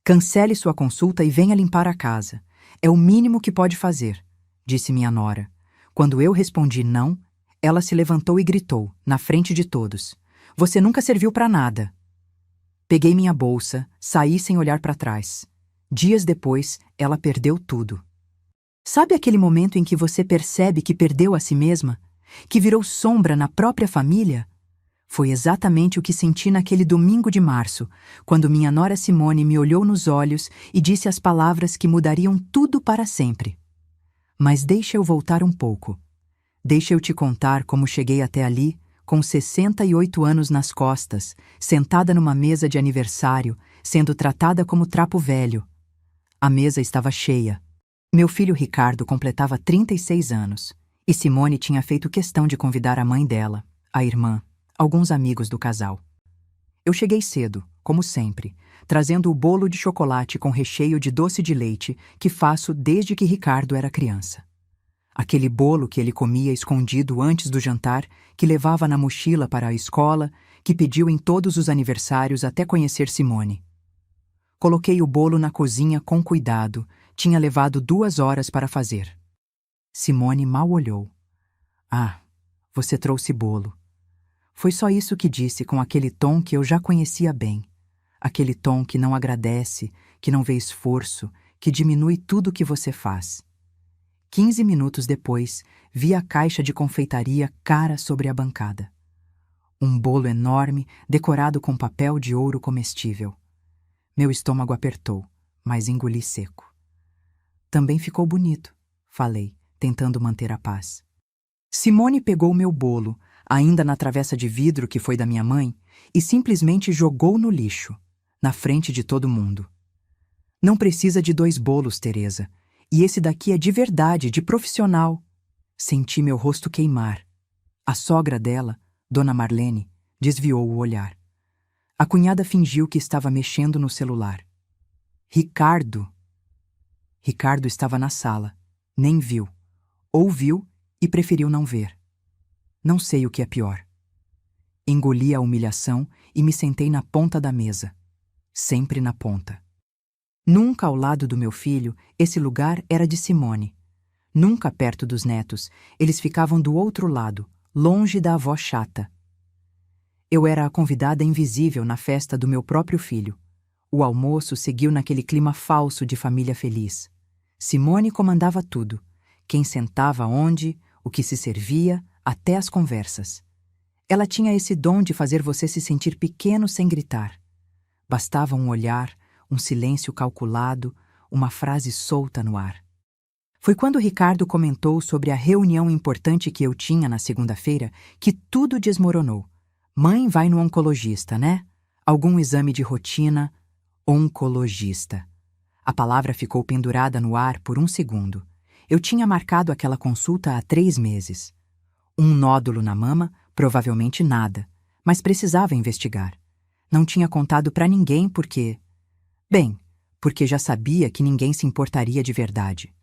Cancele sua consulta e venha limpar a casa. É o mínimo que pode fazer, disse minha nora. Quando eu respondi não, ela se levantou e gritou, na frente de todos: Você nunca serviu para nada. Peguei minha bolsa, saí sem olhar para trás. Dias depois, ela perdeu tudo. Sabe aquele momento em que você percebe que perdeu a si mesma? Que virou sombra na própria família? Foi exatamente o que senti naquele domingo de março, quando minha nora Simone me olhou nos olhos e disse as palavras que mudariam tudo para sempre. Mas deixa eu voltar um pouco. Deixa eu te contar como cheguei até ali, com 68 anos nas costas, sentada numa mesa de aniversário, sendo tratada como trapo velho. A mesa estava cheia. Meu filho Ricardo completava 36 anos, e Simone tinha feito questão de convidar a mãe dela, a irmã, alguns amigos do casal. Eu cheguei cedo, como sempre, trazendo o bolo de chocolate com recheio de doce de leite que faço desde que Ricardo era criança. Aquele bolo que ele comia escondido antes do jantar, que levava na mochila para a escola, que pediu em todos os aniversários até conhecer Simone. Coloquei o bolo na cozinha com cuidado, tinha levado 2 horas para fazer. Simone mal olhou. Ah, você trouxe bolo. Foi só isso que disse com aquele tom que eu já conhecia bem. Aquele tom que não agradece, que não vê esforço, que diminui tudo o que você faz. 15 minutos depois, vi a caixa de confeitaria cara sobre a bancada. Um bolo enorme, decorado com papel de ouro comestível. Meu estômago apertou, mas engoli seco. Também ficou bonito, falei, tentando manter a paz. Simone pegou meu bolo, ainda na travessa de vidro que foi da minha mãe, e simplesmente jogou no lixo, na frente de todo mundo. Não precisa de 2 bolos, Teresa. E esse daqui é de verdade, de profissional. Senti meu rosto queimar. A sogra dela, Dona Marlene, desviou o olhar. A cunhada fingiu que estava mexendo no celular. Ricardo! Ricardo estava na sala. Nem viu. Ouviu e preferiu não ver. Não sei o que é pior. Engoli a humilhação e me sentei na ponta da mesa. Sempre na ponta. Nunca ao lado do meu filho, esse lugar era de Simone. Nunca perto dos netos, eles ficavam do outro lado, longe da avó chata. Eu era a convidada invisível na festa do meu próprio filho. O almoço seguiu naquele clima falso de família feliz. Simone comandava tudo. Quem sentava onde, o que se servia, até as conversas. Ela tinha esse dom de fazer você se sentir pequeno sem gritar. Bastava um olhar, um silêncio calculado, uma frase solta no ar. Foi quando Ricardo comentou sobre a reunião importante que eu tinha na segunda-feira que tudo desmoronou. Mãe vai no oncologista, né? Algum exame de rotina. Oncologista. A palavra ficou pendurada no ar por um segundo. Eu tinha marcado aquela consulta há 3 meses. Um nódulo na mama, provavelmente nada, mas precisava investigar. Não tinha contado para ninguém porque... Bem, porque já sabia que ninguém se importaria de verdade.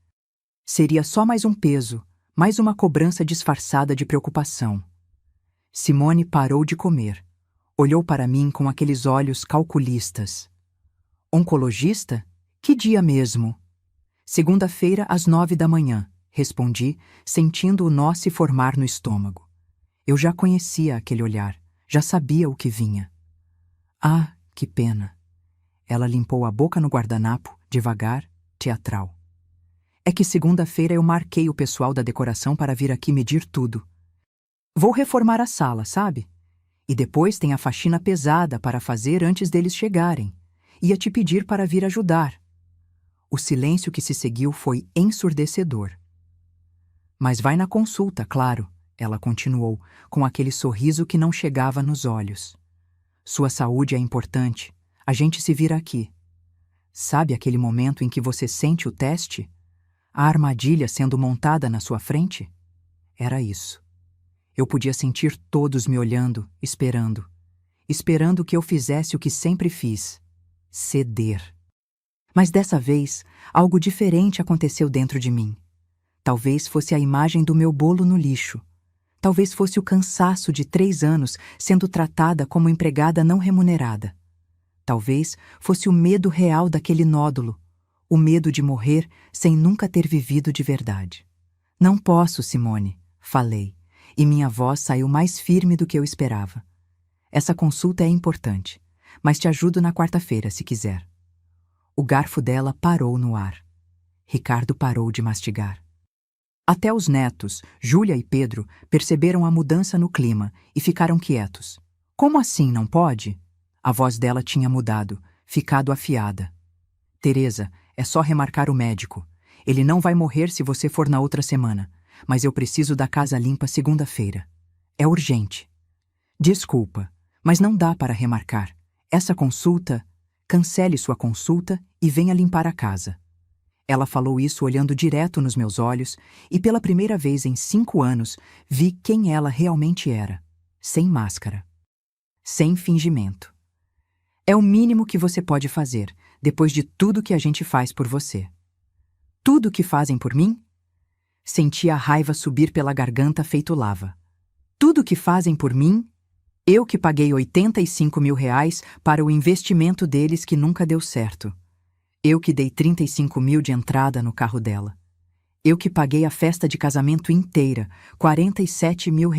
Seria só mais um peso, mais uma cobrança disfarçada de preocupação. Simone parou de comer. Olhou para mim com aqueles olhos calculistas. Oncologista? Que dia mesmo? Segunda-feira, às 9 da manhã, respondi, sentindo o nó se formar no estômago. Eu já conhecia aquele olhar, já sabia o que vinha. Ah, que pena. Ela limpou a boca no guardanapo, devagar, teatral. É que segunda-feira eu marquei o pessoal da decoração para vir aqui medir tudo. Vou reformar a sala, sabe? E depois tem a faxina pesada para fazer antes deles chegarem. Ia te pedir para vir ajudar. O silêncio que se seguiu foi ensurdecedor. Mas vai na consulta, claro, ela continuou, com aquele sorriso que não chegava nos olhos. Sua saúde é importante. A gente se vira aqui. Sabe aquele momento em que você sente o teste? A armadilha sendo montada na sua frente? Era isso. Eu podia sentir todos me olhando, esperando. Esperando que eu fizesse o que sempre fiz. Ceder. Mas dessa vez, algo diferente aconteceu dentro de mim. Talvez fosse a imagem do meu bolo no lixo. Talvez fosse o cansaço de 3 anos sendo tratada como empregada não remunerada. Talvez fosse o medo real daquele nódulo, o medo de morrer sem nunca ter vivido de verdade. Não posso, Simone, falei, e minha voz saiu mais firme do que eu esperava. Essa consulta é importante, mas te ajudo na quarta-feira, se quiser. O garfo dela parou no ar. Ricardo parou de mastigar. Até os netos, Júlia e Pedro, perceberam a mudança no clima e ficaram quietos. Como assim, não pode? A voz dela tinha mudado, ficado afiada. Teresa, é só remarcar o médico. Ele não vai morrer se você for na outra semana, mas eu preciso da casa limpa segunda-feira. É urgente. Desculpa, mas não dá para remarcar. Essa consulta... Cancele sua consulta e venha limpar a casa. Ela falou isso olhando direto nos meus olhos e pela primeira vez em 5 anos vi quem ela realmente era. Sem máscara. Sem fingimento. É o mínimo que você pode fazer, depois de tudo que a gente faz por você. Tudo que fazem por mim? Senti a raiva subir pela garganta feito lava. Tudo que fazem por mim? Eu que paguei R$85 mil para o investimento deles que nunca deu certo. Eu que dei 35 mil de entrada no carro dela. Eu que paguei a festa de casamento inteira, R$47 mil.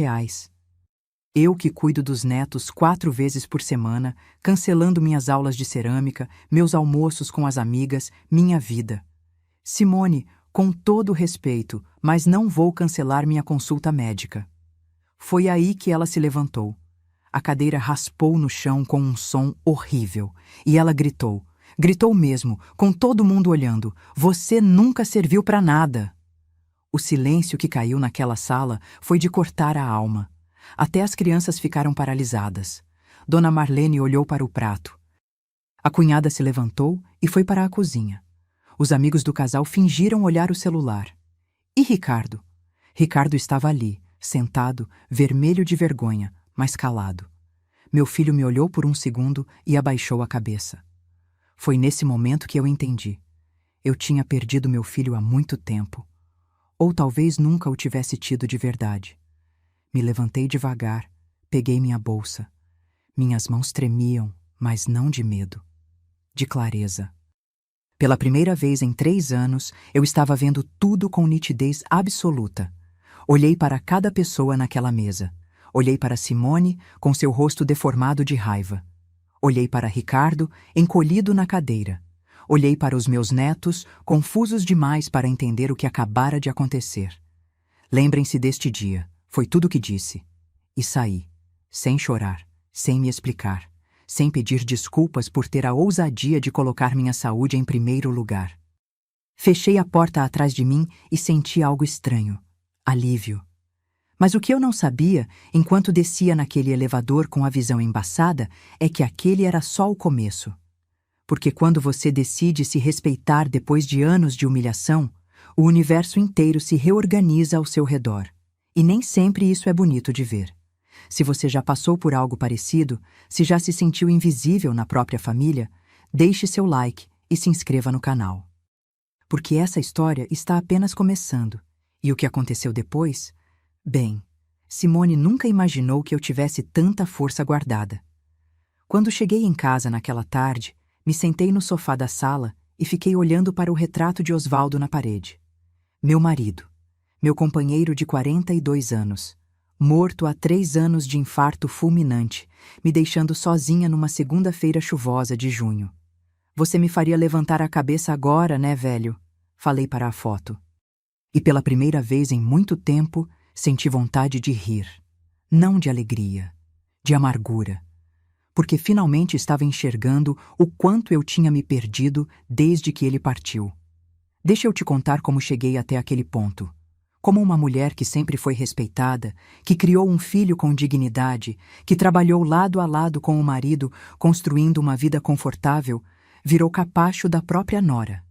Eu que cuido dos netos 4 vezes por semana, cancelando minhas aulas de cerâmica, meus almoços com as amigas, minha vida. Simone, com todo respeito, mas não vou cancelar minha consulta médica. Foi aí que ela se levantou. A cadeira raspou no chão com um som horrível, e ela gritou. Gritou mesmo, com todo mundo olhando. Você nunca serviu para nada. O silêncio que caiu naquela sala foi de cortar a alma. Até as crianças ficaram paralisadas. Dona Marlene olhou para o prato. A cunhada se levantou e foi para a cozinha. Os amigos do casal fingiram olhar o celular. E Ricardo? Ricardo estava ali, sentado, vermelho de vergonha, mas calado. Meu filho me olhou por um segundo e abaixou a cabeça. Foi nesse momento que eu entendi. Eu tinha perdido meu filho há muito tempo. Ou talvez nunca o tivesse tido de verdade. Me levantei devagar, peguei minha bolsa. Minhas mãos tremiam, mas não de medo. De clareza. Pela primeira vez em 3 anos, eu estava vendo tudo com nitidez absoluta. Olhei para cada pessoa naquela mesa. Olhei para Simone, com seu rosto deformado de raiva. Olhei para Ricardo, encolhido na cadeira. Olhei para os meus netos, confusos demais para entender o que acabara de acontecer. Lembrem-se deste dia, foi tudo o que disse. E saí, sem chorar, sem me explicar, sem pedir desculpas por ter a ousadia de colocar minha saúde em primeiro lugar. Fechei a porta atrás de mim e senti algo estranho. Alívio. Mas o que eu não sabia, enquanto descia naquele elevador com a visão embaçada, é que aquele era só o começo. Porque quando você decide se respeitar depois de anos de humilhação, o universo inteiro se reorganiza ao seu redor. E nem sempre isso é bonito de ver. Se você já passou por algo parecido, se já se sentiu invisível na própria família, deixe seu like e se inscreva no canal. Porque essa história está apenas começando. E o que aconteceu depois? Bem, Simone nunca imaginou que eu tivesse tanta força guardada. Quando cheguei em casa naquela tarde, me sentei no sofá da sala e fiquei olhando para o retrato de Osvaldo na parede. Meu marido, meu companheiro de 42 anos, morto há 3 anos de infarto fulminante, me deixando sozinha numa segunda-feira chuvosa de junho. Você me faria levantar a cabeça agora, né, velho? Falei para a foto. E pela primeira vez em muito tempo, senti vontade de rir. Não de alegria, de amargura. Porque finalmente estava enxergando o quanto eu tinha me perdido desde que ele partiu. Deixa eu te contar como cheguei até aquele ponto. Como uma mulher que sempre foi respeitada, que criou um filho com dignidade, que trabalhou lado a lado com o marido, construindo uma vida confortável, virou capacho da própria nora.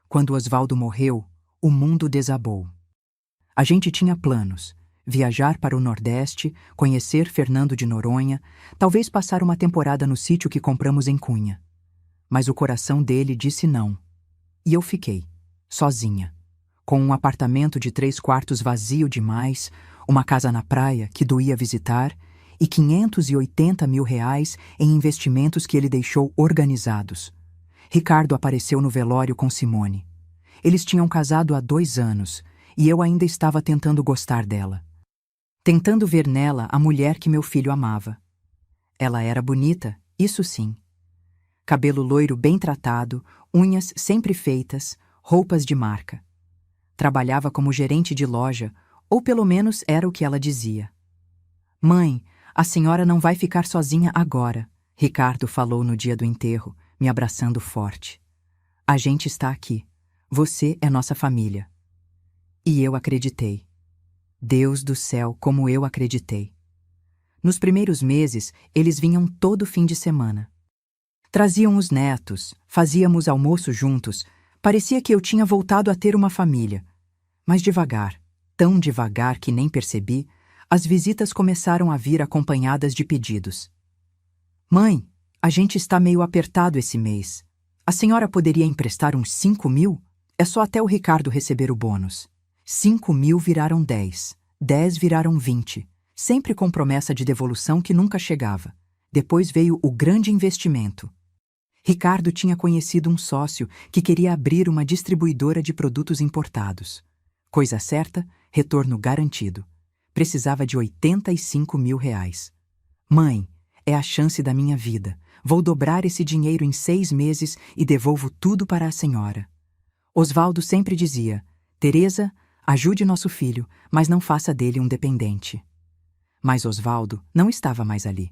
Quando Osvaldo morreu, o mundo desabou. A gente tinha planos: viajar para o Nordeste, conhecer Fernando de Noronha, talvez passar uma temporada no sítio que compramos em Cunha. Mas o coração dele disse não. E eu fiquei, sozinha, com um apartamento de 3 quartos vazio demais, uma casa na praia que doía visitar e R$ 580.000 em investimentos que ele deixou organizados. Ricardo apareceu no velório com Simone. Eles tinham casado há 2 anos e eu ainda estava tentando gostar dela. Tentando ver nela a mulher que meu filho amava. Ela era bonita, isso sim. Cabelo loiro bem tratado, unhas sempre feitas, roupas de marca. Trabalhava como gerente de loja, ou pelo menos era o que ela dizia. Mãe, a senhora não vai ficar sozinha agora, Ricardo falou no dia do enterro, me abraçando forte. A gente está aqui. Você é nossa família. E eu acreditei. Deus do céu, como eu acreditei. Nos primeiros meses, eles vinham todo fim de semana. Traziam os netos, fazíamos almoço juntos, parecia que eu tinha voltado a ter uma família. Mas devagar, tão devagar que nem percebi, as visitas começaram a vir acompanhadas de pedidos. Mãe, a gente está meio apertado esse mês. A senhora poderia emprestar uns 5.000? É só até o Ricardo receber o bônus. 5.000 viraram 10, 10 viraram 20, sempre com promessa de devolução que nunca chegava. Depois veio o grande investimento. Ricardo tinha conhecido um sócio que queria abrir uma distribuidora de produtos importados. Coisa certa, retorno garantido. Precisava de R$ 85.000. Mãe, é a chance da minha vida. Vou dobrar esse dinheiro em 6 meses e devolvo tudo para a senhora. Osvaldo sempre dizia, Teresa, ajude nosso filho, mas não faça dele um dependente. Mas Osvaldo não estava mais ali.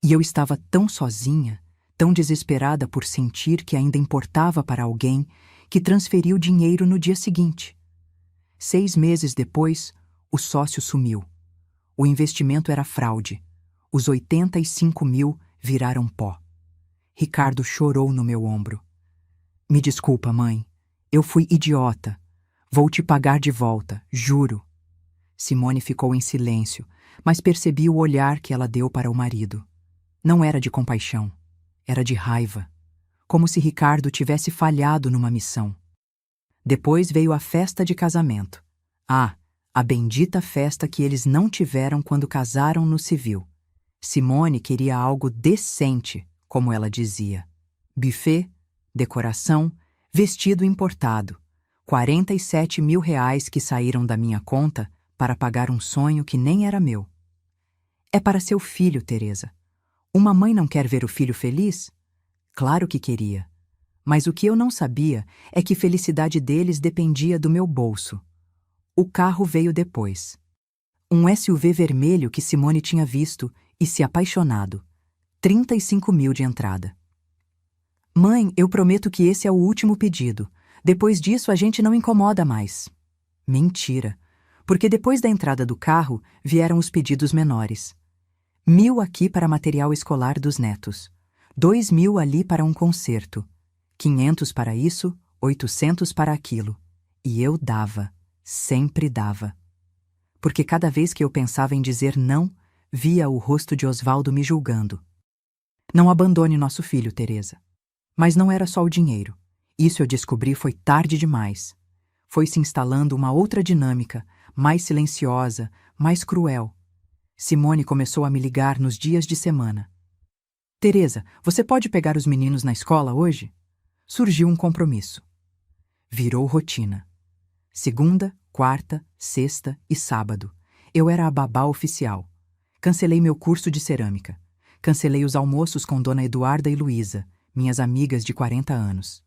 E eu estava tão sozinha, tão desesperada por sentir que ainda importava para alguém, que transferi o dinheiro no dia seguinte. 6 meses depois, o sócio sumiu. O investimento era fraude. Os 85.000 viraram pó. Ricardo chorou no meu ombro. Me desculpa, mãe. Eu fui idiota. Vou te pagar de volta, juro. Simone ficou em silêncio, mas percebi o olhar que ela deu para o marido. Não era de compaixão, era de raiva, como se Ricardo tivesse falhado numa missão. Depois veio a festa de casamento. Ah, a bendita festa que eles não tiveram quando casaram no civil. Simone queria algo decente, como ela dizia. Buffet, decoração, vestido importado. R$ 47.000 que saíram da minha conta para pagar um sonho que nem era meu. É para seu filho, Teresa. Uma mãe não quer ver o filho feliz? Claro que queria. Mas o que eu não sabia é que a felicidade deles dependia do meu bolso. O carro veio depois. Um SUV vermelho que Simone tinha visto e se apaixonado. 35.000 de entrada. Mãe, eu prometo que esse é o último pedido. Depois disso a gente não incomoda mais. Mentira. Porque depois da entrada do carro vieram os pedidos menores. 1.000 aqui para material escolar dos netos. 2.000 ali para um concerto. 500 para isso, 800 para aquilo. E eu dava, sempre dava. Porque cada vez que eu pensava em dizer não, via o rosto de Osvaldo me julgando. Não abandone nosso filho, Teresa. Mas não era só o dinheiro. Isso eu descobri foi tarde demais. Foi se instalando uma outra dinâmica, mais silenciosa, mais cruel. Simone começou a me ligar nos dias de semana. Teresa, você pode pegar os meninos na escola hoje? Surgiu um compromisso. Virou rotina. Segunda, quarta, sexta e sábado. Eu era a babá oficial. Cancelei meu curso de cerâmica. Cancelei os almoços com Dona Eduarda e Luísa, minhas amigas de 40 anos.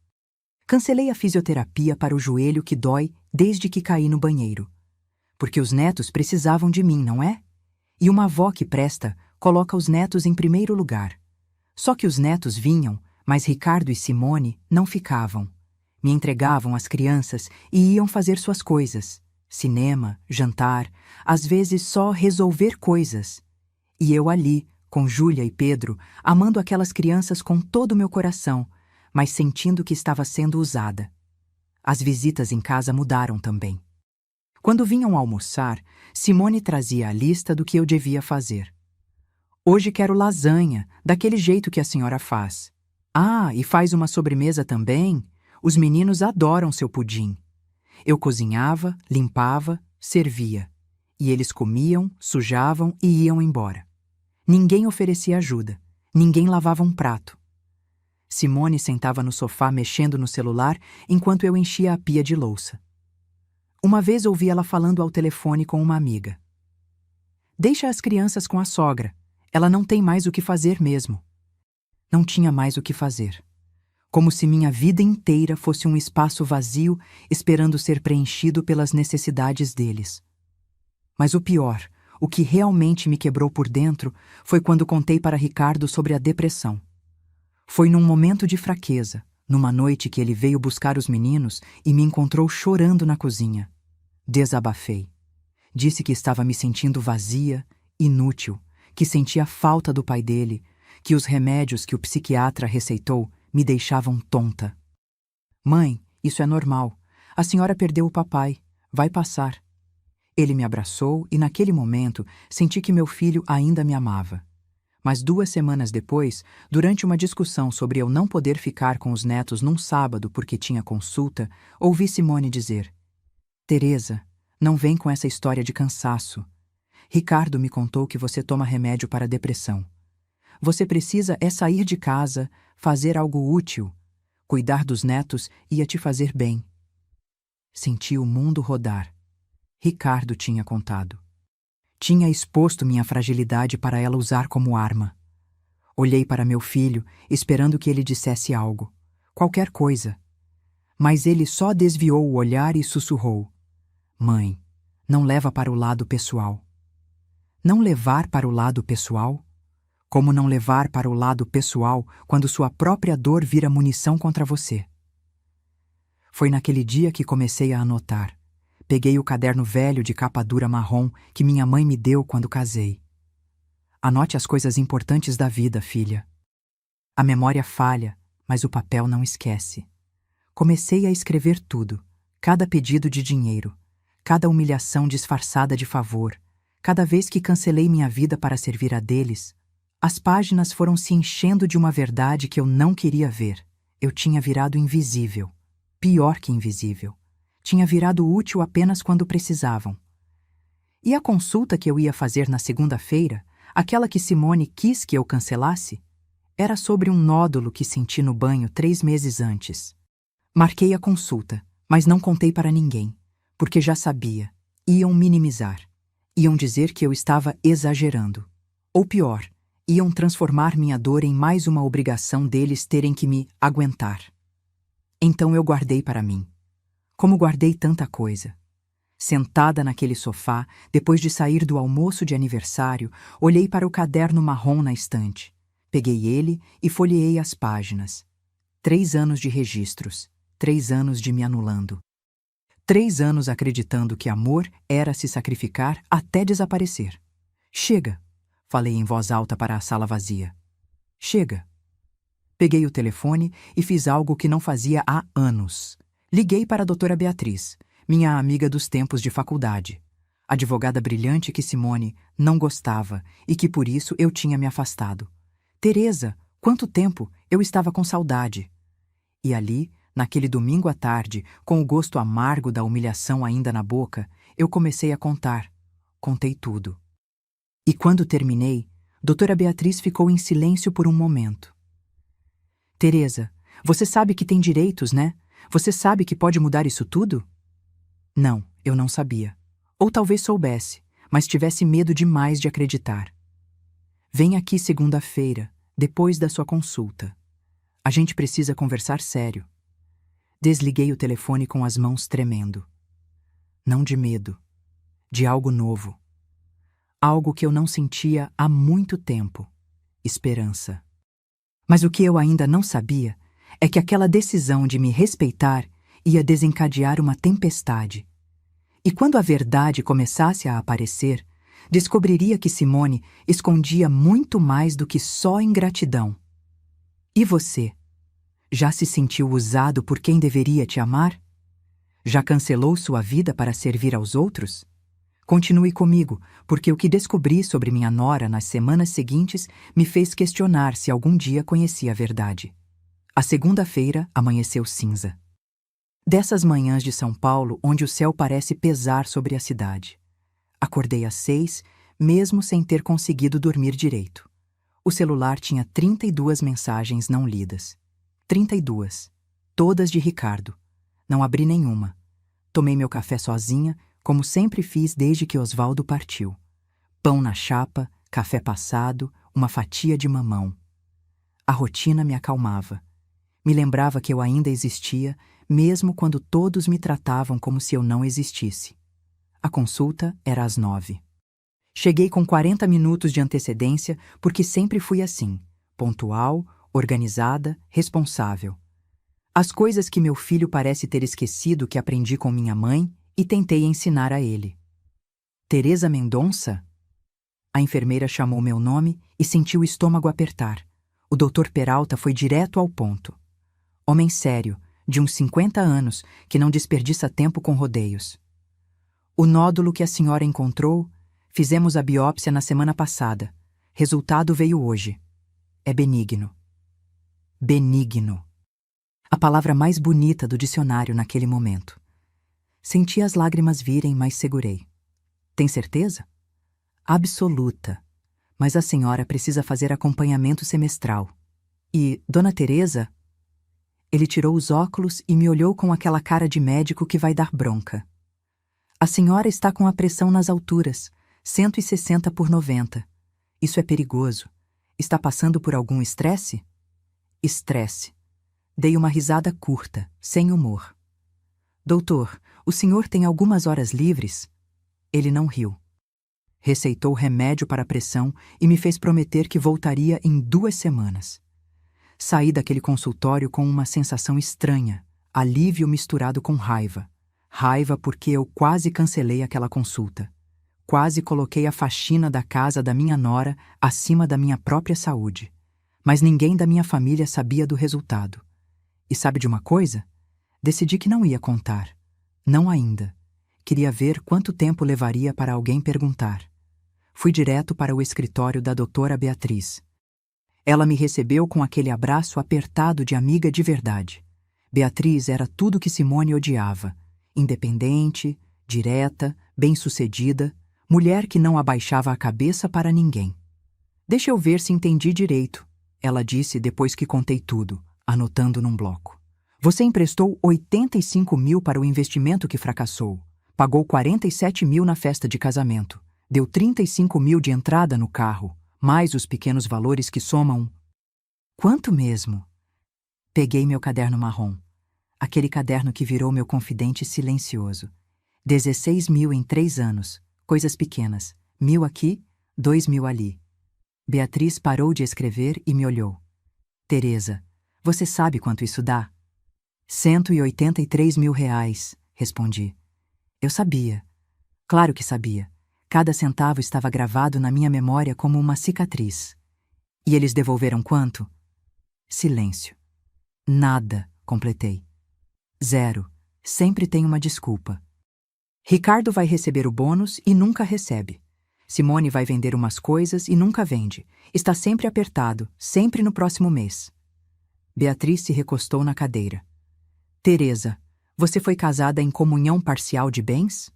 Cancelei a fisioterapia para o joelho que dói desde que caí no banheiro. Porque os netos precisavam de mim, não é? E uma avó que presta coloca os netos em primeiro lugar. Só que os netos vinham, mas Ricardo e Simone não ficavam. Me entregavam às crianças e iam fazer suas coisas. Cinema, jantar, às vezes só resolver coisas. E eu ali, com Júlia e Pedro, amando aquelas crianças com todo o meu coração, mas sentindo que estava sendo usada. As visitas em casa mudaram também. Quando vinham almoçar, Simone trazia a lista do que eu devia fazer. Hoje quero lasanha, daquele jeito que a senhora faz. Ah, e faz uma sobremesa também? Os meninos adoram seu pudim. Eu cozinhava, limpava, servia. E eles comiam, sujavam e iam embora. Ninguém oferecia ajuda. Ninguém lavava um prato. Simone sentava no sofá mexendo no celular enquanto eu enchia a pia de louça. Uma vez ouvi ela falando ao telefone com uma amiga. Deixa as crianças com a sogra. Ela não tem mais o que fazer mesmo. Não tinha mais o que fazer. Como se minha vida inteira fosse um espaço vazio esperando ser preenchido pelas necessidades deles. Mas o pior, o que realmente me quebrou por dentro, foi quando contei para Ricardo sobre a depressão. Foi num momento de fraqueza, numa noite que ele veio buscar os meninos e me encontrou chorando na cozinha. Desabafei. Disse que estava me sentindo vazia, inútil, que sentia falta do pai dele, que os remédios que o psiquiatra receitou me deixavam tonta. Mãe, isso é normal. A senhora perdeu o papai. Vai passar. Ele me abraçou e naquele momento senti que meu filho ainda me amava. Mas 2 semanas depois, durante uma discussão sobre eu não poder ficar com os netos num sábado porque tinha consulta, ouvi Simone dizer: Teresa, não vem com essa história de cansaço. Ricardo me contou que você toma remédio para depressão. Você precisa é sair de casa, fazer algo útil. Cuidar dos netos ia te fazer bem. Senti o mundo rodar. Ricardo tinha contado. Tinha exposto minha fragilidade para ela usar como arma. Olhei para meu filho, esperando que ele dissesse algo. Qualquer coisa. Mas ele só desviou o olhar e sussurrou: Mãe, não leva para o lado pessoal. Não levar para o lado pessoal? Como não levar para o lado pessoal quando sua própria dor vira munição contra você? Foi naquele dia que comecei a anotar. Peguei o caderno velho de capa dura marrom que minha mãe me deu quando casei. Anote as coisas importantes da vida, filha. A memória falha, mas o papel não esquece. Comecei a escrever tudo, cada pedido de dinheiro, cada humilhação disfarçada de favor, cada vez que cancelei minha vida para servir a deles. As páginas foram se enchendo de uma verdade que eu não queria ver. Eu tinha virado invisível. Pior que invisível. Tinha virado útil apenas quando precisavam. E a consulta que eu ia fazer na segunda-feira, aquela que Simone quis que eu cancelasse, era sobre um nódulo que senti no banho 3 meses antes. Marquei a consulta, mas não contei para ninguém, porque já sabia. Iam minimizar. Iam dizer que eu estava exagerando. Ou pior, iam transformar minha dor em mais uma obrigação deles terem que me aguentar. Então eu guardei para mim. Como guardei tanta coisa. Sentada naquele sofá, depois de sair do almoço de aniversário, olhei para o caderno marrom na estante. Peguei ele e folheei as páginas. 3 anos de registros. 3 anos de me anulando. 3 anos acreditando que amor era se sacrificar até desaparecer. Chega, falei em voz alta para a sala vazia. Chega. Peguei o telefone e fiz algo que não fazia há anos. Liguei para a doutora Beatriz, minha amiga dos tempos de faculdade. Advogada brilhante que Simone não gostava e que por isso eu tinha me afastado. Teresa, quanto tempo, eu estava com saudade. E ali, naquele domingo à tarde, com o gosto amargo da humilhação ainda na boca, eu comecei a contar. Contei tudo. E quando terminei, doutora Beatriz ficou em silêncio por um momento. Teresa, você sabe que tem direitos, né? Você sabe que pode mudar isso tudo? Não, eu não sabia. Ou talvez soubesse, mas tivesse medo demais de acreditar. Vem aqui segunda-feira, depois da sua consulta. A gente precisa conversar sério. Desliguei o telefone com as mãos tremendo. Não de medo, de algo novo. Algo que eu não sentia há muito tempo. Esperança. Mas o que eu ainda não sabia é que aquela decisão de me respeitar ia desencadear uma tempestade. E quando a verdade começasse a aparecer, descobriria que Simone escondia muito mais do que só ingratidão. E você? Já se sentiu usado por quem deveria te amar? Já cancelou sua vida para servir aos outros? Continue comigo, porque o que descobri sobre minha nora nas semanas seguintes me fez questionar se algum dia conhecia a verdade. A segunda-feira amanheceu cinza. Dessas manhãs de São Paulo onde o céu parece pesar sobre a cidade. Acordei às 6, mesmo sem ter conseguido dormir direito. O celular tinha 32 mensagens não lidas. 32. Todas de Ricardo. Não abri nenhuma. Tomei meu café sozinha, como sempre fiz desde que Osvaldo partiu. Pão na chapa, café passado, uma fatia de mamão. A rotina me acalmava. Me lembrava que eu ainda existia, mesmo quando todos me tratavam como se eu não existisse. A consulta era às 9. Cheguei com 40 minutos de antecedência porque sempre fui assim, pontual, organizada, responsável. As coisas que meu filho parece ter esquecido que aprendi com minha mãe e tentei ensinar a ele. Teresa Mendonça? A enfermeira chamou meu nome e senti o estômago apertar. O Dr. Peralta foi direto ao ponto. Homem sério, de uns 50 anos, que não desperdiça tempo com rodeios. O nódulo que a senhora encontrou, fizemos a biópsia na semana passada. Resultado veio hoje. É benigno. Benigno. A palavra mais bonita do dicionário naquele momento. Senti as lágrimas virem, mas segurei. Tem certeza? Absoluta. Mas a senhora precisa fazer acompanhamento semestral. E, Dona Teresa? Ele tirou os óculos e me olhou com aquela cara de médico que vai dar bronca. A senhora está com a pressão nas alturas, 160/90. Isso é perigoso. Está passando por algum estresse? Estresse. Dei uma risada curta, sem humor. Doutor, o senhor tem algumas horas livres? Ele não riu. Receitou remédio para a pressão e me fez prometer que voltaria em 2 semanas. Saí daquele consultório com uma sensação estranha, alívio misturado com raiva. Raiva porque eu quase cancelei aquela consulta. Quase coloquei a faxina da casa da minha nora acima da minha própria saúde. Mas ninguém da minha família sabia do resultado. E sabe de uma coisa? Decidi que não ia contar. Não ainda. Queria ver quanto tempo levaria para alguém perguntar. Fui direto para o escritório da doutora Beatriz. Ela me recebeu com aquele abraço apertado de amiga de verdade. Beatriz era tudo que Simone odiava. Independente, direta, bem-sucedida, mulher que não abaixava a cabeça para ninguém. Deixa eu ver se entendi direito, ela disse depois que contei tudo, anotando num bloco. Você emprestou 85 mil para o investimento que fracassou. Pagou 47 mil na festa de casamento. Deu 35 mil de entrada no carro, mais os pequenos valores que somam... Quanto mesmo? Peguei meu caderno marrom. Aquele caderno que virou meu confidente silencioso. 16 mil em 3 anos. Coisas pequenas. 1.000 aqui, 2.000 ali. Beatriz parou de escrever e me olhou. Teresa, você sabe quanto isso dá? 183 mil reais, respondi. Eu sabia. Claro que sabia. Cada centavo estava gravado na minha memória como uma cicatriz. E eles devolveram quanto? Silêncio. Nada, completei. 0. Sempre tem uma desculpa. Ricardo vai receber o bônus e nunca recebe. Simone vai vender umas coisas e nunca vende. Está sempre apertado, sempre no próximo mês. Beatriz se recostou na cadeira. Teresa, você foi casada em comunhão parcial de bens?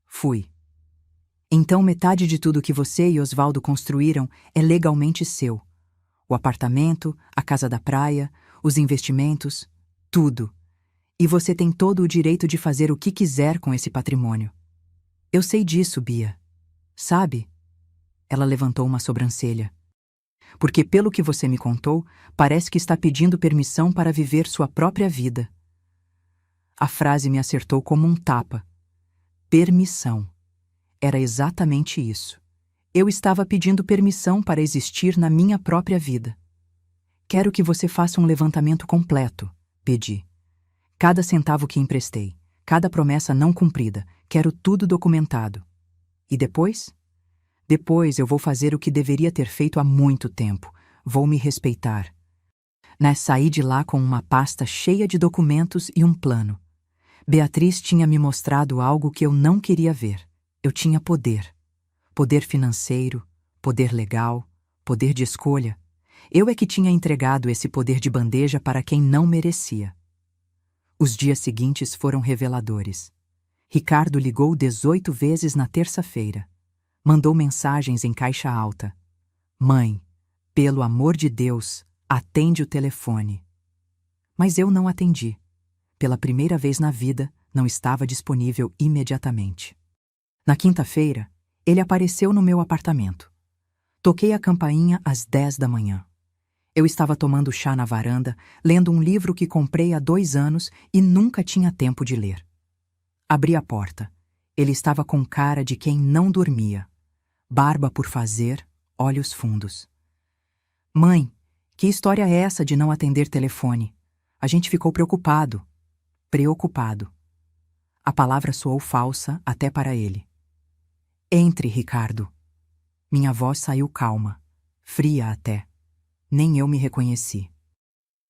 Fui. Então metade de tudo que você e Osvaldo construíram é legalmente seu. O apartamento, a casa da praia, os investimentos, tudo. E você tem todo o direito de fazer o que quiser com esse patrimônio. Eu sei disso, Bia. Sabe? Ela levantou uma sobrancelha. Porque pelo que você me contou, parece que está pedindo permissão para viver sua própria vida. A frase me acertou como um tapa. Permissão. Era exatamente isso. Eu estava pedindo permissão para existir na minha própria vida. Quero que você faça um levantamento completo, pedi. Cada centavo que emprestei, cada promessa não cumprida, quero tudo documentado. E depois? Depois eu vou fazer o que deveria ter feito há muito tempo. Vou me respeitar. Saí de lá com uma pasta cheia de documentos e um plano. Beatriz tinha me mostrado algo que eu não queria ver. Eu tinha poder. Poder financeiro, poder legal, poder de escolha. Eu é que tinha entregado esse poder de bandeja para quem não merecia. Os dias seguintes foram reveladores. Ricardo ligou 18 vezes na terça-feira. Mandou mensagens em caixa alta. Mãe, pelo amor de Deus, atende o telefone. Mas eu não atendi. Pela primeira vez na vida, não estava disponível imediatamente. Na quinta-feira, ele apareceu no meu apartamento. Toquei a campainha às 10 da manhã. Eu estava tomando chá na varanda, lendo um livro que comprei há 2 anos e nunca tinha tempo de ler. Abri a porta. Ele estava com cara de quem não dormia. Barba por fazer, olhos fundos. Mãe, que história é essa de não atender telefone? A gente ficou preocupado. Preocupado. A palavra soou falsa até para ele. Entre, Ricardo. Minha voz saiu calma, fria até. Nem eu me reconheci.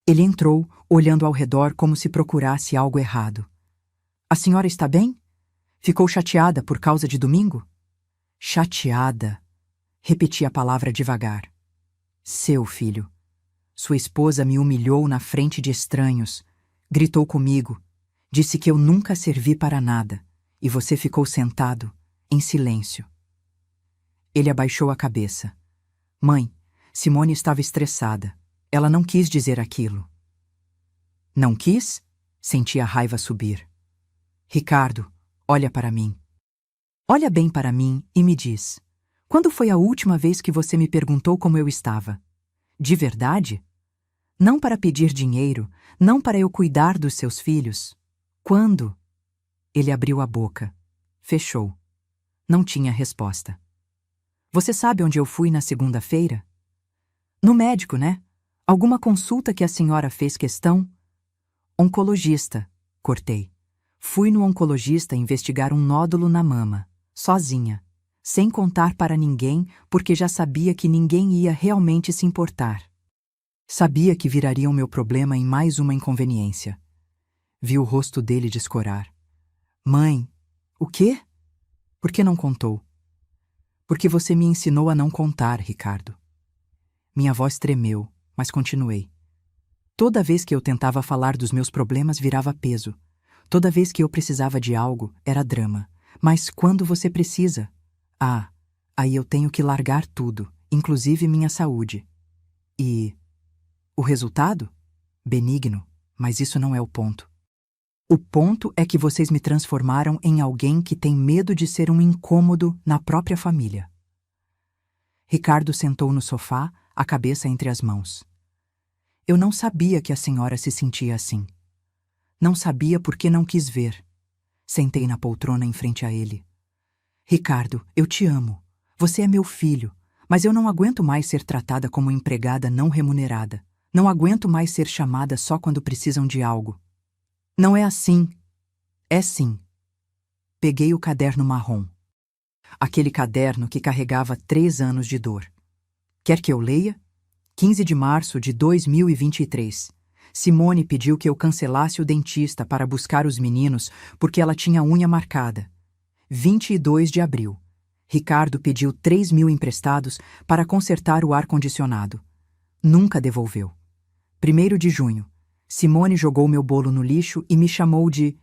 Ele entrou, olhando ao redor como se procurasse algo errado. A senhora está bem? Ficou chateada por causa de domingo? Chateada. Repeti a palavra devagar. Seu filho. Sua esposa me humilhou na frente de estranhos. Gritou comigo. Disse que eu nunca servi para nada. E você ficou sentado, em silêncio. Ele abaixou a cabeça. Mãe, Simone estava estressada. Ela não quis dizer aquilo. Não quis? Senti a raiva subir. Ricardo, olha para mim. Olha bem para mim e me diz. Quando foi a última vez que você me perguntou como eu estava? De verdade? Não para pedir dinheiro, não para eu cuidar dos seus filhos. Quando? Ele abriu a boca. Fechou. Não tinha resposta. Você sabe onde eu fui na segunda-feira? No médico, né? Alguma consulta que a senhora fez questão? Oncologista, cortei. Fui no oncologista investigar um nódulo na mama, sozinha, sem contar para ninguém, porque já sabia que ninguém ia realmente se importar. Sabia que viraria o meu problema em mais uma inconveniência. Vi o rosto dele descorar. Mãe, o quê? Por que não contou? Porque você me ensinou a não contar, Ricardo. Minha voz tremeu, mas continuei. Toda vez que eu tentava falar dos meus problemas virava peso. Toda vez que eu precisava de algo, era drama. Mas quando você precisa? Ah, aí eu tenho que largar tudo, inclusive minha saúde. E o resultado? Benigno, mas isso não é o ponto. O ponto é que vocês me transformaram em alguém que tem medo de ser um incômodo na própria família. Ricardo sentou no sofá, a cabeça entre as mãos. Eu não sabia que a senhora se sentia assim. Não sabia porque não quis ver. Sentei na poltrona em frente a ele. Ricardo, eu te amo. Você é meu filho, mas eu não aguento mais ser tratada como empregada não remunerada. Não aguento mais ser chamada só quando precisam de algo. Não é assim. É sim. Peguei o caderno marrom. Aquele caderno que carregava 3 anos de dor. Quer que eu leia? 15 de março de 2023. Simone pediu que eu cancelasse o dentista para buscar os meninos porque ela tinha a unha marcada. 22 de abril. Ricardo pediu 3.000 emprestados para consertar o ar-condicionado. Nunca devolveu. 1º de junho. Simone jogou meu bolo no lixo e me chamou de...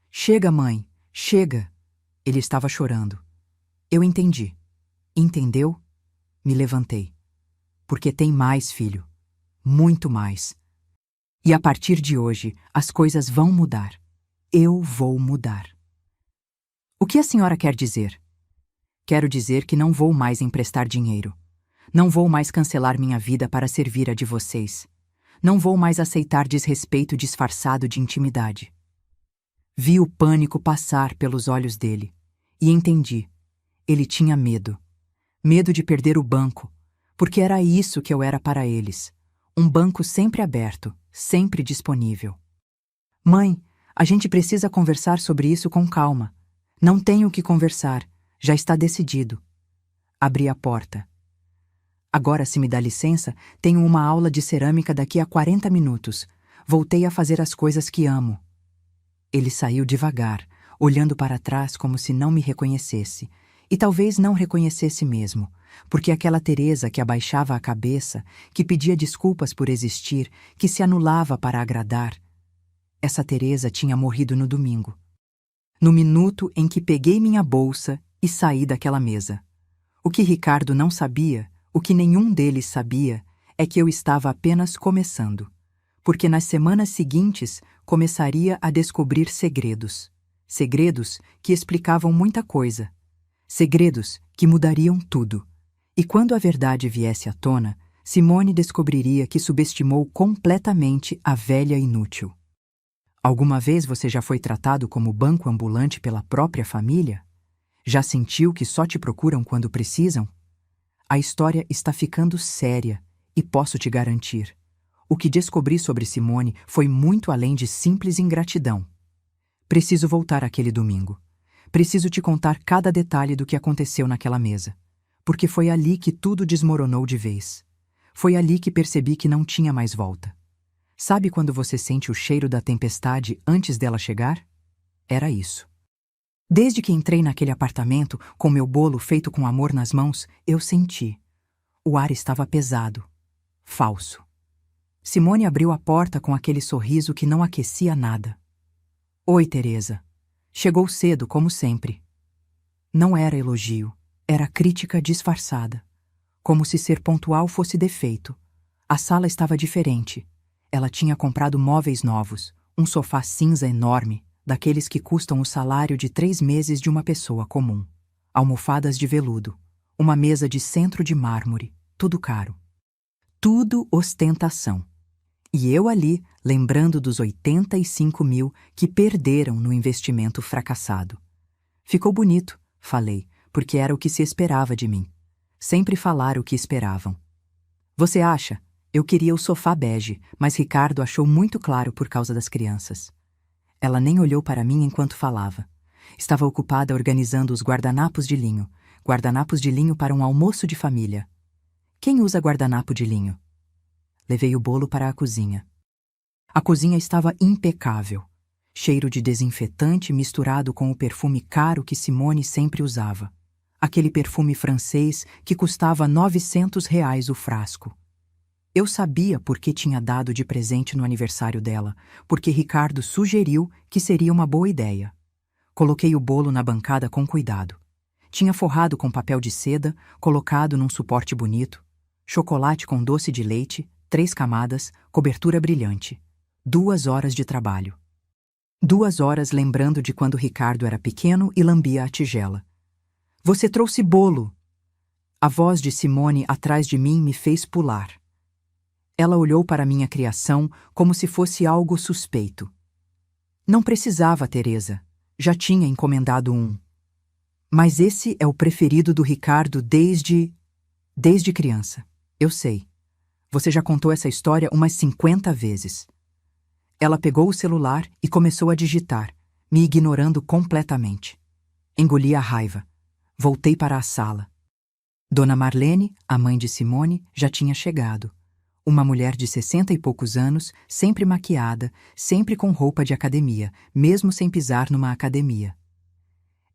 Chega, mãe, chega. Ele estava chorando. Eu entendi. Entendeu? Me levantei. Porque tem mais, filho. Muito mais. E a partir de hoje, as coisas vão mudar. Eu vou mudar. O que a senhora quer dizer? Quero dizer que não vou mais emprestar dinheiro. Não vou mais cancelar minha vida para servir a de vocês. Não vou mais aceitar desrespeito disfarçado de intimidade. Vi o pânico passar pelos olhos dele. E entendi. Ele tinha medo. Medo de perder o banco, porque era isso que eu era para eles. Um banco sempre aberto, sempre disponível. Mãe, a gente precisa conversar sobre isso com calma. Não tenho o que conversar, já está decidido. Abri a porta. Agora, se me dá licença, tenho uma aula de cerâmica daqui a 40 minutos. Voltei a fazer as coisas que amo. Ele saiu devagar, olhando para trás como se não me reconhecesse. E talvez não reconhecesse mesmo, porque aquela Teresa que abaixava a cabeça, que pedia desculpas por existir, que se anulava para agradar, essa Teresa tinha morrido no domingo. No minuto em que peguei minha bolsa e saí daquela mesa. O que Ricardo não sabia, o que nenhum deles sabia, é que eu estava apenas começando. Porque nas semanas seguintes começaria a descobrir segredos. Segredos que explicavam muita coisa. Segredos que mudariam tudo. E quando a verdade viesse à tona, Simone descobriria que subestimou completamente a velha inútil. Alguma vez você já foi tratado como banco ambulante pela própria família? Já sentiu que só te procuram quando precisam? A história está ficando séria e posso te garantir. O que descobri sobre Simone foi muito além de simples ingratidão. Preciso voltar àquele domingo. Preciso te contar cada detalhe do que aconteceu naquela mesa. Porque foi ali que tudo desmoronou de vez. Foi ali que percebi que não tinha mais volta. Sabe quando você sente o cheiro da tempestade antes dela chegar? Era isso. Desde que entrei naquele apartamento, com meu bolo feito com amor nas mãos, eu senti. O ar estava pesado. Falso. Simone abriu a porta com aquele sorriso que não aquecia nada. Oi, Teresa. Chegou cedo, como sempre. Não era elogio, era crítica disfarçada. Como se ser pontual fosse defeito. A sala estava diferente. Ela tinha comprado móveis novos, um sofá cinza enorme, daqueles que custam o salário de 3 meses de uma pessoa comum. Almofadas de veludo, uma mesa de centro de mármore, tudo caro. Tudo ostentação. E eu ali, lembrando dos 85 mil que perderam no investimento fracassado. Ficou bonito, falei, porque era o que se esperava de mim. Sempre falar o que esperavam. Você acha? Eu queria o sofá bege, mas Ricardo achou muito claro por causa das crianças. Ela nem olhou para mim enquanto falava. Estava ocupada organizando os guardanapos de linho para um almoço de família. Quem usa guardanapo de linho? Levei o bolo para a cozinha. A cozinha estava impecável. Cheiro de desinfetante misturado com o perfume caro que Simone sempre usava. Aquele perfume francês que custava R$ 900 o frasco. Eu sabia por que tinha dado de presente no aniversário dela, porque Ricardo sugeriu que seria uma boa ideia. Coloquei o bolo na bancada com cuidado. Tinha forrado com papel de seda, colocado num suporte bonito, chocolate com doce de leite, 3 camadas, cobertura brilhante. 2 horas de trabalho. 2 horas lembrando de quando Ricardo era pequeno e lambia a tigela. Você trouxe bolo! A voz de Simone atrás de mim me fez pular. Ela olhou para minha criação como se fosse algo suspeito. Não precisava, Teresa. Já tinha encomendado um. Mas esse é o preferido do Ricardo desde criança. Eu sei. Você já contou essa história umas 50 vezes. Ela pegou o celular e começou a digitar, me ignorando completamente. Engoli a raiva. Voltei para a sala. Dona Marlene, a mãe de Simone, já tinha chegado. Uma mulher de 60 e poucos anos, sempre maquiada, sempre com roupa de academia, mesmo sem pisar numa academia.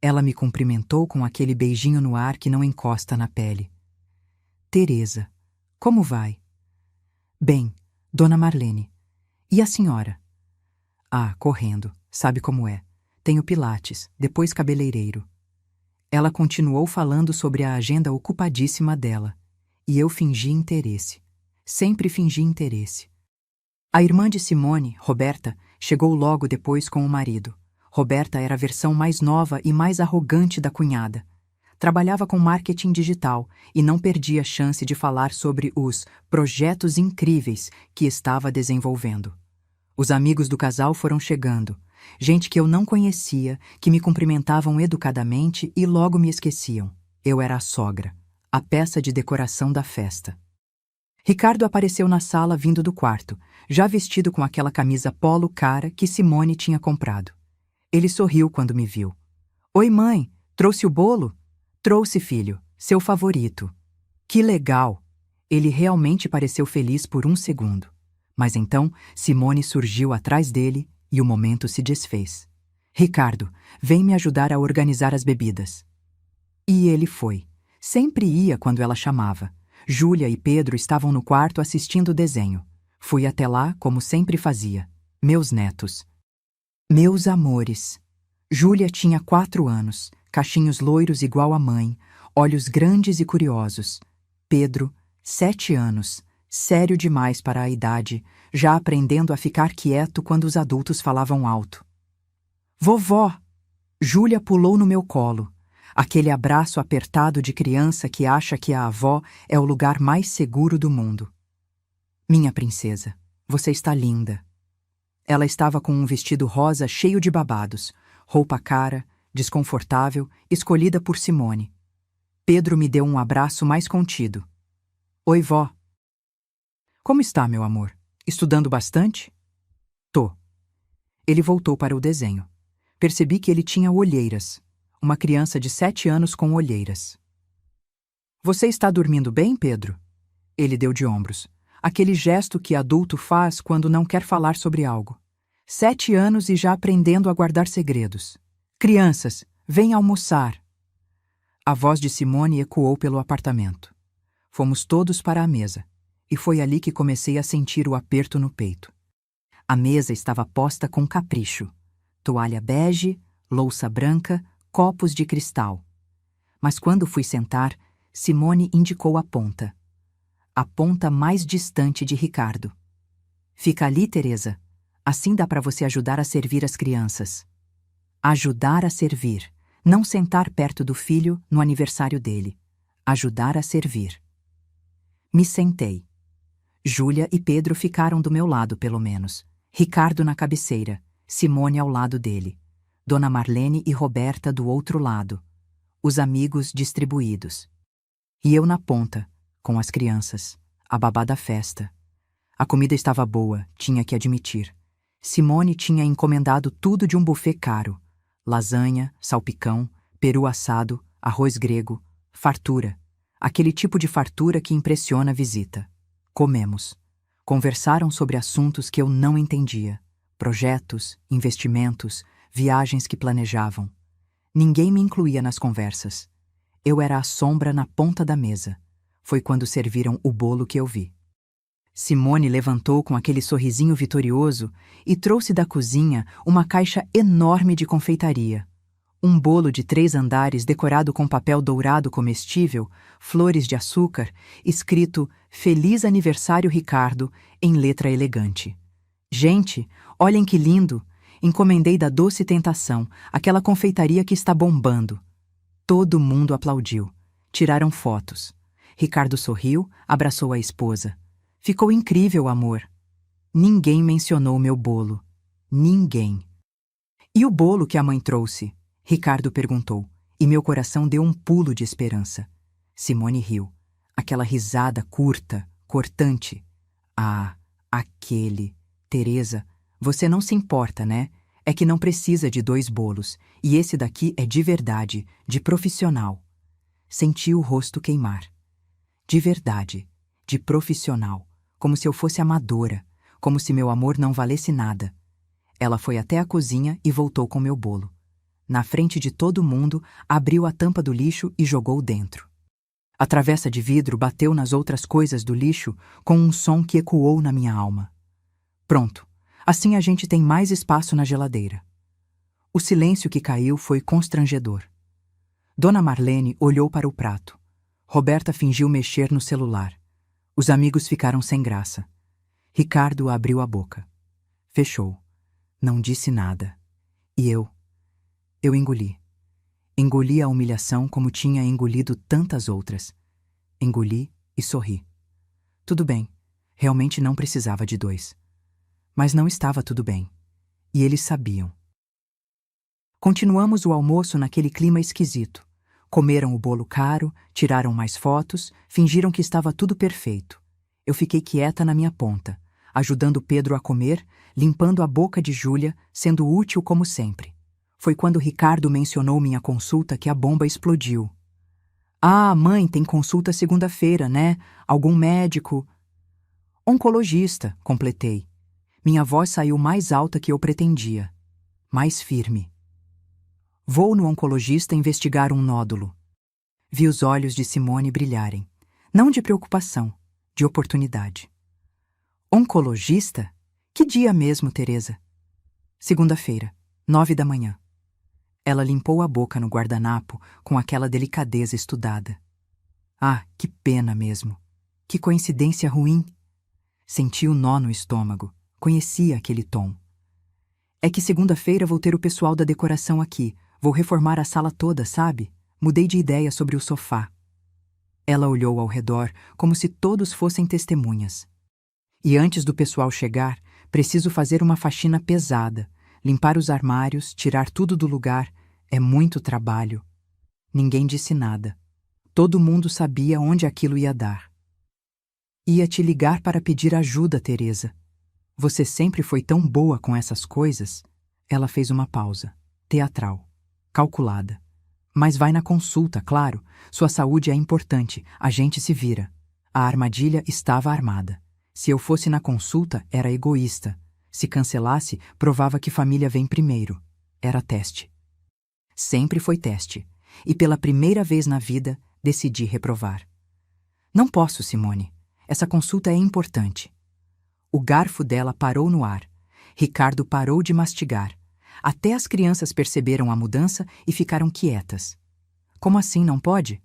Ela me cumprimentou com aquele beijinho no ar que não encosta na pele. Teresa, como vai? Bem, Dona Marlene. E a senhora? Ah, correndo, sabe como é. Tenho pilates, depois cabeleireiro. Ela continuou falando sobre a agenda ocupadíssima dela, e eu fingi interesse. Sempre fingi interesse. A irmã de Simone, Roberta, chegou logo depois com o marido. Roberta era a versão mais nova e mais arrogante da cunhada. Trabalhava com marketing digital e não perdia a chance de falar sobre os projetos incríveis que estava desenvolvendo. Os amigos do casal foram chegando, gente que eu não conhecia, que me cumprimentavam educadamente e logo me esqueciam. Eu era a sogra, a peça de decoração da festa. Ricardo apareceu na sala vindo do quarto, já vestido com aquela camisa polo cara que Simone tinha comprado. Ele sorriu quando me viu. Oi, mãe, trouxe o bolo? Trouxe, filho, seu favorito. Que legal! Ele realmente pareceu feliz por um segundo. Mas então, Simone surgiu atrás dele e o momento se desfez. Ricardo, vem me ajudar a organizar as bebidas. E ele foi. Sempre ia quando ela chamava. Júlia e Pedro estavam no quarto assistindo o desenho. Fui até lá, como sempre fazia. Meus netos. Meus amores. Júlia tinha 4 anos, cachinhos loiros igual a mãe, olhos grandes e curiosos. Pedro, 7 anos, sério demais para a idade, já aprendendo a ficar quieto quando os adultos falavam alto. Vovó! Júlia pulou no meu colo. Aquele abraço apertado de criança que acha que a avó é o lugar mais seguro do mundo. Minha princesa, você está linda. Ela estava com um vestido rosa cheio de babados, roupa cara, desconfortável, escolhida por Simone. Pedro me deu um abraço mais contido. Oi, vó. Como está, meu amor? Estudando bastante? Tô. Ele voltou para o desenho. Percebi que ele tinha olheiras. Uma criança de 7 anos com olheiras. Você está dormindo bem, Pedro? Ele deu de ombros. Aquele gesto que adulto faz quando não quer falar sobre algo. 7 anos e já aprendendo a guardar segredos. Crianças, venham almoçar. A voz de Simone ecoou pelo apartamento. Fomos todos para a mesa, e foi ali que comecei a sentir o aperto no peito. A mesa estava posta com capricho. Toalha bege, louça branca, copos de cristal. Mas quando fui sentar, Simone indicou a ponta mais distante de Ricardo. Fica ali, Teresa. Assim dá para você ajudar a servir as crianças. Ajudar a servir. Não sentar perto do filho no aniversário dele. Ajudar a servir. Me sentei. Júlia e Pedro ficaram do meu lado, pelo menos. Ricardo na cabeceira, Simone ao lado dele. Dona Marlene e Roberta do outro lado. Os amigos distribuídos. E eu na ponta, com as crianças, a babá da festa. A comida estava boa, tinha que admitir. Simone tinha encomendado tudo de um buffet caro. Lasanha, salpicão, peru assado, arroz grego, fartura. Aquele tipo de fartura que impressiona a visita. Comemos. Conversaram sobre assuntos que eu não entendia. Projetos, investimentos, viagens que planejavam. Ninguém me incluía nas conversas. Eu era a sombra na ponta da mesa. Foi quando serviram o bolo que eu vi. Simone levantou com aquele sorrisinho vitorioso e trouxe da cozinha uma caixa enorme de confeitaria. Um bolo de 3 andares decorado com papel dourado comestível, flores de açúcar, escrito Feliz Aniversário Ricardo, em letra elegante. Gente, olhem que lindo! Encomendei da Doce Tentação, aquela confeitaria que está bombando. Todo mundo aplaudiu. Tiraram fotos. Ricardo sorriu, abraçou a esposa. Ficou incrível, amor. Ninguém mencionou meu bolo. Ninguém. E o bolo que a mãe trouxe? Ricardo perguntou, e meu coração deu um pulo de esperança. Simone riu. Aquela risada curta, cortante. Ah, aquele. Teresa, você não se importa, né? É que não precisa de 2 bolos, e esse daqui é de verdade, de profissional. Senti o rosto queimar. De verdade, de profissional, como se eu fosse amadora, como se meu amor não valesse nada. Ela foi até a cozinha e voltou com meu bolo. Na frente de todo mundo, abriu a tampa do lixo e jogou dentro. A travessa de vidro bateu nas outras coisas do lixo com um som que ecoou na minha alma. Pronto, assim a gente tem mais espaço na geladeira. O silêncio que caiu foi constrangedor. Dona Marlene olhou para o prato. Roberta fingiu mexer no celular. Os amigos ficaram sem graça. Ricardo abriu a boca. Fechou. Não disse nada. E eu engoli. Engoli a humilhação como tinha engolido tantas outras. Engoli e sorri. Tudo bem, realmente não precisava de 2. Mas não estava tudo bem. E eles sabiam. Continuamos o almoço naquele clima esquisito. Comeram o bolo caro, tiraram mais fotos, fingiram que estava tudo perfeito. Eu fiquei quieta na minha ponta, ajudando Pedro a comer, limpando a boca de Júlia, sendo útil como sempre. Foi quando Ricardo mencionou minha consulta que a bomba explodiu. Ah, mãe, tem consulta segunda-feira, né? Algum médico? Oncologista, completei. Minha voz saiu mais alta que eu pretendia. Mais firme. Vou no oncologista investigar um nódulo. Vi os olhos de Simone brilharem. Não de preocupação, de oportunidade. Oncologista? Que dia mesmo, Teresa? Segunda-feira, 9 da manhã. Ela limpou a boca no guardanapo com aquela delicadeza estudada. Ah, que pena mesmo. Que coincidência ruim. Senti o nó no estômago. Conhecia aquele tom. É que segunda-feira vou ter o pessoal da decoração aqui. Vou reformar a sala toda, sabe? Mudei de ideia sobre o sofá. Ela olhou ao redor como se todos fossem testemunhas. E antes do pessoal chegar, preciso fazer uma faxina pesada. Limpar os armários, tirar tudo do lugar. É muito trabalho. Ninguém disse nada. Todo mundo sabia onde aquilo ia dar. Ia te ligar para pedir ajuda, Teresa. Você sempre foi tão boa com essas coisas. Ela fez uma pausa, teatral, calculada. Mas vai na consulta, claro. Sua saúde é importante, a gente se vira. A armadilha estava armada. Se eu fosse na consulta, era egoísta. Se cancelasse, provava que família vem primeiro. Era teste. Sempre foi teste. E pela primeira vez na vida, decidi reprovar. Não posso, Simone. Essa consulta é importante. O garfo dela parou no ar. Ricardo parou de mastigar. Até as crianças perceberam a mudança e ficaram quietas. Como assim, não pode?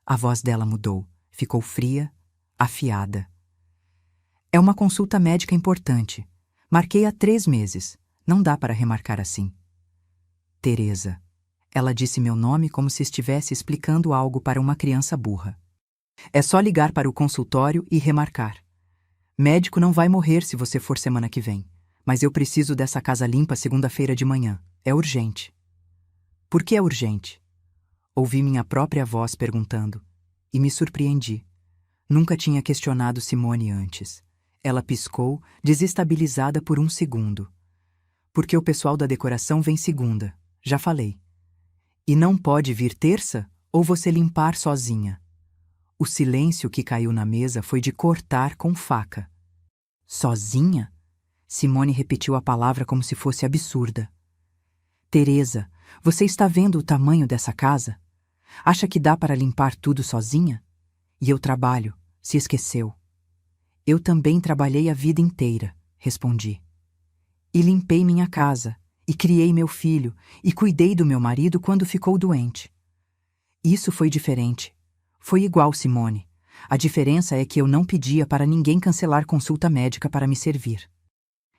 A voz dela mudou. Ficou fria, afiada. É uma consulta médica importante. Marquei há 3 meses. Não dá para remarcar assim. Teresa. Ela disse meu nome como se estivesse explicando algo para uma criança burra. É só ligar para o consultório e remarcar. Médico não vai morrer se você for semana que vem. Mas eu preciso dessa casa limpa segunda-feira de manhã. É urgente. Por que é urgente? Ouvi minha própria voz perguntando. E me surpreendi. Nunca tinha questionado Simone antes. Ela piscou, desestabilizada por 1 segundo. Porque o pessoal da decoração vem segunda. Já falei. E não pode vir terça ou você limpar sozinha? O silêncio que caiu na mesa foi de cortar com faca. Sozinha? Simone repetiu a palavra como se fosse absurda. Teresa, você está vendo o tamanho dessa casa? Acha que dá para limpar tudo sozinha? E eu trabalho, se esqueceu. Eu também trabalhei a vida inteira, respondi. E limpei minha casa, e criei meu filho, e cuidei do meu marido quando ficou doente. Isso foi diferente. Foi igual, Simone. A diferença é que eu não pedia para ninguém cancelar consulta médica para me servir.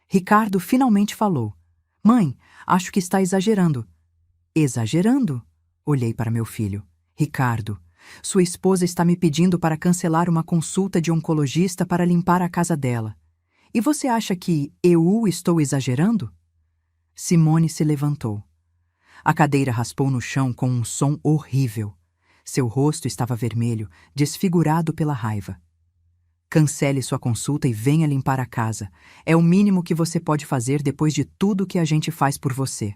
Ricardo finalmente falou. Mãe, acho que está exagerando. Exagerando? Olhei para meu filho. Ricardo, sua esposa está me pedindo para cancelar uma consulta de oncologista para limpar a casa dela. E você acha que eu estou exagerando? Simone se levantou. A cadeira raspou no chão com um som horrível. Seu rosto estava vermelho, desfigurado pela raiva. Cancele sua consulta e venha limpar a casa. É o mínimo que você pode fazer depois de tudo que a gente faz por você.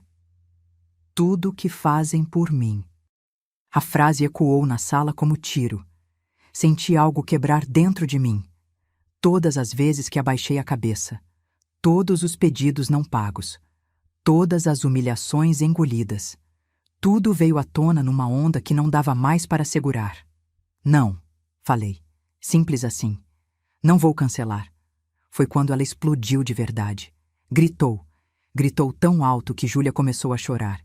Tudo que fazem por mim. A frase ecoou na sala como tiro. Senti algo quebrar dentro de mim. Todas as vezes que abaixei a cabeça. Todos os pedidos não pagos. Todas as humilhações engolidas. Tudo veio à tona numa onda que não dava mais para segurar. Não, falei. Simples assim. Não vou cancelar. Foi quando ela explodiu de verdade. Gritou. Gritou tão alto que Júlia começou a chorar.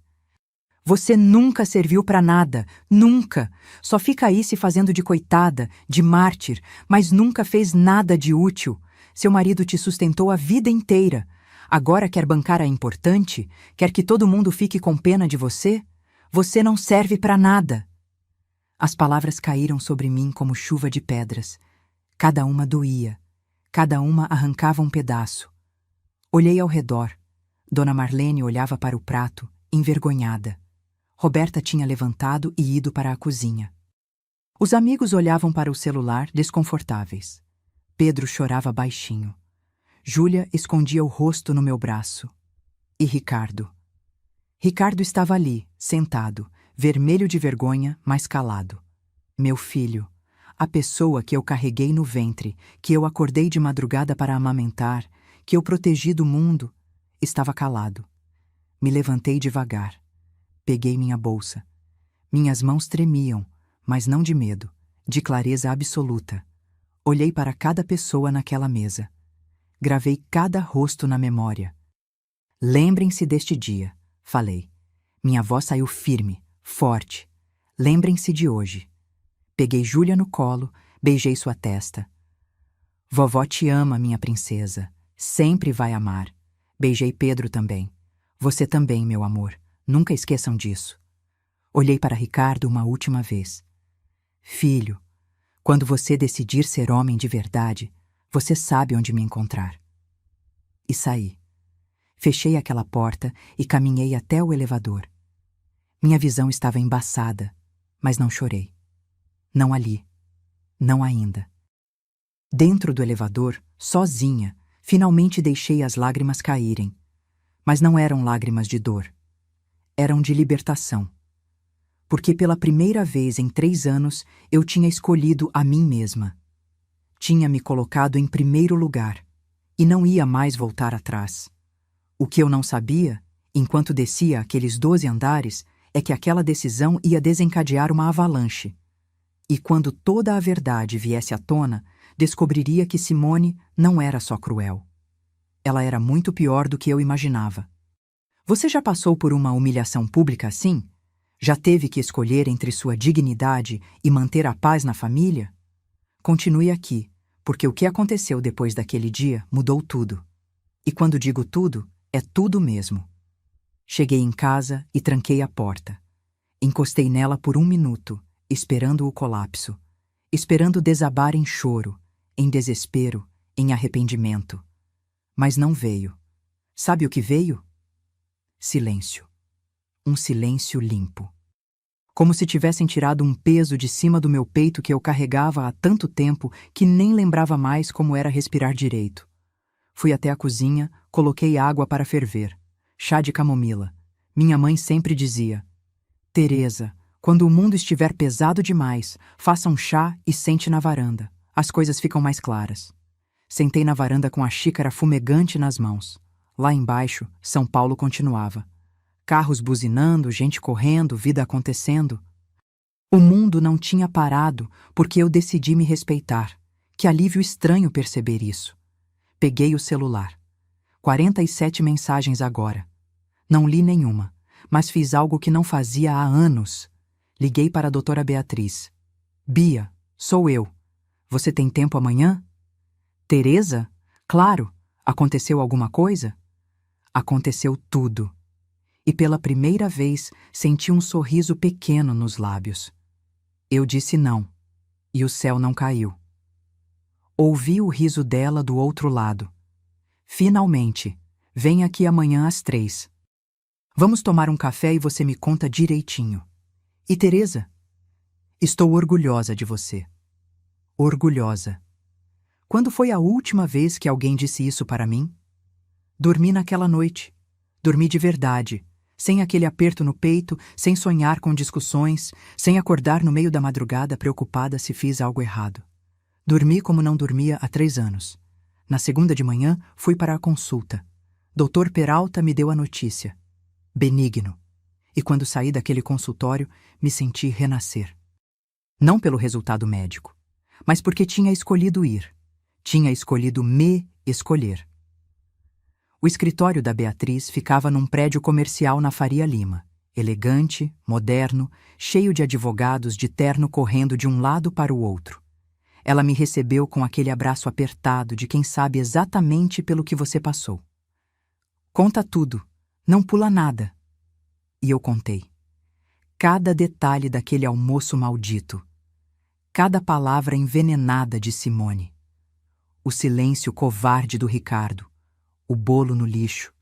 Você nunca serviu para nada. Nunca. Só fica aí se fazendo de coitada, de mártir, mas nunca fez nada de útil. Seu marido te sustentou a vida inteira. Agora quer bancar a importante? Quer que todo mundo fique com pena de você? Você não serve para nada. As palavras caíram sobre mim como chuva de pedras. Cada uma doía. Cada uma arrancava um pedaço. Olhei ao redor. Dona Marlene olhava para o prato, envergonhada. Roberta tinha levantado e ido para a cozinha. Os amigos olhavam para o celular, desconfortáveis. Pedro chorava baixinho. Júlia escondia o rosto no meu braço. E Ricardo? Ricardo estava ali, sentado, vermelho de vergonha, mas calado. Meu filho, a pessoa que eu carreguei no ventre, que eu acordei de madrugada para amamentar, que eu protegi do mundo, estava calado. Me levantei devagar. Peguei minha bolsa. Minhas mãos tremiam, mas não de medo, de clareza absoluta. Olhei para cada pessoa naquela mesa. Gravei cada rosto na memória. Lembrem-se deste dia, falei. Minha voz saiu firme, forte. Lembrem-se de hoje. Peguei Júlia no colo, beijei sua testa. Vovó te ama, minha princesa. Sempre vai amar. Beijei Pedro também. Você também, meu amor. Nunca esqueçam disso. Olhei para Ricardo uma última vez. Filho, quando você decidir ser homem de verdade, você sabe onde me encontrar. E saí. Fechei aquela porta e caminhei até o elevador. Minha visão estava embaçada, mas não chorei. Não ali. Não ainda. Dentro do elevador, sozinha, finalmente deixei as lágrimas caírem. Mas não eram lágrimas de dor. Eram de libertação. Porque pela primeira vez em 3 anos eu tinha escolhido a mim mesma. Tinha me colocado em primeiro lugar e não ia mais voltar atrás. O que eu não sabia, enquanto descia aqueles 12 andares, é que aquela decisão ia desencadear uma avalanche. E quando toda a verdade viesse à tona, descobriria que Simone não era só cruel. Ela era muito pior do que eu imaginava. Você já passou por uma humilhação pública assim? Já teve que escolher entre sua dignidade e manter a paz na família? Continue aqui, porque o que aconteceu depois daquele dia mudou tudo. E quando digo tudo, é tudo mesmo. Cheguei em casa e tranquei a porta. Encostei nela por 1 minuto, esperando o colapso, esperando desabar em choro, em desespero, em arrependimento. Mas não veio. Sabe o que veio? Silêncio. Um silêncio limpo. Como se tivessem tirado um peso de cima do meu peito que eu carregava há tanto tempo que nem lembrava mais como era respirar direito. Fui até a cozinha, coloquei água para ferver. Chá de camomila. Minha mãe sempre dizia: Teresa, quando o mundo estiver pesado demais, faça um chá e sente na varanda. As coisas ficam mais claras. Sentei na varanda com a xícara fumegante nas mãos. Lá embaixo, São Paulo continuava. Carros buzinando, gente correndo, vida acontecendo. O mundo não tinha parado porque eu decidi me respeitar. Que alívio estranho perceber isso. Peguei o celular. 47 mensagens agora. Não li nenhuma, mas fiz algo que não fazia há anos. Liguei para a doutora Beatriz. Bia, sou eu. Você tem tempo amanhã? Teresa? Claro. Aconteceu alguma coisa? Aconteceu tudo. E pela primeira vez senti um sorriso pequeno nos lábios. Eu disse não, e o céu não caiu. Ouvi o riso dela do outro lado. Finalmente, vem aqui amanhã às 3. Vamos tomar um café e você me conta direitinho. E Teresa? Estou orgulhosa de você. Orgulhosa. Quando foi a última vez que alguém disse isso para mim? Dormi naquela noite. Dormi de verdade. Sem aquele aperto no peito, sem sonhar com discussões, sem acordar no meio da madrugada preocupada se fiz algo errado. Dormi como não dormia há 3 anos. Na segunda de manhã, fui para a consulta. Dr. Peralta me deu a notícia. Benigno. E quando saí daquele consultório, me senti renascer. Não pelo resultado médico, mas porque tinha escolhido ir. Tinha escolhido me escolher. O escritório da Beatriz ficava num prédio comercial na Faria Lima, elegante, moderno, cheio de advogados de terno correndo de um lado para o outro. Ela me recebeu com aquele abraço apertado de quem sabe exatamente pelo que você passou. Conta tudo, não pula nada. E eu contei. Cada detalhe daquele almoço maldito. Cada palavra envenenada de Simone. O silêncio covarde do Ricardo. O bolo no lixo.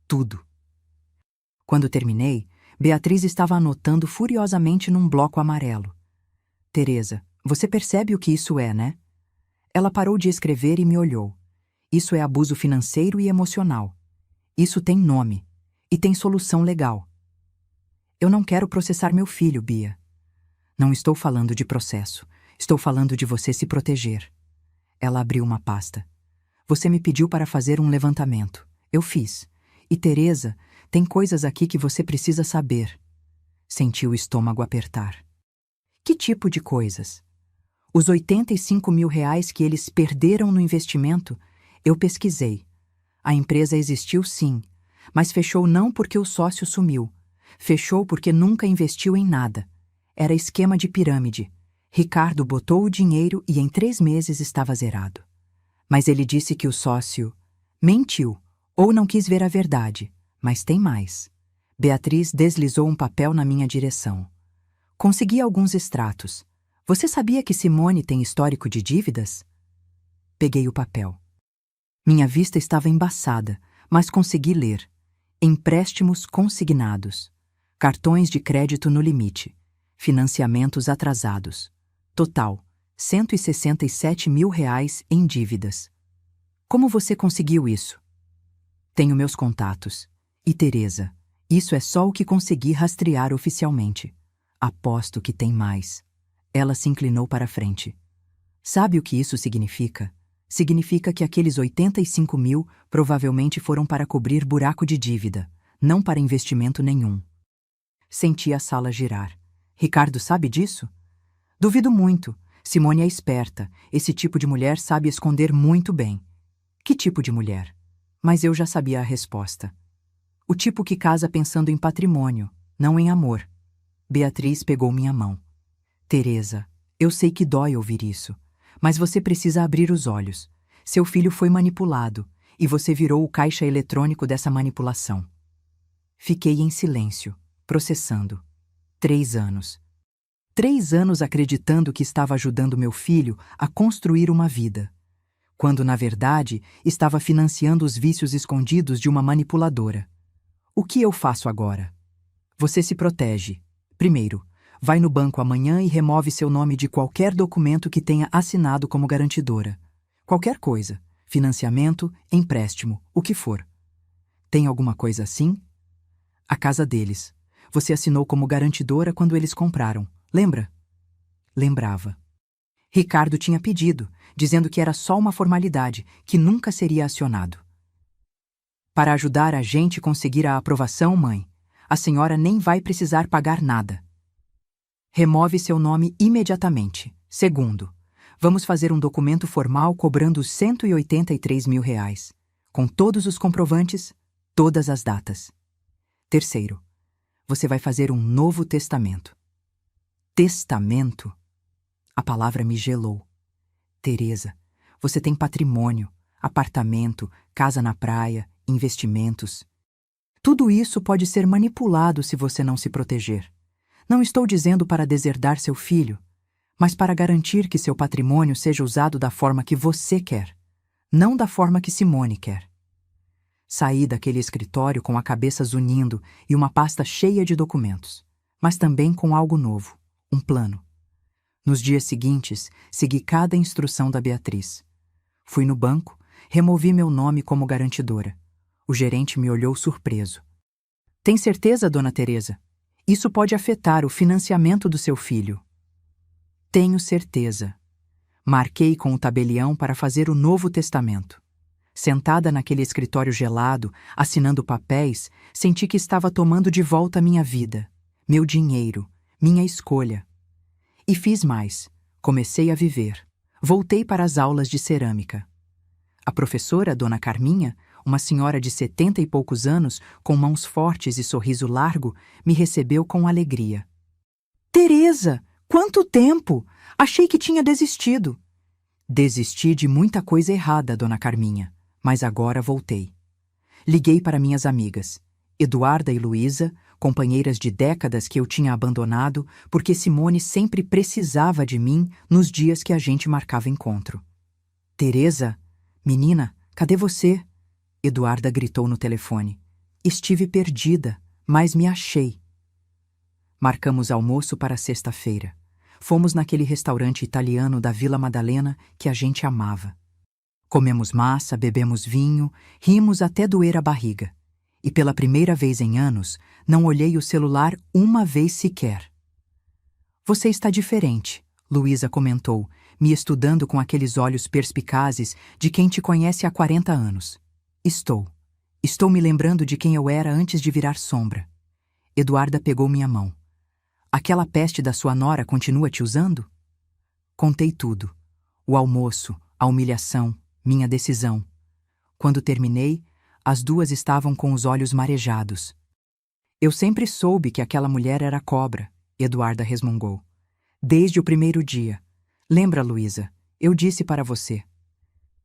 Tudo. Quando terminei, Beatriz estava anotando furiosamente num bloco amarelo. Teresa, você percebe o que isso é, né? Ela parou de escrever e me olhou. Isso é abuso financeiro e emocional. Isso tem nome. E tem solução legal. Eu não quero processar meu filho, Bia. Não estou falando de processo. Estou falando de você se proteger. Ela abriu uma pasta. Você me pediu para fazer um levantamento. Eu fiz. E Teresa, tem coisas aqui que você precisa saber. Senti o estômago apertar. Que tipo de coisas? Os 85 mil reais que eles perderam no investimento, eu pesquisei. A empresa existiu sim, mas fechou não porque o sócio sumiu. Fechou porque nunca investiu em nada. Era esquema de pirâmide. Ricardo botou o dinheiro e em 3 meses estava zerado. Mas ele disse que o sócio mentiu ou não quis ver a verdade. Mas tem mais. Beatriz deslizou um papel na minha direção. Consegui alguns extratos. Você sabia que Simone tem histórico de dívidas? Peguei o papel. Minha vista estava embaçada, mas consegui ler. Empréstimos consignados. Cartões de crédito no limite. Financiamentos atrasados. Total, R$ 167 mil em dívidas. Como você conseguiu isso? Tenho meus contatos. E Teresa, isso é só o que consegui rastrear oficialmente. Aposto que tem mais. Ela se inclinou para a frente. Sabe o que isso significa? Significa que aqueles 85 mil provavelmente foram para cobrir buraco de dívida, não para investimento nenhum. Senti a sala girar. Ricardo sabe disso? Duvido muito. Simone é esperta. Esse tipo de mulher sabe esconder muito bem. Que tipo de mulher? Mas eu já sabia a resposta. O tipo que casa pensando em patrimônio, não em amor. Beatriz pegou minha mão. Teresa, eu sei que dói ouvir isso, mas você precisa abrir os olhos. Seu filho foi manipulado, e você virou o caixa eletrônico dessa manipulação. Fiquei em silêncio, processando. 3 anos. 3 anos acreditando que estava ajudando meu filho a construir uma vida, quando, na verdade, estava financiando os vícios escondidos de uma manipuladora. O que eu faço agora? Você se protege. Primeiro, vai no banco amanhã e remove seu nome de qualquer documento que tenha assinado como garantidora. Qualquer coisa. Financiamento, empréstimo, o que for. Tem alguma coisa assim? A casa deles. Você assinou como garantidora quando eles compraram. Lembra? Lembrava. Ricardo tinha pedido, dizendo que era só uma formalidade, que nunca seria acionado. Para ajudar a gente conseguir a aprovação, mãe, a senhora nem vai precisar pagar nada. Remove seu nome imediatamente. Segundo, vamos fazer um documento formal cobrando os R$ 183 mil, com todos os comprovantes, todas as datas. Terceiro, você vai fazer um novo testamento. Testamento? A palavra me gelou. Teresa, você tem patrimônio, apartamento, casa na praia, investimentos. Tudo isso pode ser manipulado se você não se proteger. Não estou dizendo para deserdar seu filho, mas para garantir que seu patrimônio seja usado da forma que você quer, não da forma que Simone quer. Saí daquele escritório com a cabeça zunindo e uma pasta cheia de documentos, mas também com algo novo, um plano. Nos dias seguintes, segui cada instrução da Beatriz. Fui no banco, removi meu nome como garantidora. O gerente me olhou surpreso. Tem certeza, dona Teresa? Isso pode afetar o financiamento do seu filho. Tenho certeza. Marquei com o tabelião para fazer o novo testamento. Sentada naquele escritório gelado, assinando papéis, senti que estava tomando de volta minha vida, meu dinheiro, minha escolha. E fiz mais. Comecei a viver. Voltei para as aulas de cerâmica. A professora, dona Carminha, uma senhora de 70 e poucos anos, com mãos fortes e sorriso largo, me recebeu com alegria. Teresa, quanto tempo! Achei que tinha desistido. Desisti de muita coisa errada, dona Carminha, mas agora voltei. Liguei para minhas amigas, Eduarda e Luísa, companheiras de décadas que eu tinha abandonado porque Simone sempre precisava de mim nos dias que a gente marcava encontro. Teresa, menina, cadê você? Eduarda gritou no telefone. Estive perdida, mas me achei. Marcamos almoço para sexta-feira. Fomos naquele restaurante italiano da Vila Madalena que a gente amava. Comemos massa, bebemos vinho, rimos até doer a barriga. E pela primeira vez em anos, não olhei o celular uma vez sequer. Você está diferente, Luísa comentou, me estudando com aqueles olhos perspicazes de quem te conhece há 40 anos. Estou. Estou me lembrando de quem eu era antes de virar sombra. Eduarda pegou minha mão. Aquela peste da sua nora continua te usando? Contei tudo. O almoço, a humilhação, minha decisão. Quando terminei, as duas estavam com os olhos marejados. Eu sempre soube que aquela mulher era cobra, Eduarda resmungou. Desde o primeiro dia. Lembra, Luísa? Eu disse para você.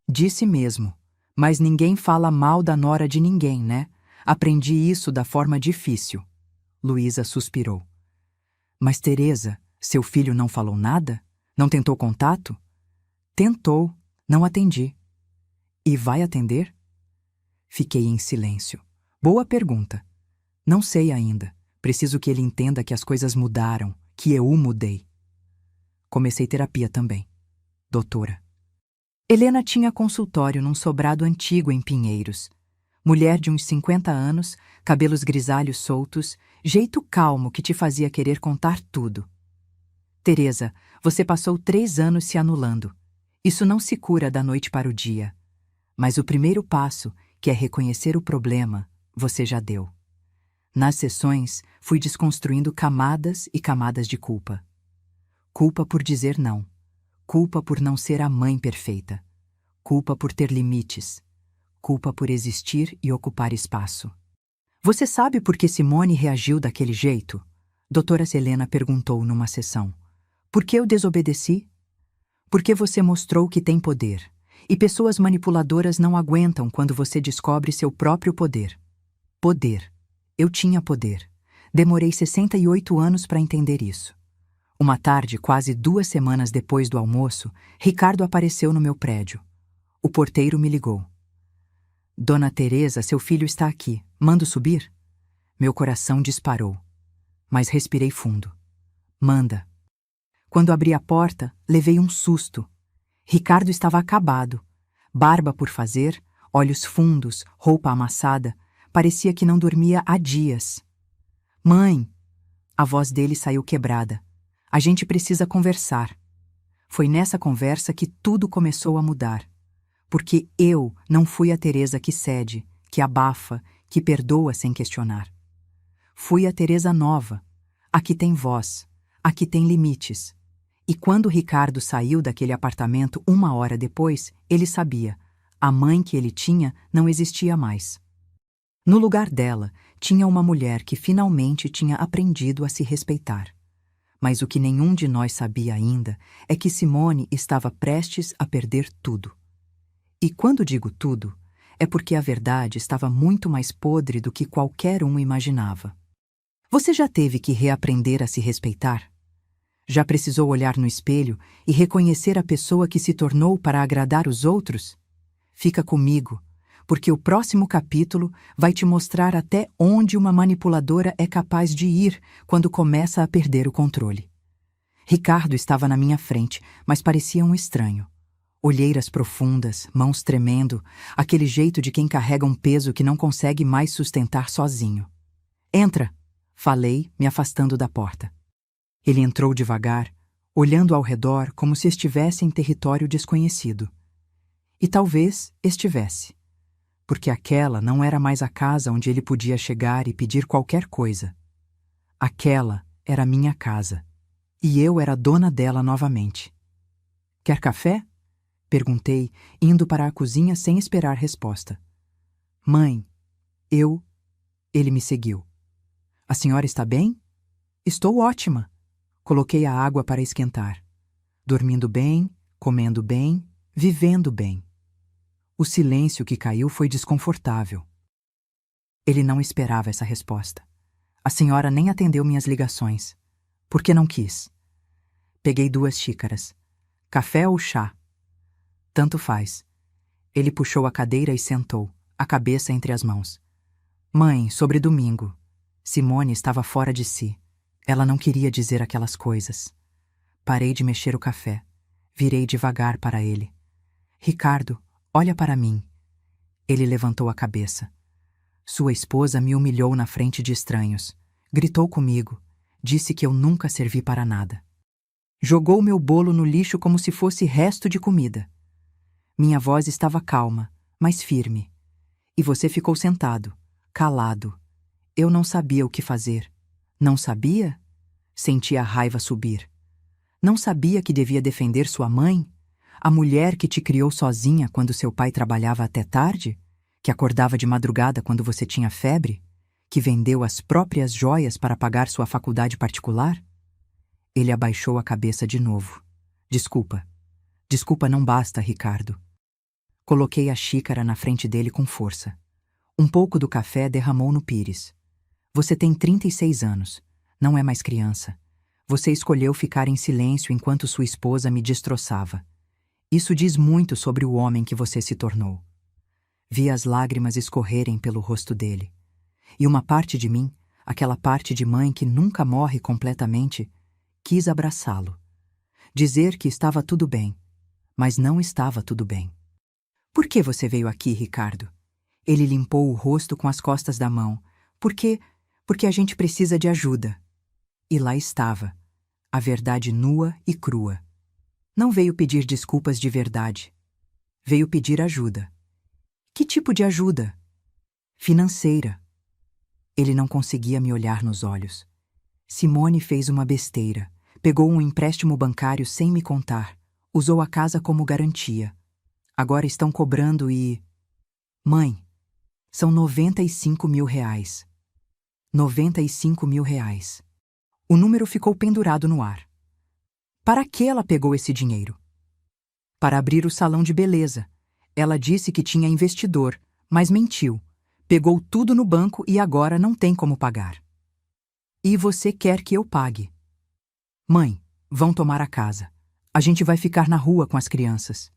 Disse mesmo. Mas ninguém fala mal da nora de ninguém, né? Aprendi isso da forma difícil. Luísa suspirou. Mas Teresa, seu filho não falou nada? Não tentou contato? Tentou, não atendi. E vai atender? Fiquei em silêncio. Boa pergunta. Não sei ainda. Preciso que ele entenda que as coisas mudaram, que eu mudei. Comecei terapia também. Doutora. Helena tinha consultório num sobrado antigo em Pinheiros. Mulher de uns 50 anos, cabelos grisalhos soltos, jeito calmo que te fazia querer contar tudo. Teresa, você passou 3 anos se anulando. Isso não se cura da noite para o dia. Mas o primeiro passo, que é reconhecer o problema, você já deu. Nas sessões, fui desconstruindo camadas e camadas de culpa. Culpa por dizer não. Culpa por não ser a mãe perfeita. Culpa por ter limites. Culpa por existir e ocupar espaço. Você sabe por que Simone reagiu daquele jeito? Doutora Helena perguntou numa sessão. Por que eu desobedeci? Porque você mostrou que tem poder. E pessoas manipuladoras não aguentam quando você descobre seu próprio poder. Poder. Eu tinha poder. Demorei 68 anos para entender isso. Uma tarde, quase 2 semanas depois do almoço, Ricardo apareceu no meu prédio. O porteiro me ligou. Dona Teresa, seu filho está aqui. Mando subir? Meu coração disparou. Mas respirei fundo. Manda. Quando abri a porta, levei um susto. Ricardo estava acabado. Barba por fazer, olhos fundos, roupa amassada. Parecia que não dormia há dias. Mãe! A voz dele saiu quebrada. A gente precisa conversar. Foi nessa conversa que tudo começou a mudar. Porque eu não fui a Teresa que cede, que abafa, que perdoa sem questionar. Fui a Teresa nova, a que tem voz, a que tem limites. E quando Ricardo saiu daquele apartamento 1 hora depois, ele sabia. A mãe que ele tinha não existia mais. No lugar dela, tinha uma mulher que finalmente tinha aprendido a se respeitar. Mas o que nenhum de nós sabia ainda é que Simone estava prestes a perder tudo. E quando digo tudo, é porque a verdade estava muito mais podre do que qualquer um imaginava. Você já teve que reaprender a se respeitar? Já precisou olhar no espelho e reconhecer a pessoa que se tornou para agradar os outros? Fica comigo, porque o próximo capítulo vai te mostrar até onde uma manipuladora é capaz de ir quando começa a perder o controle. Ricardo estava na minha frente, mas parecia um estranho. Olheiras profundas, mãos tremendo, aquele jeito de quem carrega um peso que não consegue mais sustentar sozinho. Entra, falei, me afastando da porta. Ele entrou devagar, olhando ao redor como se estivesse em território desconhecido. E talvez estivesse. Porque aquela não era mais a casa onde ele podia chegar e pedir qualquer coisa. Aquela era minha casa. E eu era dona dela novamente. Quer café? Perguntei, indo para a cozinha sem esperar resposta. Mãe, Ele me seguiu. A senhora está bem? Estou ótima. Coloquei a água para esquentar. Dormindo bem, comendo bem, vivendo bem. O silêncio que caiu foi desconfortável. Ele não esperava essa resposta. A senhora nem atendeu minhas ligações. Por que não quis? Peguei 2 xícaras. Café ou chá? Tanto faz. Ele puxou a cadeira e sentou, a cabeça entre as mãos. Mãe, sobre domingo. Simone estava fora de si. Ela não queria dizer aquelas coisas. Parei de mexer o café. Virei devagar para ele. Ricardo, olha para mim. Ele levantou a cabeça. Sua esposa me humilhou na frente de estranhos. Gritou comigo. Disse que eu nunca servi para nada. Jogou meu bolo no lixo como se fosse resto de comida. Minha voz estava calma, mas firme. E você ficou sentado, calado. Eu não sabia o que fazer. Não sabia? Senti a raiva subir. Não sabia que devia defender sua mãe? A mulher que te criou sozinha quando seu pai trabalhava até tarde? Que acordava de madrugada quando você tinha febre? Que vendeu as próprias joias para pagar sua faculdade particular? Ele abaixou a cabeça de novo. Desculpa. Desculpa não basta, Ricardo. Coloquei a xícara na frente dele com força. Um pouco do café derramou no pires. Você tem 36 anos. Não é mais criança. Você escolheu ficar em silêncio enquanto sua esposa me destroçava. Isso diz muito sobre o homem que você se tornou. Vi as lágrimas escorrerem pelo rosto dele. E uma parte de mim, aquela parte de mãe que nunca morre completamente, quis abraçá-lo. Dizer que estava tudo bem, mas não estava tudo bem. Por que você veio aqui, Ricardo? Ele limpou o rosto com as costas da mão. Por quê? Porque a gente precisa de ajuda. E lá estava, a verdade nua e crua. Não veio pedir desculpas de verdade. Veio pedir ajuda. Que tipo de ajuda? Financeira. Ele não conseguia me olhar nos olhos. Simone fez uma besteira. Pegou um empréstimo bancário sem me contar. Usou a casa como garantia. Agora estão cobrando e... Mãe, são 95 mil reais. 95 mil reais. O número ficou pendurado no ar. Para que ela pegou esse dinheiro? Para abrir o salão de beleza. Ela disse que tinha investidor, mas mentiu. Pegou tudo no banco e agora não tem como pagar. E você quer que eu pague? Mãe, vão tomar a casa. A gente vai ficar na rua com as crianças.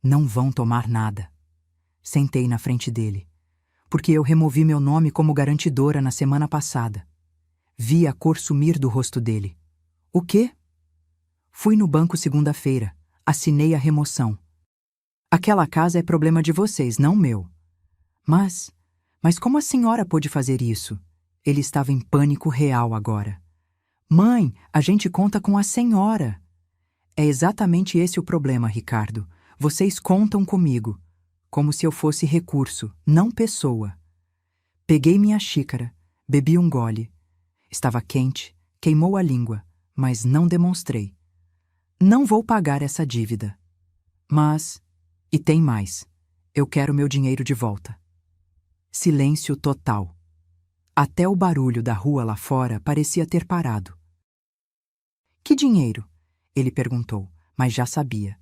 Não vão tomar nada. Sentei na frente dele, porque eu removi meu nome como garantidora na semana passada. Vi a cor sumir do rosto dele. O quê? Fui no banco segunda-feira. Assinei a remoção. Aquela casa é problema de vocês, não meu. Mas como a senhora pôde fazer isso? Ele estava em pânico real agora. Mãe, a gente conta com a senhora. É exatamente esse o problema, Ricardo. Vocês contam comigo, como se eu fosse recurso, não pessoa. Peguei minha xícara, bebi um gole. Estava quente, queimou a língua, mas não demonstrei. Não vou pagar essa dívida. Mas, e tem mais, eu quero meu dinheiro de volta. Silêncio total. Até o barulho da rua lá fora parecia ter parado. Que dinheiro? Ele perguntou, mas já sabia.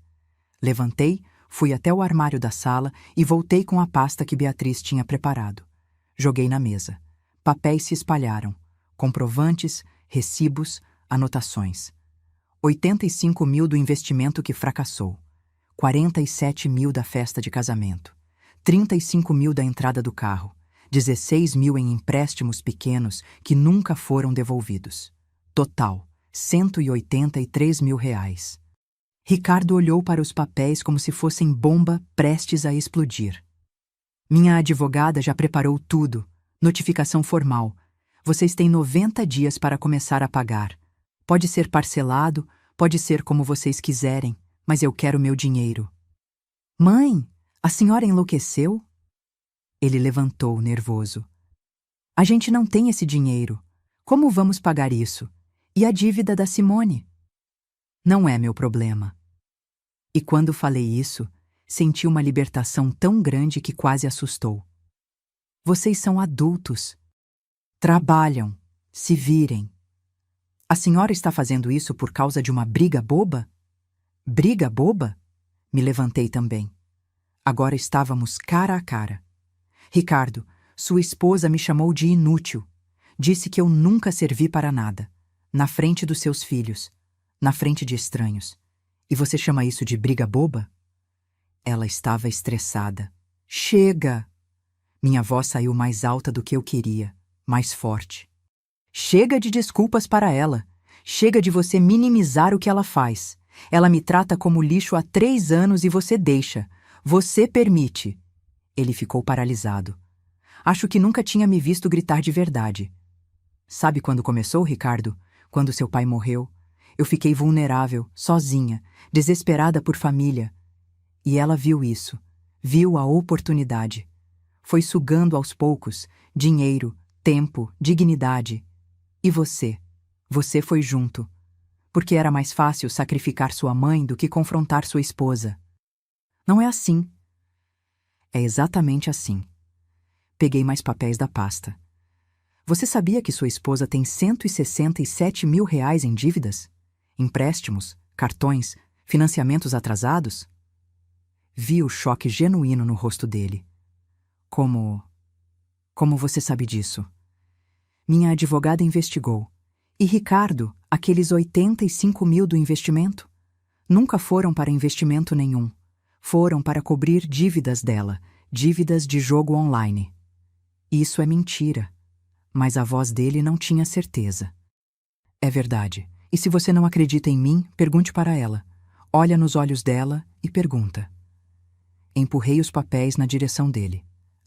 Levantei, fui até o armário da sala e voltei com a pasta que Beatriz tinha preparado. Joguei na mesa. Papéis se espalharam. Comprovantes, recibos, anotações. 85 mil do investimento que fracassou. 47 mil da festa de casamento. 35 mil da entrada do carro. 16 mil em empréstimos pequenos que nunca foram devolvidos. Total, 183 mil reais. Ricardo olhou para os papéis como se fossem bomba prestes a explodir. Minha advogada já preparou tudo. Notificação formal. Vocês têm 90 dias para começar a pagar. Pode ser parcelado, pode ser como vocês quiserem, mas eu quero meu dinheiro. Mãe, a senhora enlouqueceu? Ele levantou, nervoso. A gente não tem esse dinheiro. Como vamos pagar isso? E a dívida da Simone? Não é meu problema. E quando falei isso, senti uma libertação tão grande que quase assustou. Vocês são adultos. Trabalham, se virem. A senhora está fazendo isso por causa de uma briga boba? Briga boba? Me levantei também. Agora estávamos cara a cara. Ricardo, sua esposa me chamou de inútil. Disse que eu nunca servi para nada. Na frente dos seus filhos. Na frente de estranhos. E você chama isso de briga boba? Ela estava estressada. Chega! Minha voz saiu mais alta do que eu queria, mais forte. Chega de desculpas para ela. Chega de você minimizar o que ela faz. Ela me trata como lixo há 3 anos e você deixa. Você permite. Ele ficou paralisado. Acho que nunca tinha me visto gritar de verdade. Sabe quando começou, Ricardo? Quando seu pai morreu. Eu fiquei vulnerável, sozinha, desesperada por família. E ela viu isso. Viu a oportunidade. Foi sugando aos poucos dinheiro, tempo, dignidade. E você? Você foi junto. Porque era mais fácil sacrificar sua mãe do que confrontar sua esposa. Não é assim. É exatamente assim. Peguei mais papéis da pasta. Você sabia que sua esposa tem R$ 167 mil em dívidas? Empréstimos, cartões, financiamentos atrasados? Vi o choque genuíno no rosto dele. Como você sabe disso? Minha advogada investigou. E Ricardo, aqueles 85 mil do investimento? Nunca foram para investimento nenhum. Foram para cobrir dívidas dela, dívidas de jogo online. Isso é mentira. Mas a voz dele não tinha certeza. É verdade. E se você não acredita em mim, pergunte para ela. Olha nos olhos dela e pergunta. Empurrei os papéis na direção dele.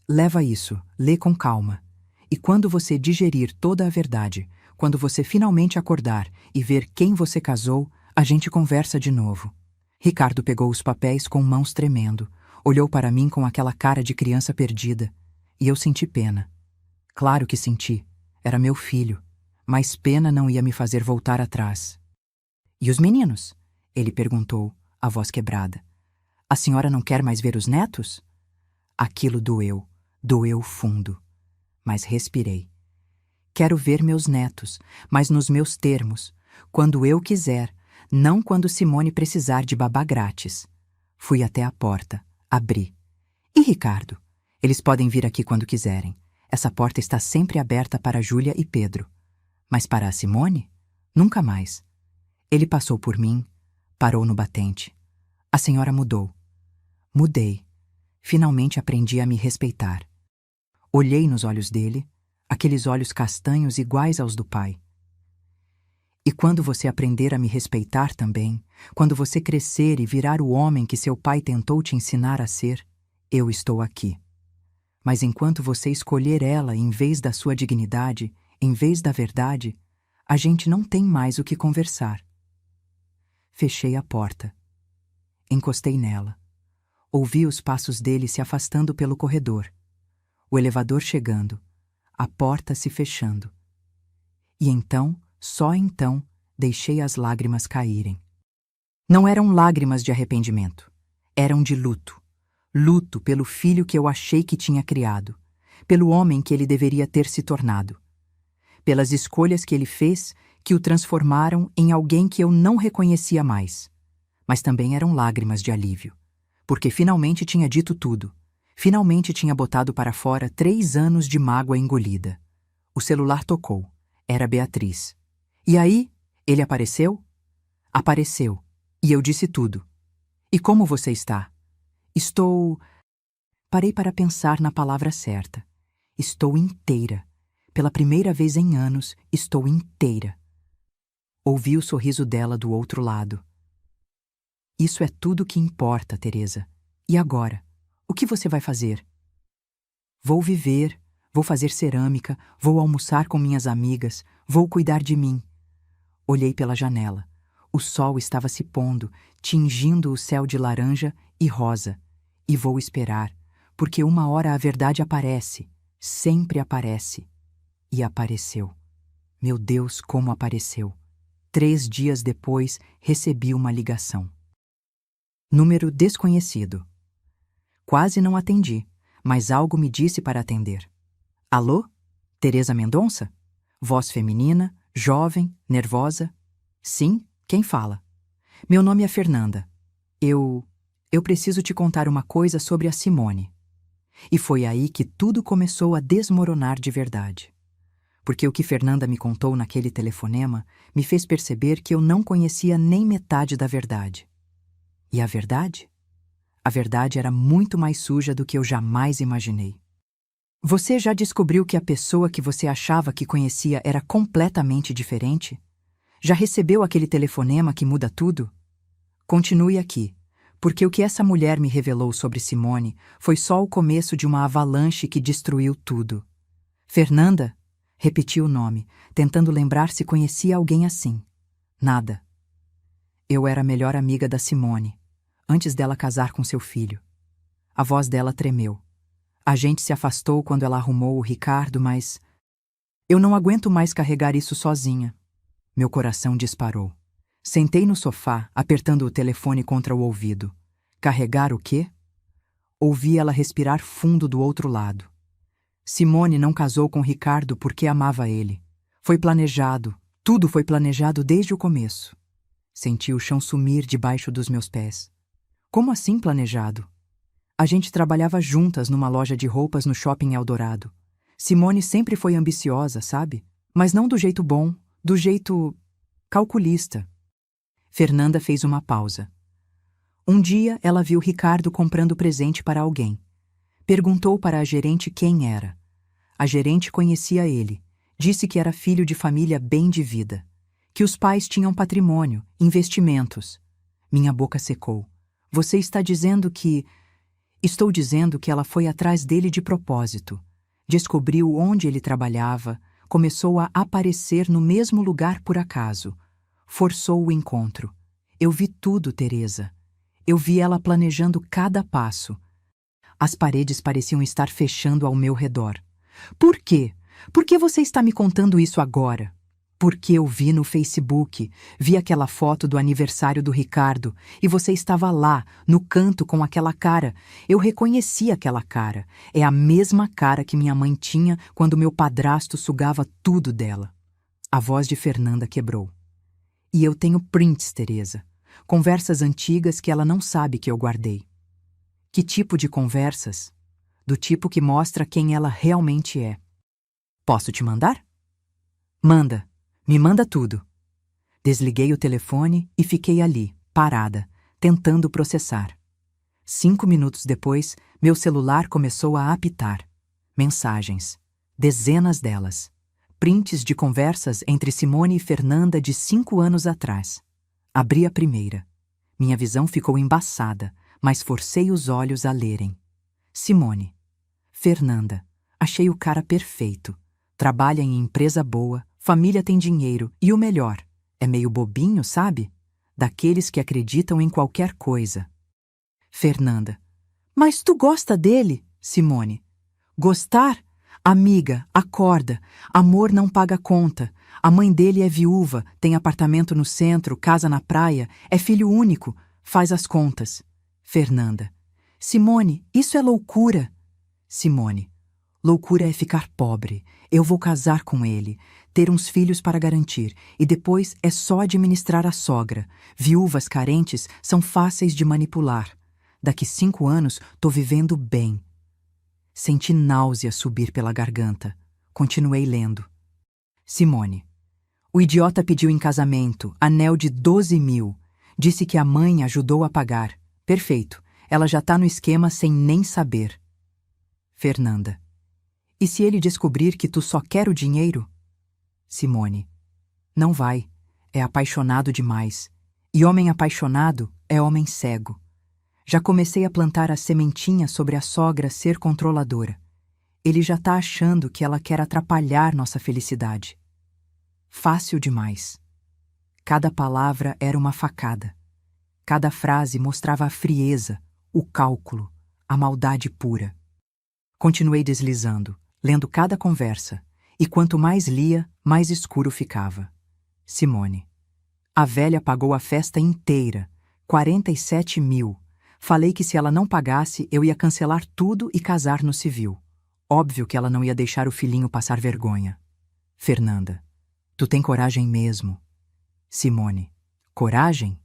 Leva isso, lê com calma. E quando você digerir toda a verdade, quando você finalmente acordar e ver quem você casou, a gente conversa de novo. Ricardo pegou os papéis com mãos tremendo, olhou para mim com aquela cara de criança perdida, e eu senti pena. Claro que senti. Era meu filho, mas pena não ia me fazer voltar atrás. E os meninos? Ele perguntou, a voz quebrada. A senhora não quer mais ver os netos? Aquilo doeu fundo. Mas respirei. Quero ver meus netos, mas nos meus termos, quando eu quiser, não quando Simone precisar de babá grátis. Fui até a porta, abri. E Ricardo? Eles podem vir aqui quando quiserem. Essa porta está sempre aberta para Júlia e Pedro. Mas para a Simone? Nunca mais. Ele passou por mim, parou no batente. A senhora mudou. Mudei. Finalmente aprendi a me respeitar. Olhei nos olhos dele, aqueles olhos castanhos iguais aos do pai. E quando você aprender a me respeitar também, quando você crescer e virar o homem que seu pai tentou te ensinar a ser, eu estou aqui. Mas enquanto você escolher ela em vez da sua dignidade, em vez da verdade, a gente não tem mais o que conversar. Fechei a porta. Encostei nela. Ouvi os passos dele se afastando pelo corredor. O elevador chegando. A porta se fechando. E então, só então, deixei as lágrimas caírem. Não eram lágrimas de arrependimento. Eram de luto. Luto pelo filho que eu achei que tinha criado, pelo homem que ele deveria ter se tornado, pelas escolhas que ele fez que o transformaram em alguém que eu não reconhecia mais. Mas também eram lágrimas de alívio, porque finalmente tinha dito tudo, finalmente tinha botado para fora 3 anos de mágoa engolida. O celular tocou. Era Beatriz. E aí, ele apareceu? Apareceu. E eu disse tudo. E como você está? Estou... Parei para pensar na palavra certa. Estou inteira. Pela primeira vez em anos, estou inteira. Ouvi o sorriso dela do outro lado. Isso é tudo que importa, Teresa. E agora? O que você vai fazer? Vou viver, vou fazer cerâmica, vou almoçar com minhas amigas, vou cuidar de mim. Olhei pela janela. O sol estava se pondo, tingindo o céu de laranja e rosa. E vou esperar, porque uma hora a verdade aparece, sempre aparece. E apareceu. Meu Deus, como apareceu! 3 dias depois, recebi uma ligação. Número desconhecido. Quase não atendi, mas algo me disse para atender. Alô? Teresa Mendonça? Voz feminina, jovem, nervosa. Sim, quem fala? Meu nome é Fernanda. Eu preciso te contar uma coisa sobre a Simone. E foi aí que tudo começou a desmoronar de verdade. Porque o que Fernanda me contou naquele telefonema me fez perceber que eu não conhecia nem metade da verdade. E a verdade? A verdade era muito mais suja do que eu jamais imaginei. Você já descobriu que a pessoa que você achava que conhecia era completamente diferente? Já recebeu aquele telefonema que muda tudo? Continue aqui, porque o que essa mulher me revelou sobre Simone foi só o começo de uma avalanche que destruiu tudo. Fernanda? Repeti o nome, tentando lembrar se conhecia alguém assim. Nada. Eu era a melhor amiga da Simone, antes dela casar com seu filho. A voz dela tremeu. A gente se afastou quando ela arrumou o Ricardo, mas... Eu não aguento mais carregar isso sozinha. Meu coração disparou. Sentei no sofá, apertando o telefone contra o ouvido. Carregar o quê? Ouvi ela respirar fundo do outro lado. Simone não casou com Ricardo porque amava ele. Foi planejado, tudo foi planejado desde o começo. Senti o chão sumir debaixo dos meus pés. Como assim planejado? A gente trabalhava juntas numa loja de roupas no Shopping Eldorado. Simone sempre foi ambiciosa, sabe? Mas não do jeito bom, do jeito calculista. Fernanda fez uma pausa. Um dia ela viu Ricardo comprando presente para alguém. Perguntou para a gerente quem era. A gerente conhecia ele. Disse que era filho de família bem de vida. Que os pais tinham patrimônio, investimentos. Minha boca secou. Você está dizendo que... Estou dizendo que ela foi atrás dele de propósito. Descobriu onde ele trabalhava, começou a aparecer no mesmo lugar por acaso. Forçou o encontro. Eu vi tudo, Teresa. Eu vi ela planejando cada passo. As paredes pareciam estar fechando ao meu redor. Por quê? Por que você está me contando isso agora? Porque eu vi no Facebook, vi aquela foto do aniversário do Ricardo e você estava lá, no canto com aquela cara. Eu reconheci aquela cara. É a mesma cara que minha mãe tinha quando meu padrasto sugava tudo dela. A voz de Fernanda quebrou. E eu tenho prints, Teresa. Conversas antigas que ela não sabe que eu guardei. Que tipo de conversas? Do tipo que mostra quem ela realmente é. Posso te mandar? Manda. Me manda tudo. Desliguei o telefone e fiquei ali, parada, tentando processar. 5 minutos depois, meu celular começou a apitar. Mensagens. Dezenas delas. Prints de conversas entre Simone e Fernanda de 5 anos atrás. Abri a primeira. Minha visão ficou embaçada, mas forcei os olhos a lerem. Simone. Fernanda. Achei o cara perfeito. Trabalha em empresa boa, família tem dinheiro e o melhor, é meio bobinho, sabe? Daqueles que acreditam em qualquer coisa. Fernanda. Mas tu gosta dele, Simone? Gostar? Amiga, acorda. Amor não paga conta. A mãe dele é viúva, tem apartamento no centro, casa na praia, é filho único. Faz as contas. Fernanda. Simone, isso é loucura. Simone. Loucura é ficar pobre. Eu vou casar com ele, ter uns filhos para garantir, e depois é só administrar a sogra. Viúvas carentes são fáceis de manipular. Daqui 5 anos tô vivendo bem. Senti náusea subir pela garganta. Continuei lendo. Simone. O idiota pediu em casamento, anel de 12 mil. Disse que a mãe ajudou a pagar. Perfeito. Ela já tá no esquema sem nem saber. Fernanda. E se ele descobrir que tu só quer o dinheiro? Simone. Não vai. É apaixonado demais. E homem apaixonado é homem cego. Já comecei a plantar a sementinha sobre a sogra ser controladora. Ele já tá achando que ela quer atrapalhar nossa felicidade. Fácil demais. Cada palavra era uma facada. Cada frase mostrava a frieza, o cálculo, a maldade pura. Continuei deslizando, lendo cada conversa, e quanto mais lia, mais escuro ficava. Simone. A velha pagou a festa inteira, 47 mil. Falei que se ela não pagasse, eu ia cancelar tudo e casar no civil. Óbvio que ela não ia deixar o filhinho passar vergonha. Fernanda. Tu tem coragem mesmo. Simone. Coragem?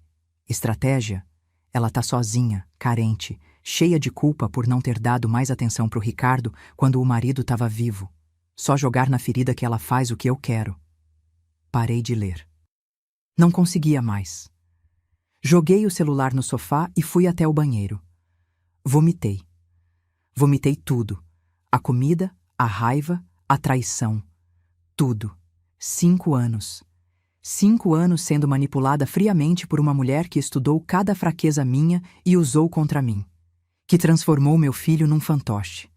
Estratégia? Ela tá sozinha, carente, cheia de culpa por não ter dado mais atenção pro Ricardo quando o marido estava vivo. Só jogar na ferida que ela faz o que eu quero. Parei de ler. Não conseguia mais. Joguei o celular no sofá e fui até o banheiro. Vomitei. Vomitei tudo. A comida, a raiva, a traição. Tudo. 5 anos. 5 anos sendo manipulada friamente por uma mulher que estudou cada fraqueza minha e usou contra mim. Que transformou meu filho num fantoche.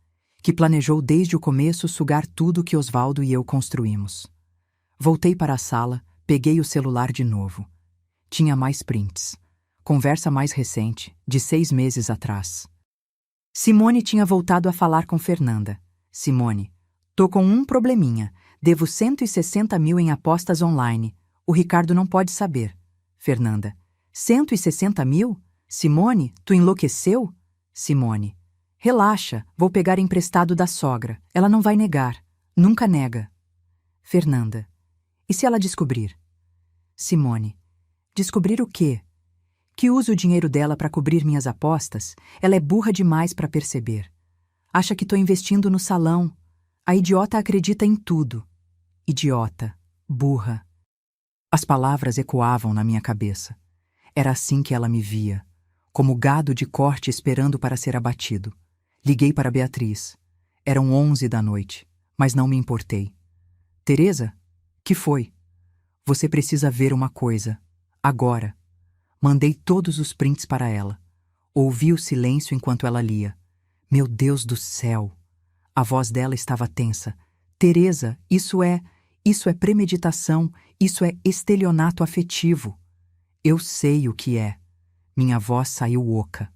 Que planejou desde o começo sugar tudo que Osvaldo e eu construímos. Voltei para a sala, peguei o celular de novo. Tinha mais prints. Conversa mais recente, de 6 meses atrás. Simone tinha voltado a falar com Fernanda. Simone. Tô com um probleminha. Devo 160 mil em apostas online. O Ricardo não pode saber. Fernanda. 160 mil? Simone, tu enlouqueceu? Simone. Relaxa, vou pegar emprestado da sogra. Ela não vai negar. Nunca nega. Fernanda. E se ela descobrir? Simone. Descobrir o quê? Que uso o dinheiro dela para cobrir minhas apostas? Ela é burra demais para perceber. Acha que estou investindo no salão. A idiota acredita em tudo. Idiota. Burra. As palavras ecoavam na minha cabeça. Era assim que ela me via, como gado de corte esperando para ser abatido. Liguei para Beatriz. Eram 11 da noite, mas não me importei. Teresa? Que foi? Você precisa ver uma coisa. Agora. Mandei todos os prints para ela. Ouvi o silêncio enquanto ela lia. Meu Deus do céu! A voz dela estava tensa. Teresa, isso é premeditação, isso é estelionato afetivo. Eu sei o que é. Minha voz saiu oca.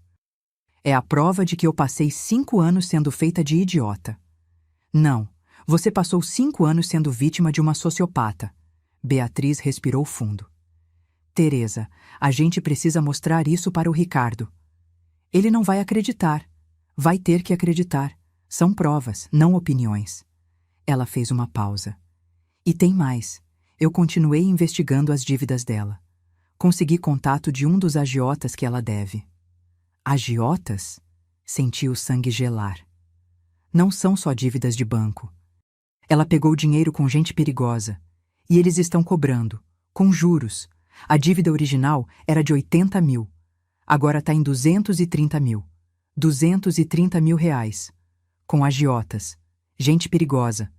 É a prova de que eu passei 5 anos sendo feita de idiota. Não, você passou 5 anos sendo vítima de uma sociopata. Beatriz respirou fundo. Teresa, a gente precisa mostrar isso para o Ricardo. Ele não vai acreditar. Vai ter que acreditar. São provas, não opiniões. Ela fez uma pausa. E tem mais. Eu continuei investigando as dívidas dela. Consegui contato de um dos agiotas que ela deve. Agiotas? Senti o sangue gelar. Não são só dívidas de banco. Ela pegou dinheiro com gente perigosa. E eles estão cobrando, com juros. A dívida original era de 80 mil. Agora está em 230 mil. 230 mil reais. Com agiotas. Gente perigosa.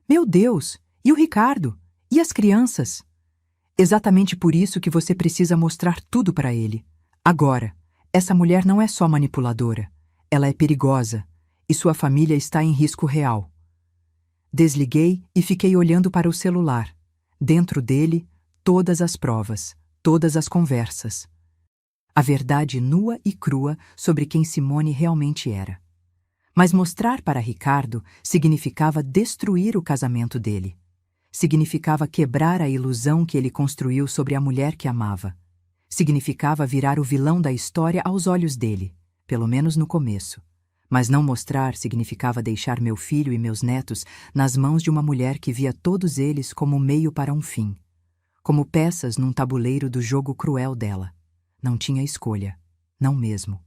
Meu Deus! E o Ricardo? E as crianças? Exatamente por isso que você precisa mostrar tudo para ele. Agora, essa mulher não é só manipuladora. Ela é perigosa. E sua família está em risco real. Desliguei e fiquei olhando para o celular. Dentro dele, todas as provas, todas as conversas. A verdade nua e crua sobre quem Simone realmente era. Mas mostrar para Ricardo significava destruir o casamento dele. Significava quebrar a ilusão que ele construiu sobre a mulher que amava. Significava virar o vilão da história aos olhos dele, pelo menos no começo. Mas não mostrar significava deixar meu filho e meus netos nas mãos de uma mulher que via todos eles como meio para um fim. Como peças num tabuleiro do jogo cruel dela. Não tinha escolha. Não mesmo.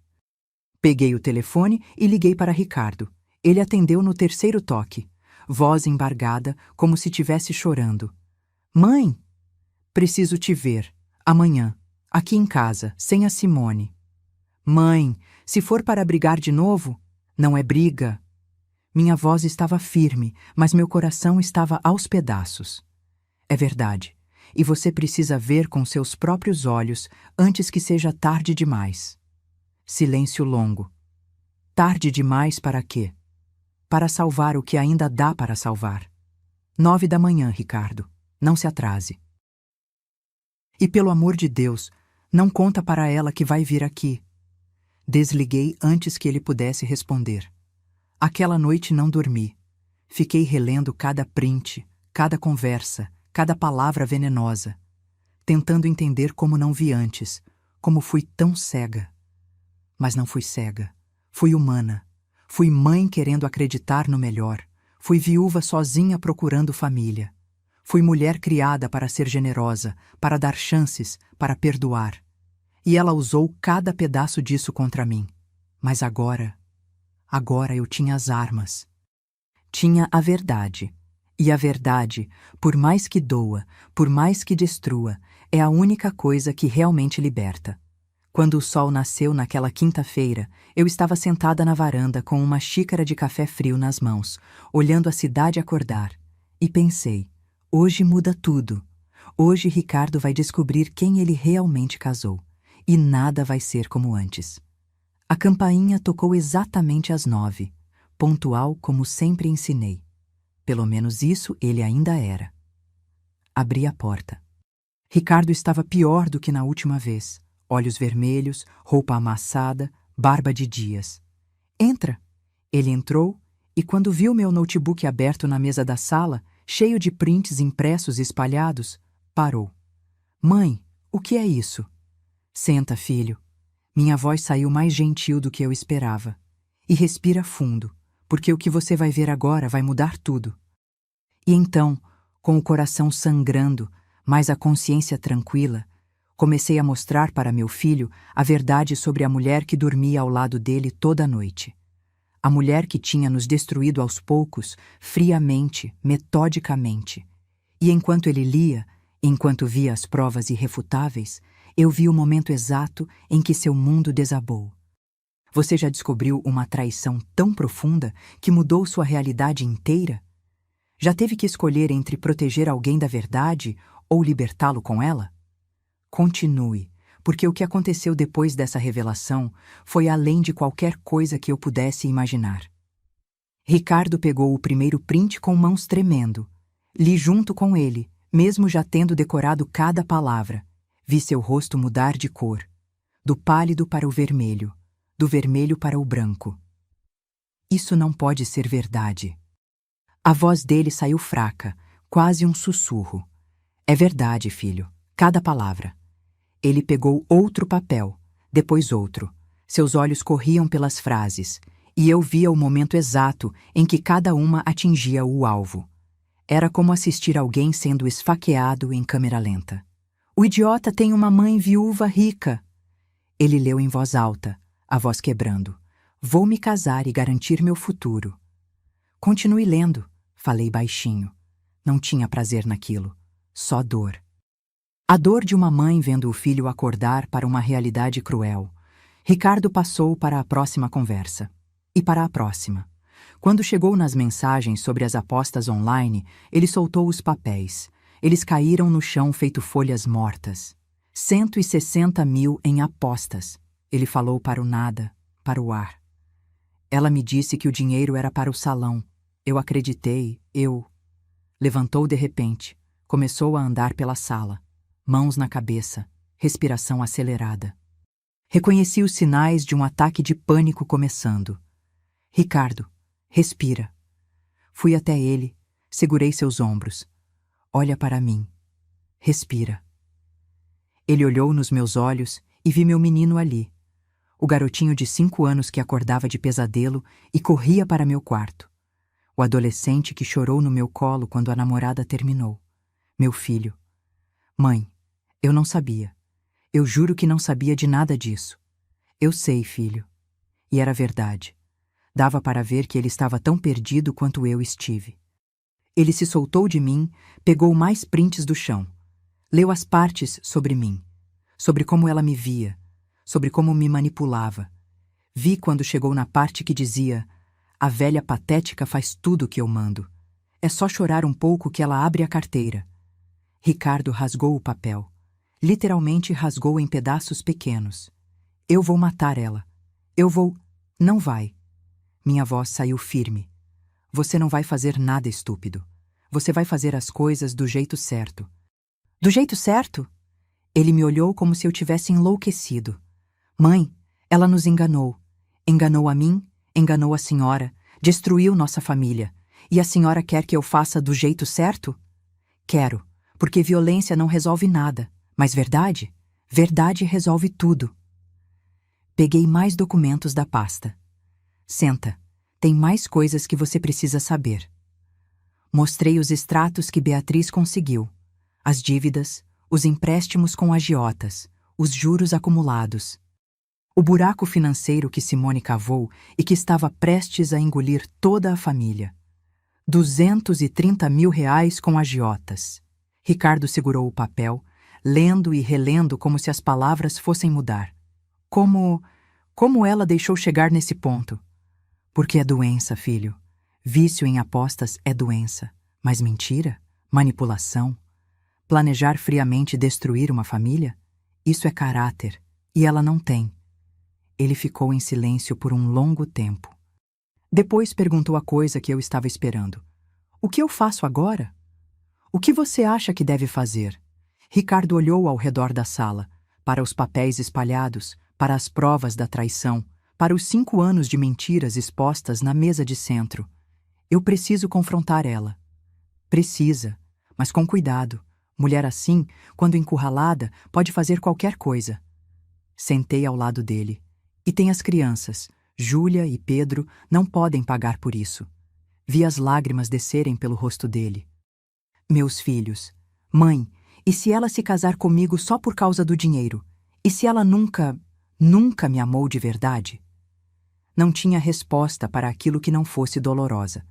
Peguei o telefone e liguei para Ricardo. Ele atendeu no terceiro toque. Voz embargada, como se estivesse chorando. Mãe! Preciso te ver. Amanhã. Aqui em casa, sem a Simone. Mãe, se for para brigar de novo, não é briga. Minha voz estava firme, mas meu coração estava aos pedaços. É verdade. E você precisa ver com seus próprios olhos antes que seja tarde demais. Silêncio longo. Tarde demais para quê? Para salvar o que ainda dá para salvar. 9 da manhã, Ricardo. Não se atrase. E pelo amor de Deus, não conta para ela que vai vir aqui. Desliguei antes que ele pudesse responder. Aquela noite não dormi. Fiquei relendo cada print, cada conversa, cada palavra venenosa. Tentando entender como não vi antes, como fui tão cega. Mas não fui cega. Fui humana. Fui mãe querendo acreditar no melhor. Fui viúva sozinha procurando família. Fui mulher criada para ser generosa, para dar chances, para perdoar. E ela usou cada pedaço disso contra mim. Mas agora eu tinha as armas. Tinha a verdade. E a verdade, por mais que doa, por mais que destrua, é a única coisa que realmente liberta. Quando o sol nasceu naquela quinta-feira, eu estava sentada na varanda com uma xícara de café frio nas mãos, olhando a cidade acordar. E pensei, hoje muda tudo. Hoje Ricardo vai descobrir quem ele realmente casou. E nada vai ser como antes. A campainha tocou exatamente às 9, pontual como sempre ensinei. Pelo menos isso ele ainda era. Abri a porta. Ricardo estava pior do que na última vez. Olhos vermelhos, roupa amassada, barba de dias. Entra! Ele entrou e quando viu meu notebook aberto na mesa da sala, cheio de prints impressos e espalhados, parou. Mãe, o que é isso? Senta, filho. Minha voz saiu mais gentil do que eu esperava. e respira fundo, porque o que você vai ver agora vai mudar tudo. E então, com o coração sangrando, mas a consciência tranquila, comecei a mostrar para meu filho a verdade sobre a mulher que dormia ao lado dele toda a noite. A mulher que tinha nos destruído aos poucos, friamente, metodicamente. E enquanto ele lia, enquanto via as provas irrefutáveis, eu vi o momento exato em que seu mundo desabou. Você já descobriu uma traição tão profunda que mudou sua realidade inteira? Já teve que escolher entre proteger alguém da verdade ou libertá-lo com ela? Continue, porque o que aconteceu depois dessa revelação foi além de qualquer coisa que eu pudesse imaginar. Ricardo pegou o primeiro print com mãos tremendo. Li junto com ele, mesmo já tendo decorado cada palavra. Vi seu rosto mudar de cor, do pálido para o vermelho, do vermelho para o branco. Isso não pode ser verdade. A voz dele saiu fraca, quase um sussurro. É verdade, filho, cada palavra. Ele pegou outro papel, depois outro. Seus olhos corriam pelas frases, e eu via o momento exato em que cada uma atingia o alvo. Era como assistir alguém sendo esfaqueado em câmera lenta. O idiota tem uma mãe viúva rica. Ele leu em voz alta, a voz quebrando. Vou me casar e garantir meu futuro. Continue lendo, falei baixinho. Não tinha prazer naquilo, só dor. A dor de uma mãe vendo o filho acordar para uma realidade cruel. Ricardo passou para a próxima conversa. E para a próxima. Quando chegou nas mensagens sobre as apostas online, ele soltou os papéis. Eles caíram no chão feito folhas mortas. 160 mil em apostas. Ele falou para o nada, para o ar. Ela me disse que o dinheiro era para o salão. Eu acreditei, Levantou de repente. Começou a andar pela sala. Mãos na cabeça, respiração acelerada. Reconheci os sinais de um ataque de pânico começando. Ricardo, respira. Fui até ele, segurei seus ombros. Olha para mim. Respira. Ele olhou nos meus olhos e vi meu menino ali. O garotinho de 5 anos que acordava de pesadelo e corria para meu quarto. O adolescente que chorou no meu colo quando a namorada terminou. Meu filho. Mãe, eu não sabia. Eu juro que não sabia de nada disso. Eu sei, filho. E era verdade. Dava para ver que ele estava tão perdido quanto eu estive. Ele se soltou de mim, pegou mais prints do chão. Leu as partes sobre mim, sobre como ela me via, sobre como me manipulava. Vi quando chegou na parte que dizia: a velha patética faz tudo o que eu mando. É só chorar um pouco que ela abre a carteira. Ricardo rasgou o papel. Literalmente rasgou em pedaços pequenos. Eu vou matar ela. Eu vou... Não vai. Minha voz saiu firme. Você não vai fazer nada estúpido. Você vai fazer as coisas do jeito certo. Do jeito certo? Ele me olhou como se eu tivesse enlouquecido. Mãe, ela nos enganou. Enganou a mim, enganou a senhora, destruiu nossa família. E a senhora quer que eu faça do jeito certo? Quero, porque violência não resolve nada. Mas verdade? Verdade resolve tudo. Peguei mais documentos da pasta. Senta, tem mais coisas que você precisa saber. Mostrei os extratos que Beatriz conseguiu. As dívidas, os empréstimos com agiotas, os juros acumulados. O buraco financeiro que Simone cavou e que estava prestes a engolir toda a família. 230 mil reais com agiotas. Ricardo segurou o papel, lendo e relendo como se as palavras fossem mudar. Como ela deixou chegar nesse ponto? Porque é doença, filho. Vício em apostas é doença. Mas mentira? Manipulação? Planejar friamente destruir uma família? Isso é caráter. E ela não tem. Ele ficou em silêncio por um longo tempo. Depois perguntou a coisa que eu estava esperando. O que eu faço agora? O que você acha que deve fazer? Ricardo olhou ao redor da sala, para os papéis espalhados, para as provas da traição, para os 5 anos de mentiras expostas na mesa de centro. Eu preciso confrontar ela. Precisa, mas com cuidado. Mulher assim, quando encurralada, pode fazer qualquer coisa. Sentei ao lado dele. E tem as crianças. Júlia e Pedro não podem pagar por isso. Vi as lágrimas descerem pelo rosto dele. Meus filhos. Mãe, e se ela se casar comigo só por causa do dinheiro? E se ela nunca me amou de verdade? Não tinha resposta para aquilo que não fosse dolorosa.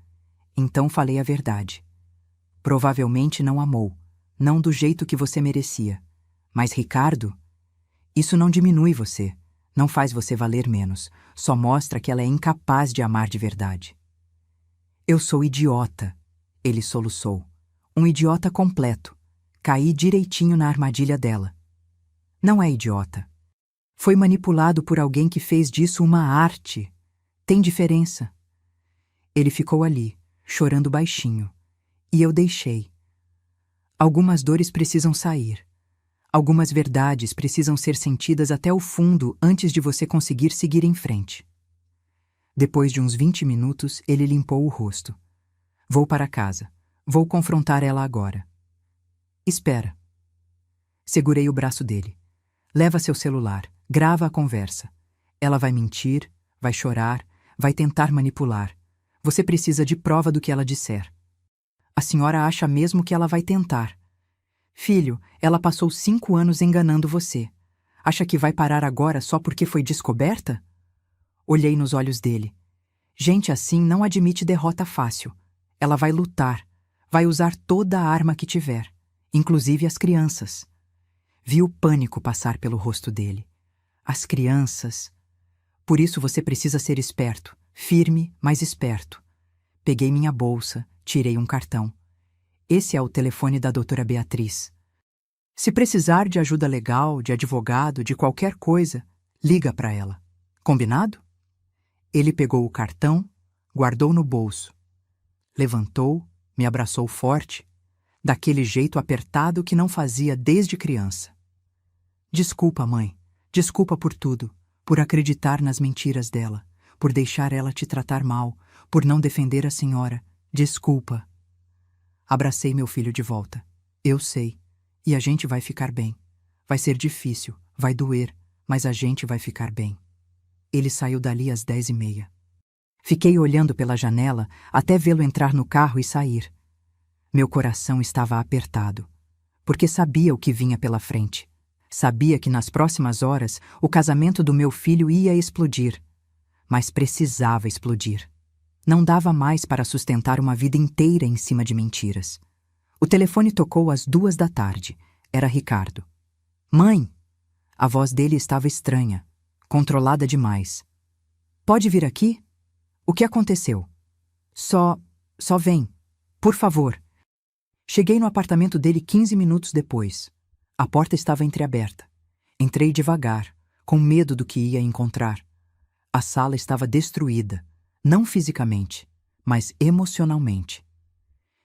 Então falei a verdade. Provavelmente não amou, não do jeito que você merecia. Mas Ricardo, isso não diminui você, não faz você valer menos, só mostra que ela é incapaz de amar de verdade. Eu sou idiota, ele soluçou. Um idiota completo. Caí direitinho na armadilha dela. Não é idiota. Foi manipulado por alguém que fez disso uma arte. Tem diferença. Ele ficou ali, chorando baixinho. E eu deixei. Algumas dores precisam sair. Algumas verdades precisam ser sentidas até o fundo antes de você conseguir seguir em frente. Depois de uns 20 minutos, ele limpou o rosto. Vou para casa. Vou confrontar ela agora. Espera. Segurei o braço dele. Leva seu celular. Grava a conversa. Ela vai mentir, vai chorar, vai tentar manipular. Você precisa de prova do que ela disser. A senhora acha mesmo que ela vai tentar. Filho, ela passou 5 anos enganando você. Acha que vai parar agora só porque foi descoberta? Olhei nos olhos dele. Gente assim não admite derrota fácil. Ela vai lutar. Vai usar toda a arma que tiver, inclusive as crianças. Vi o pânico passar pelo rosto dele. As crianças. Por isso você precisa ser esperto, firme, mas esperto. Peguei minha bolsa, tirei um cartão. Esse é o telefone da doutora Beatriz. Se precisar de ajuda legal, de advogado, de qualquer coisa, liga para ela. Combinado? Ele pegou o cartão, guardou no bolso. Levantou, me abraçou forte, daquele jeito apertado que não fazia desde criança. Desculpa, mãe. Desculpa por tudo, por acreditar nas mentiras dela, por deixar ela te tratar mal, por não defender a senhora. Desculpa. Abracei meu filho de volta. Eu sei. E a gente vai ficar bem. Vai ser difícil, vai doer, mas a gente vai ficar bem. Ele saiu dali às 10h30. Fiquei olhando pela janela até vê-lo entrar no carro e sair. Meu coração estava apertado, porque sabia o que vinha pela frente. Sabia que nas próximas horas o casamento do meu filho ia explodir. Mas precisava explodir. Não dava mais para sustentar uma vida inteira em cima de mentiras. O telefone tocou às 2h. Era Ricardo. Mãe! A voz dele estava estranha, controlada demais. Pode vir aqui? O que aconteceu? Só vem. Por favor. Cheguei no apartamento dele 15 minutos depois. A porta estava entreaberta. Entrei devagar, com medo do que ia encontrar. A sala estava destruída, não fisicamente, mas emocionalmente.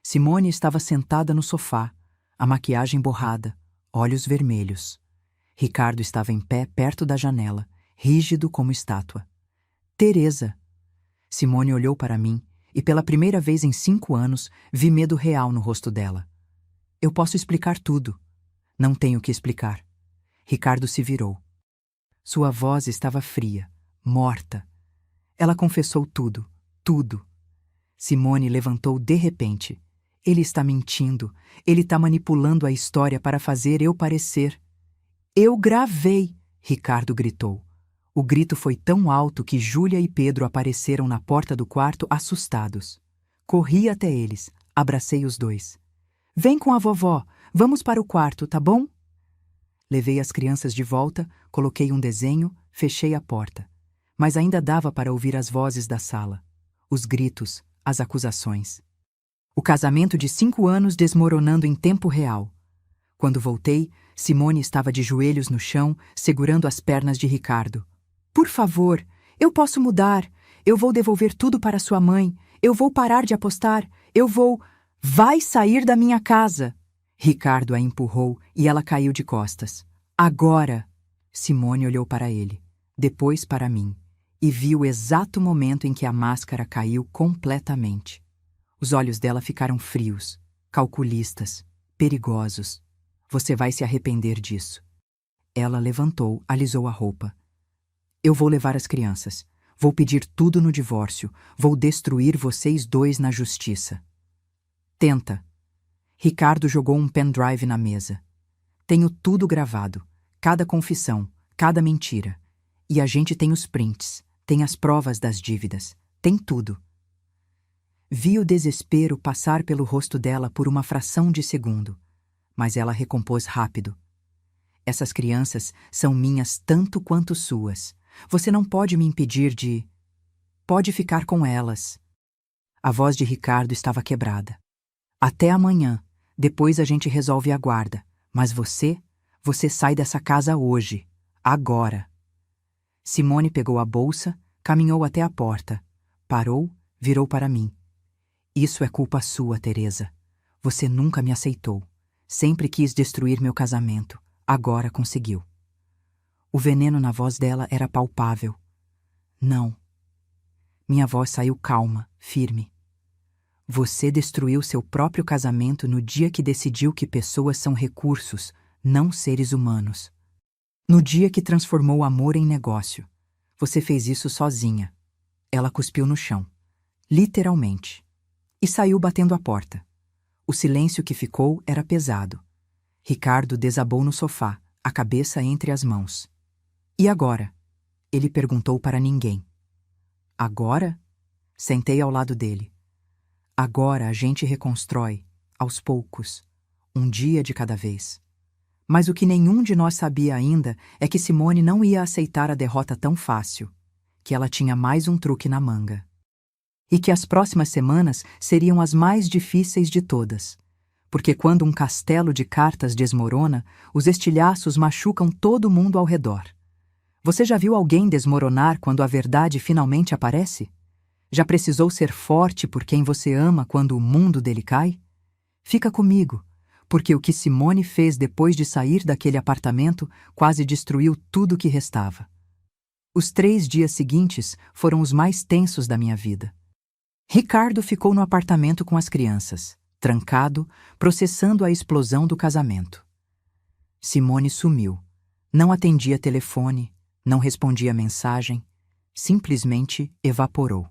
Simone estava sentada no sofá, a maquiagem borrada, olhos vermelhos. Ricardo estava em pé perto da janela, rígido como estátua. Teresa! Simone olhou para mim e pela primeira vez em 5 anos vi medo real no rosto dela. Eu posso explicar tudo. Não tenho que explicar. Ricardo se virou. Sua voz estava fria, morta. Ela confessou tudo, tudo. Simone levantou de repente. Ele está mentindo. Ele está manipulando a história para fazer eu parecer. Eu gravei! Ricardo gritou. O grito foi tão alto que Júlia e Pedro apareceram na porta do quarto assustados. Corri até eles, abracei os dois. Vem com a vovó, vamos para o quarto, tá bom? Levei as crianças de volta, coloquei um desenho, fechei a porta. Mas ainda dava para ouvir as vozes da sala, os gritos, as acusações. O casamento de 5 anos desmoronando em tempo real. Quando voltei, Simone estava de joelhos no chão, segurando as pernas de Ricardo. Por favor, eu posso mudar. Eu vou devolver tudo para sua mãe. Eu vou parar de apostar. Eu vou... Vai sair da minha casa! Ricardo a empurrou e ela caiu de costas. Agora! Simone olhou para ele, depois para mim, e viu o exato momento em que a máscara caiu completamente. Os olhos dela ficaram frios, calculistas, perigosos. Você vai se arrepender disso. Ela levantou, alisou a roupa. Eu vou levar as crianças. Vou pedir tudo no divórcio. Vou destruir vocês dois na justiça. Tenta. Ricardo jogou um pendrive na mesa. Tenho tudo gravado. Cada confissão, cada mentira. E a gente tem os prints, tem as provas das dívidas, tem tudo. Vi o desespero passar pelo rosto dela por uma fração de segundo, mas ela recompôs rápido. Essas crianças são minhas tanto quanto suas. Você não pode me impedir de... Pode ficar com elas. A voz de Ricardo estava quebrada. Até amanhã, depois a gente resolve a guarda. Mas você sai dessa casa hoje, agora. Simone pegou a bolsa, caminhou até a porta, parou, virou para mim. Isso é culpa sua, Teresa. Você nunca me aceitou. Sempre quis destruir meu casamento. Agora conseguiu. O veneno na voz dela era palpável. Não. Minha voz saiu calma, firme. Você destruiu seu próprio casamento no dia que decidiu que pessoas são recursos, não seres humanos. No dia que transformou o amor em negócio. Você fez isso sozinha. Ela cuspiu no chão. Literalmente. E saiu batendo a porta. O silêncio que ficou era pesado. Ricardo desabou no sofá, a cabeça entre as mãos. E agora? Ele perguntou para ninguém. Agora? Sentei ao lado dele. Agora a gente reconstrói, aos poucos, um dia de cada vez. Mas o que nenhum de nós sabia ainda é que Simone não ia aceitar a derrota tão fácil, que ela tinha mais um truque na manga. E que as próximas semanas seriam as mais difíceis de todas, porque quando um castelo de cartas desmorona, os estilhaços machucam todo mundo ao redor. Você já viu alguém desmoronar quando a verdade finalmente aparece? Já precisou ser forte por quem você ama quando o mundo dele cai? Fica comigo, porque o que Simone fez depois de sair daquele apartamento quase destruiu tudo o que restava. Os 3 dias seguintes foram os mais tensos da minha vida. Ricardo ficou no apartamento com as crianças, trancado, processando a explosão do casamento. Simone sumiu. Não atendia telefone, não respondia mensagem, simplesmente evaporou.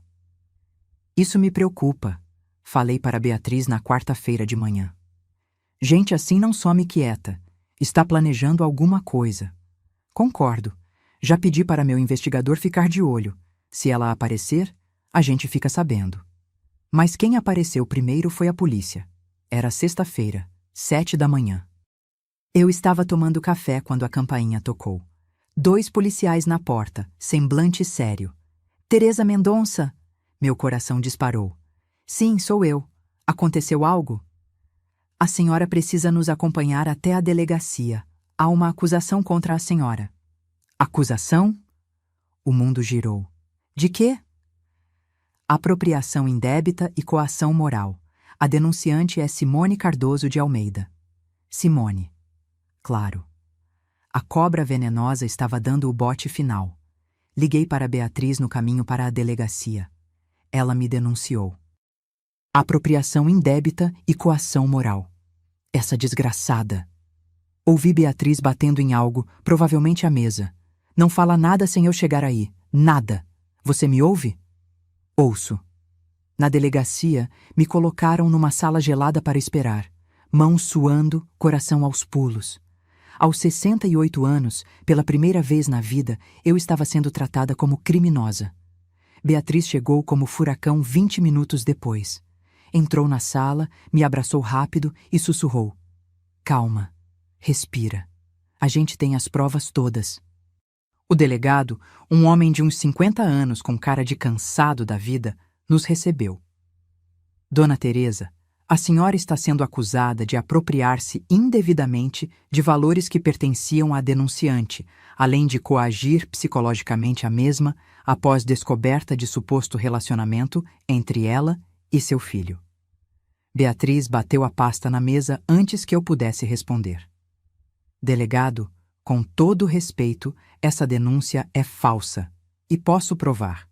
Isso me preocupa, falei para Beatriz na quarta-feira de manhã. Gente assim não some quieta, está planejando alguma coisa. Concordo, já pedi para meu investigador ficar de olho. Se ela aparecer, a gente fica sabendo. Mas quem apareceu primeiro foi a polícia. Era sexta-feira, 7 da manhã. Eu estava tomando café quando a campainha tocou. 2 policiais na porta, semblante sério. Teresa Mendonça! Meu coração disparou. Sim, sou eu. Aconteceu algo? A senhora precisa nos acompanhar até a delegacia. Há uma acusação contra a senhora. Acusação? O mundo girou. De quê? Apropriação indébita e coação moral. A denunciante é Simone Cardoso de Almeida. Simone. Claro. A cobra venenosa estava dando o bote final. Liguei para Beatriz no caminho para a delegacia. Ela me denunciou. Apropriação indébita e coação moral. Essa desgraçada. Ouvi Beatriz batendo em algo, provavelmente a mesa. Não fala nada sem eu chegar aí. Nada. Você me ouve? Ouço. Na delegacia, me colocaram numa sala gelada para esperar. Mãos suando, coração aos pulos. Aos 68 anos, pela primeira vez na vida, eu estava sendo tratada como criminosa. Beatriz chegou como furacão 20 minutos depois. Entrou na sala, me abraçou rápido e sussurrou. Calma. Respira. A gente tem as provas todas. O delegado, um homem de uns 50 anos com cara de cansado da vida, nos recebeu. Dona Teresa, a senhora está sendo acusada de apropriar-se indevidamente de valores que pertenciam à denunciante, além de coagir psicologicamente a mesma após descoberta de suposto relacionamento entre ela e seu filho. Beatriz bateu a pasta na mesa antes que eu pudesse responder. Delegado, com todo respeito, essa denúncia é falsa, e posso provar.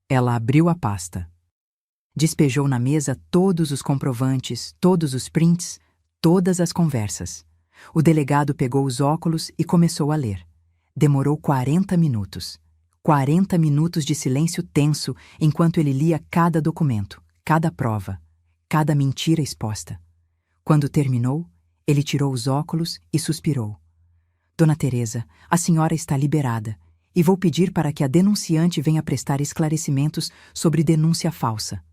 Ela abriu a pasta. Despejou na mesa todos os comprovantes, todos os prints, todas as conversas. O delegado pegou os óculos e começou a ler. Demorou 40 minutos. 40 minutos de silêncio tenso enquanto ele lia cada documento, cada prova, cada mentira exposta. Quando terminou, ele tirou os óculos e suspirou. Dona Teresa, a senhora está liberada e vou pedir para que a denunciante venha prestar esclarecimentos sobre denúncia falsa.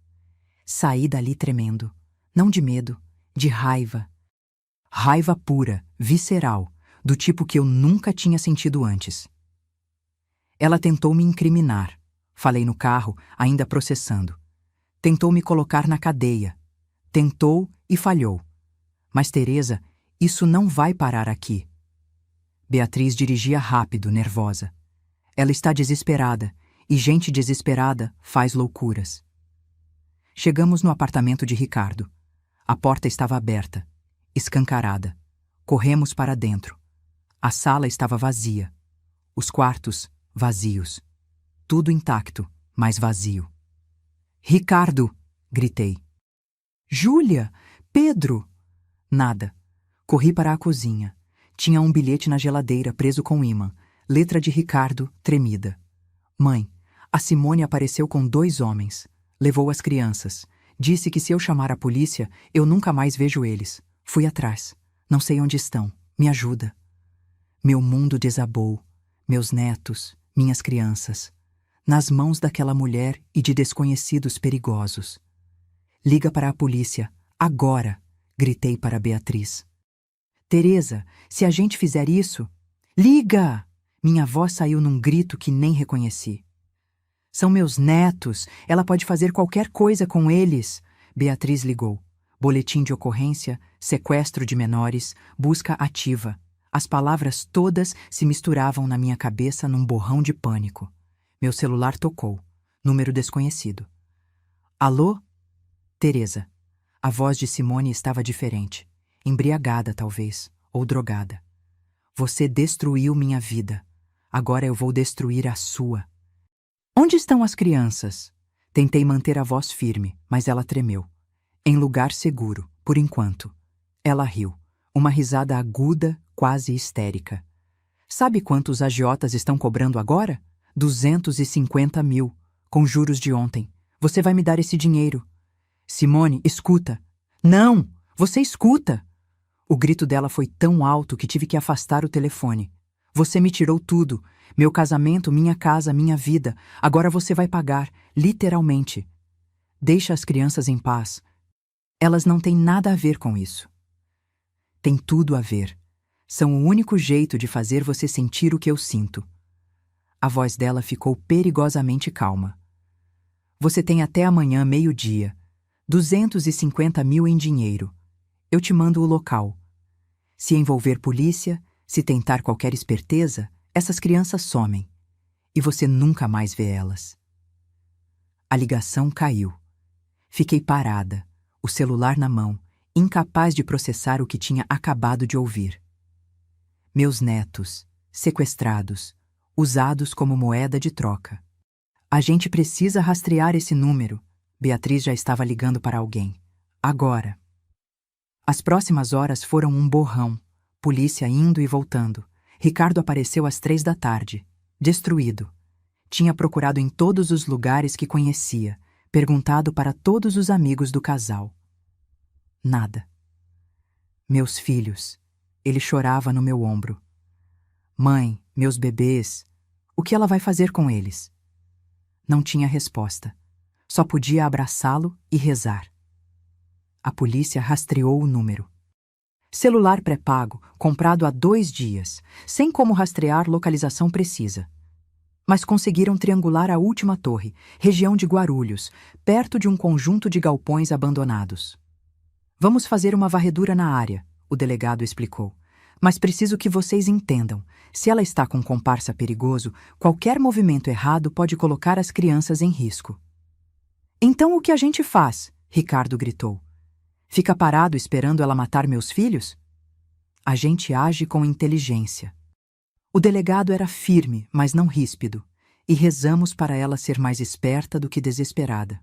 Saí dali tremendo, não de medo, de raiva. Raiva pura, visceral, do tipo que eu nunca tinha sentido antes. Ela tentou me incriminar, falei no carro, ainda processando. Tentou me colocar na cadeia. Tentou e falhou. Mas, Teresa, isso não vai parar aqui. Beatriz dirigia rápido, nervosa. Ela está desesperada, e gente desesperada faz loucuras. Chegamos no apartamento de Ricardo. A porta estava aberta, escancarada. Corremos para dentro. A sala estava vazia. Os quartos, vazios. Tudo intacto, mas vazio. Ricardo! Gritei. Júlia! Pedro! Nada. Corri para a cozinha. Tinha um bilhete na geladeira preso com ímã. Letra de Ricardo, tremida. Mãe, a Simone apareceu com 2 homens. Levou as crianças. Disse que se eu chamar a polícia, eu nunca mais vejo eles. Fui atrás. Não sei onde estão. Me ajuda. Meu mundo desabou. Meus netos, minhas crianças. Nas mãos daquela mulher e de desconhecidos perigosos. Liga para a polícia. Agora! Gritei para Beatriz. Teresa, se a gente fizer isso... Liga! Minha voz saiu num grito que nem reconheci. São meus netos, ela pode fazer qualquer coisa com eles. Beatriz ligou. Boletim de ocorrência, sequestro de menores, busca ativa. As palavras todas se misturavam na minha cabeça num borrão de pânico. Meu celular tocou. Número desconhecido. Alô? Teresa. A voz de Simone estava diferente. Embriagada, talvez, ou drogada. Você destruiu minha vida. Agora eu vou destruir a sua. Onde estão as crianças? Tentei manter a voz firme, mas ela tremeu. Em lugar seguro, por enquanto. Ela riu. Uma risada aguda, quase histérica. Sabe quanto os agiotas estão cobrando agora? 250 mil, com juros de ontem. Você vai me dar esse dinheiro. Simone, escuta. Não! Você escuta! O grito dela foi tão alto que tive que afastar o telefone. Você me tirou tudo. Meu casamento, minha casa, minha vida. Agora você vai pagar, literalmente. Deixa as crianças em paz. Elas não têm nada a ver com isso. Tem tudo a ver. São o único jeito de fazer você sentir o que eu sinto. A voz dela ficou perigosamente calma. Você tem até amanhã, meio-dia. 250 mil em dinheiro. Eu te mando o local. Se envolver polícia, se tentar qualquer esperteza, essas crianças somem. E você nunca mais vê elas. A ligação caiu. Fiquei parada, o celular na mão, incapaz de processar o que tinha acabado de ouvir. Meus netos, sequestrados, usados como moeda de troca. A gente precisa rastrear esse número. Beatriz já estava ligando para alguém. Agora. As próximas horas foram um borrão. Polícia indo e voltando. Ricardo apareceu às 3 da tarde. Destruído. Tinha procurado em todos os lugares que conhecia. Perguntado para todos os amigos do casal. Nada. Meus filhos. Ele chorava no meu ombro. Mãe, meus bebês. O que ela vai fazer com eles? Não tinha resposta. Só podia abraçá-lo e rezar. A polícia rastreou o número. Celular pré-pago, comprado há 2 dias, sem como rastrear localização precisa. Mas conseguiram triangular a última torre, região de Guarulhos, perto de um conjunto de galpões abandonados. Vamos fazer uma varredura na área, o delegado explicou. Mas preciso que vocês entendam. Se ela está com um comparsa perigoso, qualquer movimento errado pode colocar as crianças em risco. Então o que a gente faz? Ricardo gritou. Fica parado esperando ela matar meus filhos? A gente age com inteligência. O delegado era firme, mas não ríspido, e rezamos para ela ser mais esperta do que desesperada.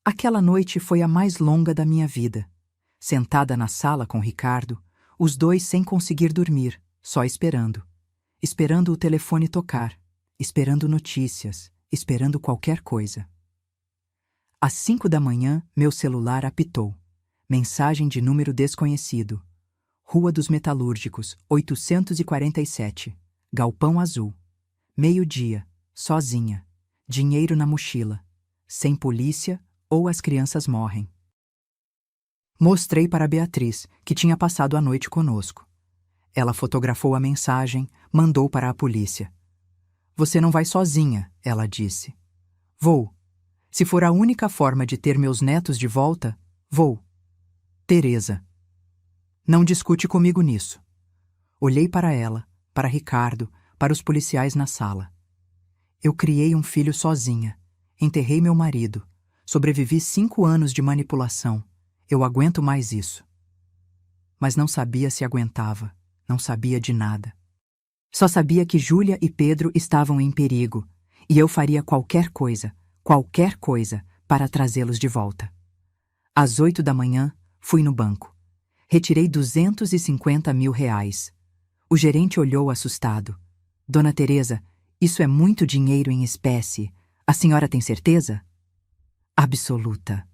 Aquela noite foi a mais longa da minha vida. Sentada na sala com Ricardo, os dois sem conseguir dormir, só esperando. Esperando o telefone tocar. esperando notícias, esperando qualquer coisa. Às 5 da manhã, meu celular apitou. Mensagem de número desconhecido. Rua dos Metalúrgicos, 847. Galpão Azul. Meio-dia, sozinha. Dinheiro na mochila. Sem polícia ou as crianças morrem. Mostrei para Beatriz, que tinha passado a noite conosco. Ela fotografou a mensagem, mandou para a polícia. Você não vai sozinha, ela disse. Vou. Se for a única forma de ter meus netos de volta, vou. Teresa. Não discute comigo nisso. Olhei para ela, para Ricardo, para os policiais na sala. Eu criei um filho sozinha. Enterrei meu marido. Sobrevivi 5 anos de manipulação. Eu aguento mais isso. Mas não sabia se aguentava. Não sabia de nada. Só sabia que Júlia e Pedro estavam em perigo, e eu faria qualquer coisa, para trazê-los de volta. Às 8 da manhã, fui no banco. Retirei 250 mil reais. O gerente olhou assustado. Dona Teresa, isso é muito dinheiro em espécie. A senhora tem certeza? Absoluta.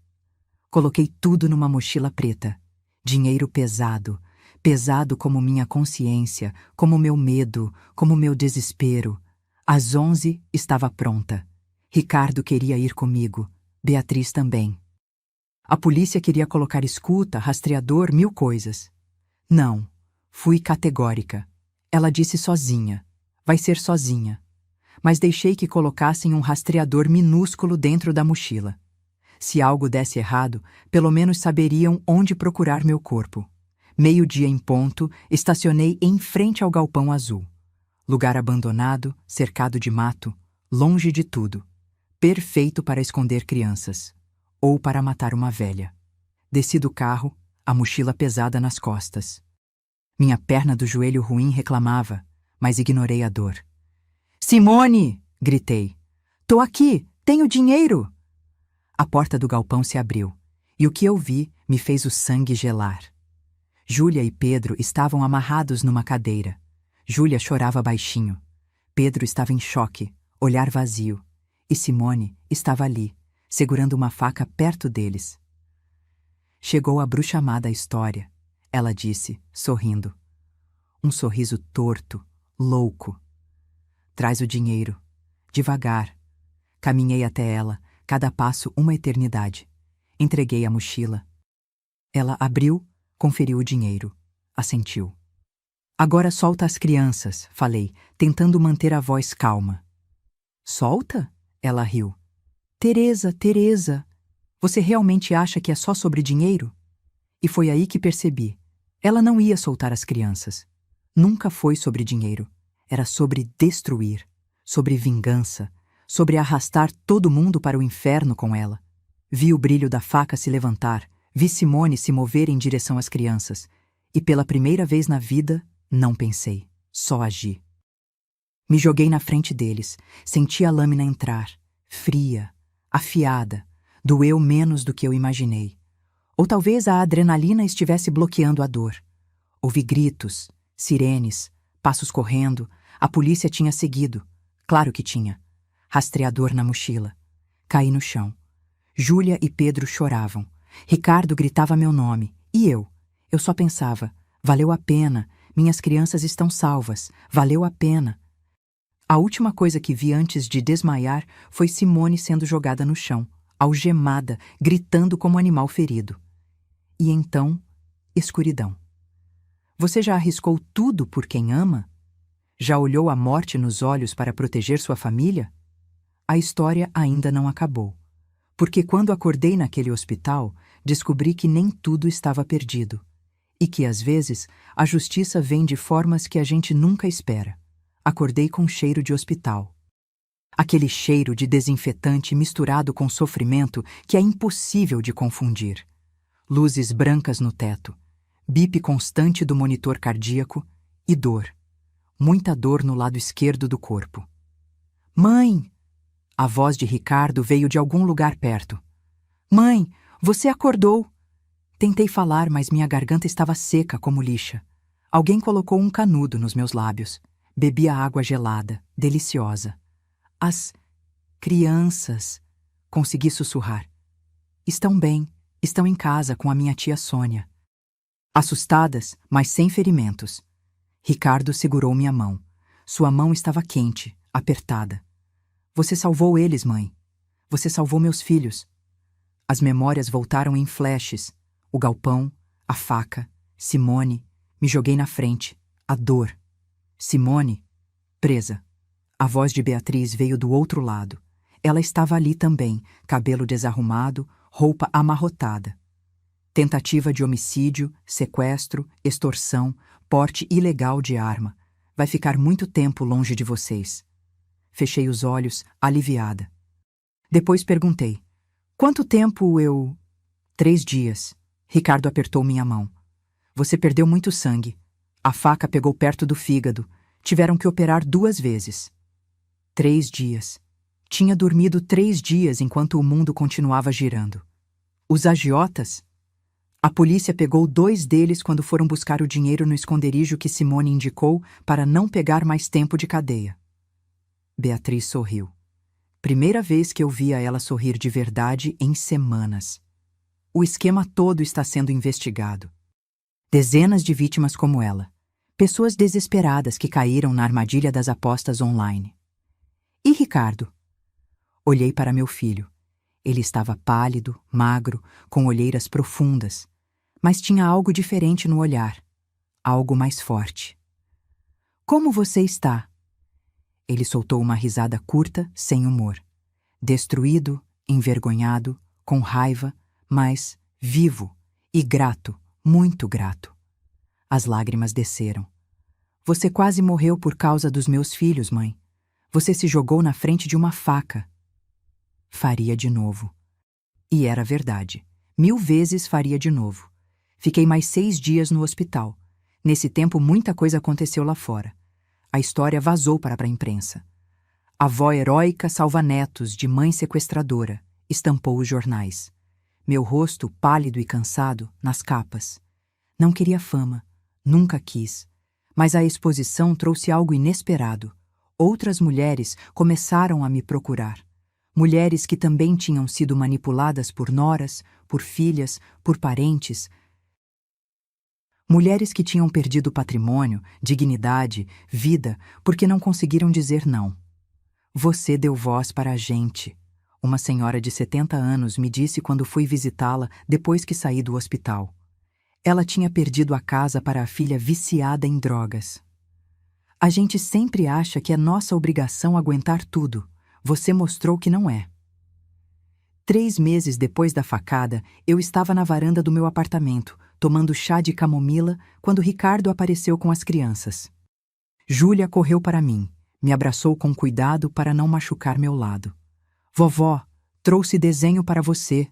Coloquei tudo numa mochila preta. Dinheiro pesado. Pesado como minha consciência, como meu medo, como meu desespero. Às 11 estava pronta. Ricardo queria ir comigo. Beatriz também. A polícia queria colocar escuta, rastreador, 1000 coisas. Não. Fui categórica. Ela disse sozinha. Vai ser sozinha. Mas deixei que colocassem um rastreador minúsculo dentro da mochila. Se algo desse errado, pelo menos saberiam onde procurar meu corpo. Meio-dia em ponto, estacionei em frente ao Galpão Azul. Lugar abandonado, cercado de mato, longe de tudo. Perfeito para esconder crianças. Ou para matar uma velha. Desci do carro, a mochila pesada nas costas. Minha perna do joelho ruim reclamava, mas ignorei a dor. Simone! Gritei. Tô aqui! Tenho dinheiro! A porta do galpão se abriu, e o que eu vi me fez o sangue gelar. Júlia e Pedro estavam amarrados numa cadeira. Júlia chorava baixinho. Pedro estava em choque, olhar vazio. E Simone estava ali, segurando uma faca perto deles. Chegou a bruxa má da história, ela disse, sorrindo. Um sorriso torto, louco. Traz o dinheiro. Devagar. Caminhei até ela, cada passo uma eternidade. Entreguei a mochila. Ela abriu, conferiu o dinheiro. Assentiu. Agora solta as crianças, falei, tentando manter a voz calma. Solta? Ela riu. Teresa, Teresa, você realmente acha que é só sobre dinheiro? E foi aí que percebi. Ela não ia soltar as crianças. Nunca foi sobre dinheiro. Era sobre destruir, sobre vingança, sobre arrastar todo mundo para o inferno com ela. Vi o brilho da faca se levantar, vi Simone se mover em direção às crianças, e pela primeira vez na vida, não pensei, só agi. Me joguei na frente deles, senti a lâmina entrar, fria, afiada, doeu menos do que eu imaginei. Ou talvez a adrenalina estivesse bloqueando a dor. Ouvi gritos, sirenes, passos correndo, a polícia tinha seguido, claro que tinha. Rastreador na mochila. Caí no chão. Júlia e Pedro choravam. Ricardo gritava meu nome. E eu? Eu só pensava, valeu a pena, minhas crianças estão salvas, valeu a pena. A última coisa que vi antes de desmaiar foi Simone sendo jogada no chão, algemada, gritando como animal ferido. E então, escuridão. Você já arriscou tudo por quem ama? Já olhou a morte nos olhos para proteger sua família? A história ainda não acabou. Porque quando acordei naquele hospital, descobri que nem tudo estava perdido. E que, às vezes, a justiça vem de formas que a gente nunca espera. Acordei com cheiro de hospital. Aquele cheiro de desinfetante misturado com sofrimento que é impossível de confundir. Luzes brancas no teto, bip constante do monitor cardíaco e dor. Muita dor no lado esquerdo do corpo. Mãe! A voz de Ricardo veio de algum lugar perto. Mãe, você acordou! Tentei falar, mas minha garganta estava seca como lixa. Alguém colocou um canudo nos meus lábios. Bebi a água gelada, deliciosa. As crianças, consegui sussurrar. Estão bem, estão em casa com a minha tia Sônia. Assustadas, mas sem ferimentos. Ricardo segurou minha mão. Sua mão estava quente, apertada. Você salvou eles, mãe. Você salvou meus filhos. As memórias voltaram em flashes. O galpão, a faca, Simone. Me joguei na frente. A dor. Simone, presa. A voz de Beatriz veio do outro lado. Ela estava ali também, cabelo desarrumado, roupa amarrotada. Tentativa de homicídio, sequestro, extorsão, porte ilegal de arma. Vai ficar muito tempo longe de vocês. Fechei os olhos, aliviada. Depois perguntei. Quanto tempo eu... 3 dias. Ricardo apertou minha mão. Você perdeu muito sangue. A faca pegou perto do fígado. Tiveram que operar 2 vezes. 3 dias. Tinha dormido 3 dias enquanto o mundo continuava girando. Os agiotas? A polícia pegou 2 deles quando foram buscar o dinheiro no esconderijo que Simone indicou para não pegar mais tempo de cadeia. Beatriz sorriu. Primeira vez que eu via ela sorrir de verdade em semanas. O esquema todo está sendo investigado. Dezenas de vítimas como ela. Pessoas desesperadas que caíram na armadilha das apostas online. E Ricardo? Olhei para meu filho. Ele estava pálido, magro, com olheiras profundas, mas tinha algo diferente no olhar, algo mais forte. Como você está? Ele soltou uma risada curta, sem humor. Destruído, envergonhado, com raiva, mas vivo e grato, muito grato. As lágrimas desceram. Você quase morreu por causa dos meus filhos, mãe. Você se jogou na frente de uma faca. Faria de novo. E era verdade. 1000 vezes faria de novo. Fiquei mais 6 dias no hospital. Nesse tempo, muita coisa aconteceu lá fora. A história vazou para a imprensa. Avó heróica salva netos de mãe sequestradora, estampou os jornais. Meu rosto, pálido e cansado, nas capas. Não queria fama, nunca quis. Mas a exposição trouxe algo inesperado. Outras mulheres começaram a me procurar. Mulheres que também tinham sido manipuladas por noras, por filhas, por parentes. Mulheres que tinham perdido patrimônio, dignidade, vida, porque não conseguiram dizer não. Você deu voz para a gente. Uma senhora de 70 anos me disse quando fui visitá-la depois que saí do hospital. Ela tinha perdido a casa para a filha viciada em drogas. A gente sempre acha que é nossa obrigação aguentar tudo. Você mostrou que não é. 3 meses depois da facada, eu estava na varanda do meu apartamento, tomando chá de camomila, quando Ricardo apareceu com as crianças. Júlia correu para mim, me abraçou com cuidado para não machucar meu lado. Vovó, trouxe desenho para você.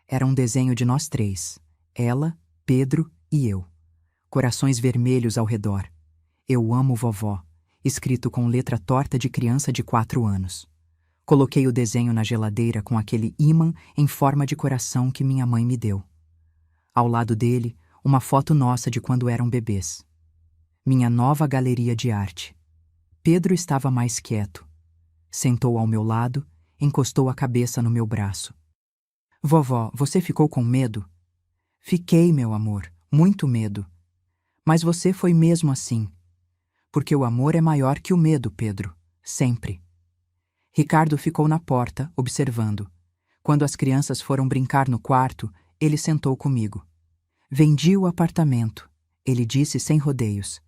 Era um desenho de nós 3, ela, Pedro e eu. Corações vermelhos ao redor. Eu amo vovó, escrito com letra torta de criança de 4 anos. Coloquei o desenho na geladeira com aquele ímã em forma de coração que minha mãe me deu. Ao lado dele, uma foto nossa de quando eram bebês. Minha nova galeria de arte. Pedro estava mais quieto. Sentou ao meu lado, encostou a cabeça no meu braço. Vovó, você ficou com medo? Fiquei, meu amor, muito medo. Mas você foi mesmo assim. Porque o amor é maior que o medo, Pedro. Sempre. Ricardo ficou na porta, observando. Quando as crianças foram brincar no quarto, ele sentou comigo. Vendi o apartamento, ele disse sem rodeios.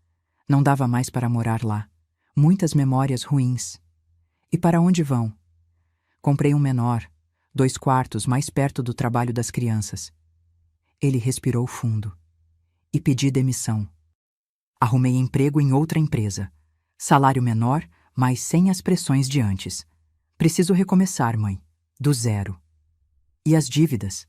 Não dava mais para morar lá. Muitas memórias ruins. E para onde vão? Comprei um menor, 2 quartos mais perto do trabalho das crianças. Ele respirou fundo. E pedi demissão. Arrumei emprego em outra empresa. Salário menor, mas sem as pressões de antes. Preciso recomeçar, mãe. Do zero. E as dívidas?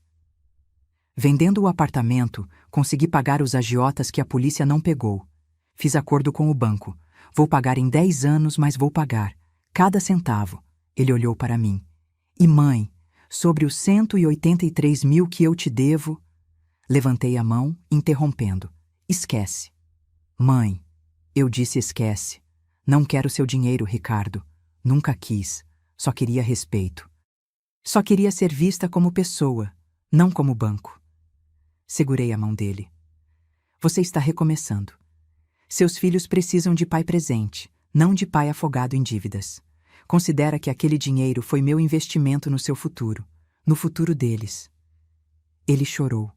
Vendendo o apartamento, consegui pagar os agiotas que a polícia não pegou. Fiz acordo com o banco. Vou pagar em 10 anos, mas vou pagar. Cada centavo. Ele olhou para mim. E mãe, sobre os 183 mil que eu te devo... Levantei a mão, interrompendo. Esquece. Mãe, eu disse esquece. Não quero seu dinheiro, Ricardo. Nunca quis, só queria respeito. Só queria ser vista como pessoa, não como banco. Segurei a mão dele. Você está recomeçando. Seus filhos precisam de pai presente, não de pai afogado em dívidas. Considera que aquele dinheiro foi meu investimento no seu futuro, no futuro deles. Ele chorou.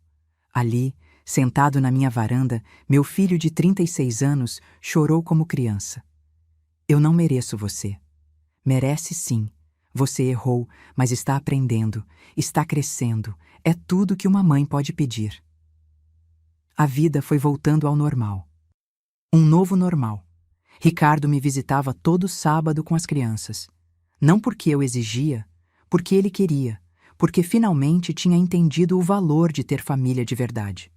Ali, sentado na minha varanda, meu filho de 36 anos chorou como criança. Eu não mereço você. Merece sim. Você errou, mas está aprendendo, está crescendo. É tudo que uma mãe pode pedir. A vida foi voltando ao normal. Um novo normal. Ricardo me visitava todo sábado com as crianças. Não porque eu exigia, porque ele queria, porque finalmente tinha entendido o valor de ter família de verdade.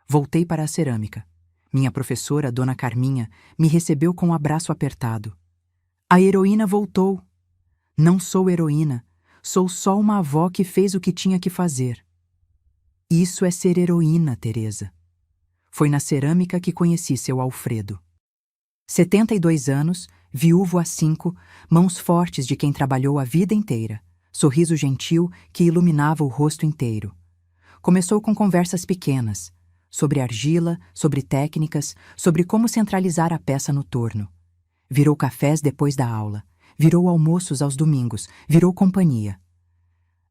Voltei para a cerâmica. Minha professora, Dona Carminha, me recebeu com um abraço apertado. A heroína voltou. Não sou heroína, sou só uma avó que fez o que tinha que fazer. Isso é ser heroína, Teresa. Foi na cerâmica que conheci seu Alfredo. 72 anos, viúvo há 5, mãos fortes de quem trabalhou a vida inteira, sorriso gentil que iluminava o rosto inteiro. Começou com conversas pequenas, sobre argila, sobre técnicas, sobre como centralizar a peça no torno. Virou cafés depois da aula, virou almoços aos domingos, virou companhia.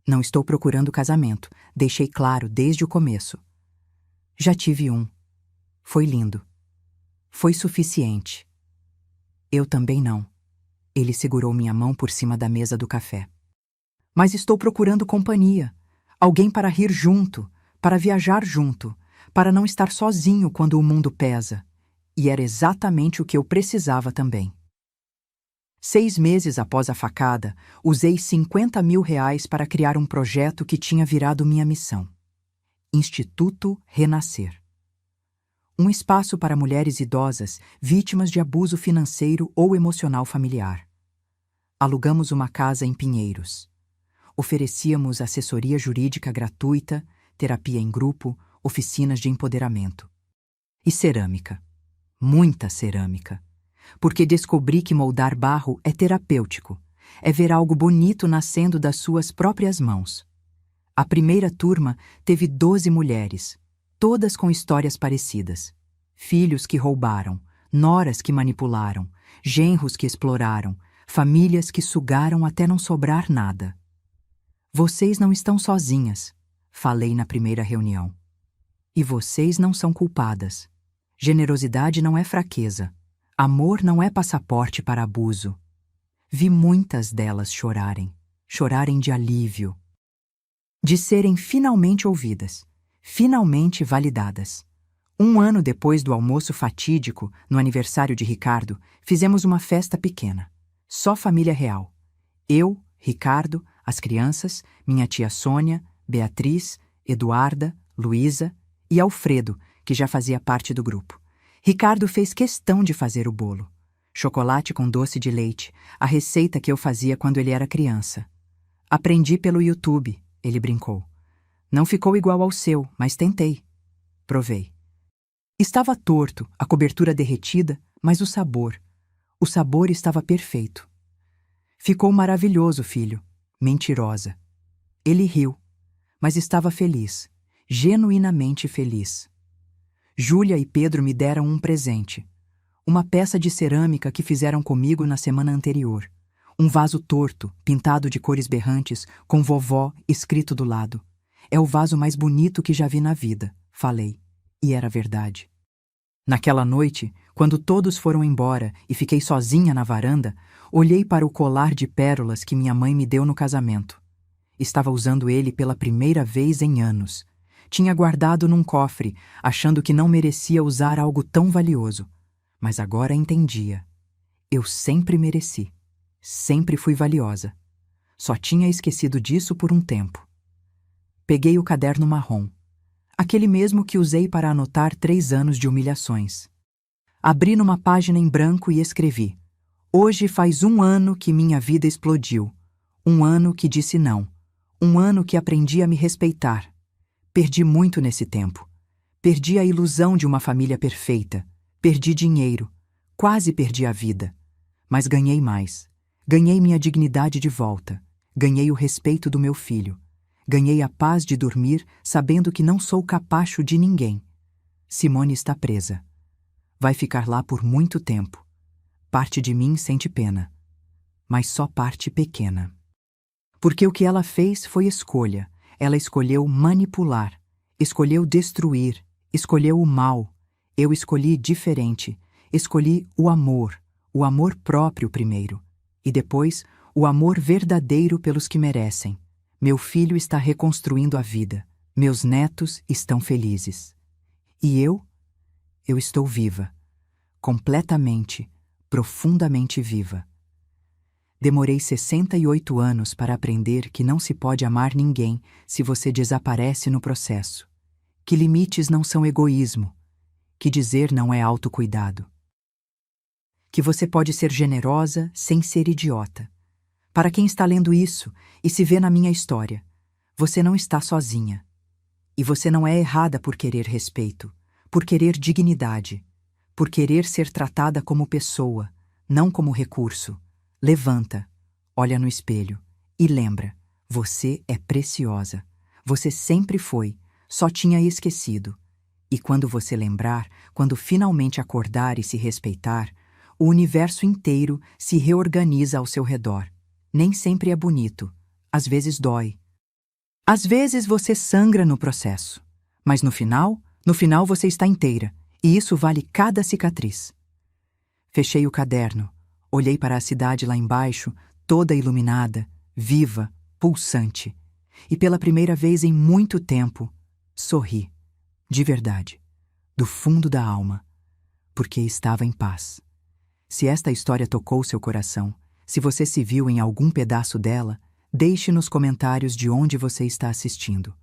Não estou procurando casamento, deixei claro desde o começo. Já tive um. Foi lindo. Foi suficiente. Eu também não. Ele segurou minha mão por cima da mesa do café. Mas estou procurando companhia. Alguém para rir junto, para viajar junto, para não estar sozinho quando o mundo pesa. E era exatamente o que eu precisava também. 6 meses após a facada, usei 50 mil reais para criar um projeto que tinha virado minha missão. Instituto Renascer. Um espaço para mulheres idosas vítimas de abuso financeiro ou emocional familiar. Alugamos uma casa em Pinheiros. Oferecíamos assessoria jurídica gratuita, terapia em grupo, oficinas de empoderamento. E cerâmica. Muita cerâmica. Porque descobri que moldar barro é terapêutico. É ver algo bonito nascendo das suas próprias mãos. A primeira turma teve 12 mulheres, todas com histórias parecidas. Filhos que roubaram, noras que manipularam, genros que exploraram, famílias que sugaram até não sobrar nada. Vocês não estão sozinhas, falei na primeira reunião. E vocês não são culpadas. Generosidade não é fraqueza. Amor não é passaporte para abuso. Vi muitas delas chorarem de alívio. De serem finalmente ouvidas, finalmente validadas. 1 ano depois do almoço fatídico, no aniversário de Ricardo, fizemos uma festa pequena. Só família real. Eu, Ricardo, as crianças, minha tia Sônia, Beatriz, Eduarda, Luísa e Alfredo, que já fazia parte do grupo. Ricardo fez questão de fazer o bolo. Chocolate com doce de leite, a receita que eu fazia quando ele era criança. Aprendi pelo YouTube, ele brincou. Não ficou igual ao seu, mas tentei. Provei. Estava torto, a cobertura derretida, mas o sabor estava perfeito. Ficou maravilhoso, filho. Mentirosa. Ele riu, mas estava feliz, genuinamente feliz. Júlia e Pedro me deram um presente. Uma peça de cerâmica que fizeram comigo na semana anterior. Um vaso torto, pintado de cores berrantes, com vovó escrito do lado. É o vaso mais bonito que já vi na vida, falei. E era verdade. Naquela noite, quando todos foram embora e fiquei sozinha na varanda, olhei para o colar de pérolas que minha mãe me deu no casamento. Estava usando ele pela primeira vez em anos. Tinha guardado num cofre, achando que não merecia usar algo tão valioso. Mas agora entendia. Eu sempre mereci. Sempre fui valiosa. Só tinha esquecido disso por um tempo. Peguei o caderno marrom. Aquele mesmo que usei para anotar 3 anos de humilhações. Abri numa página em branco e escrevi: Hoje faz 1 ano que minha vida explodiu. 1 ano que disse não. 1 ano que aprendi a me respeitar. Perdi muito nesse tempo. Perdi a ilusão de uma família perfeita. Perdi dinheiro. Quase perdi a vida. Mas ganhei mais. Ganhei minha dignidade de volta. Ganhei o respeito do meu filho. Ganhei a paz de dormir sabendo que não sou capacho de ninguém. Simone está presa. Vai ficar lá por muito tempo. Parte de mim sente pena, mas só parte pequena. Porque o que ela fez foi escolha. Ela escolheu manipular, escolheu destruir, escolheu o mal. Eu escolhi diferente. Escolhi o amor próprio primeiro, e depois o amor verdadeiro pelos que merecem. Meu filho está reconstruindo a vida. Meus netos estão felizes. E eu estou viva. Completamente, profundamente viva. Demorei 68 anos para aprender que não se pode amar ninguém se você desaparece no processo. Que limites não são egoísmo. Que dizer não é autocuidado. Que você pode ser generosa sem ser idiota. Para quem está lendo isso e se vê na minha história, você não está sozinha. E você não é errada por querer respeito, por querer dignidade, por querer ser tratada como pessoa, não como recurso. Levanta, olha no espelho e lembra, você é preciosa. Você sempre foi, só tinha esquecido. E quando você lembrar, quando finalmente acordar e se respeitar, o universo inteiro se reorganiza ao seu redor. Nem sempre é bonito, às vezes dói. Às vezes você sangra no processo, mas no final você está inteira, e isso vale cada cicatriz. Fechei o caderno, olhei para a cidade lá embaixo, toda iluminada, viva, pulsante, e pela primeira vez em muito tempo, sorri, de verdade, do fundo da alma, porque estava em paz. Se esta história tocou seu coração, se você se viu em algum pedaço dela, deixe nos comentários de onde você está assistindo.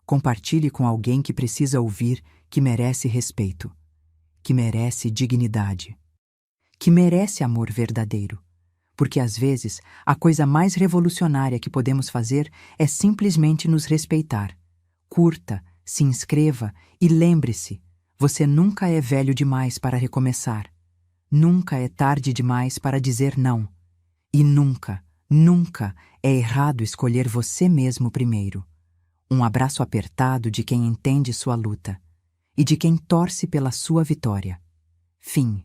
Compartilhe com alguém que precisa ouvir, que merece respeito, que merece dignidade, que merece amor verdadeiro. Porque às vezes a coisa mais revolucionária que podemos fazer é simplesmente nos respeitar. Curta, se inscreva e lembre-se, você nunca é velho demais para recomeçar. Nunca é tarde demais para dizer não. E nunca, nunca é errado escolher você mesmo primeiro. Um abraço apertado de quem entende sua luta e de quem torce pela sua vitória. Fim.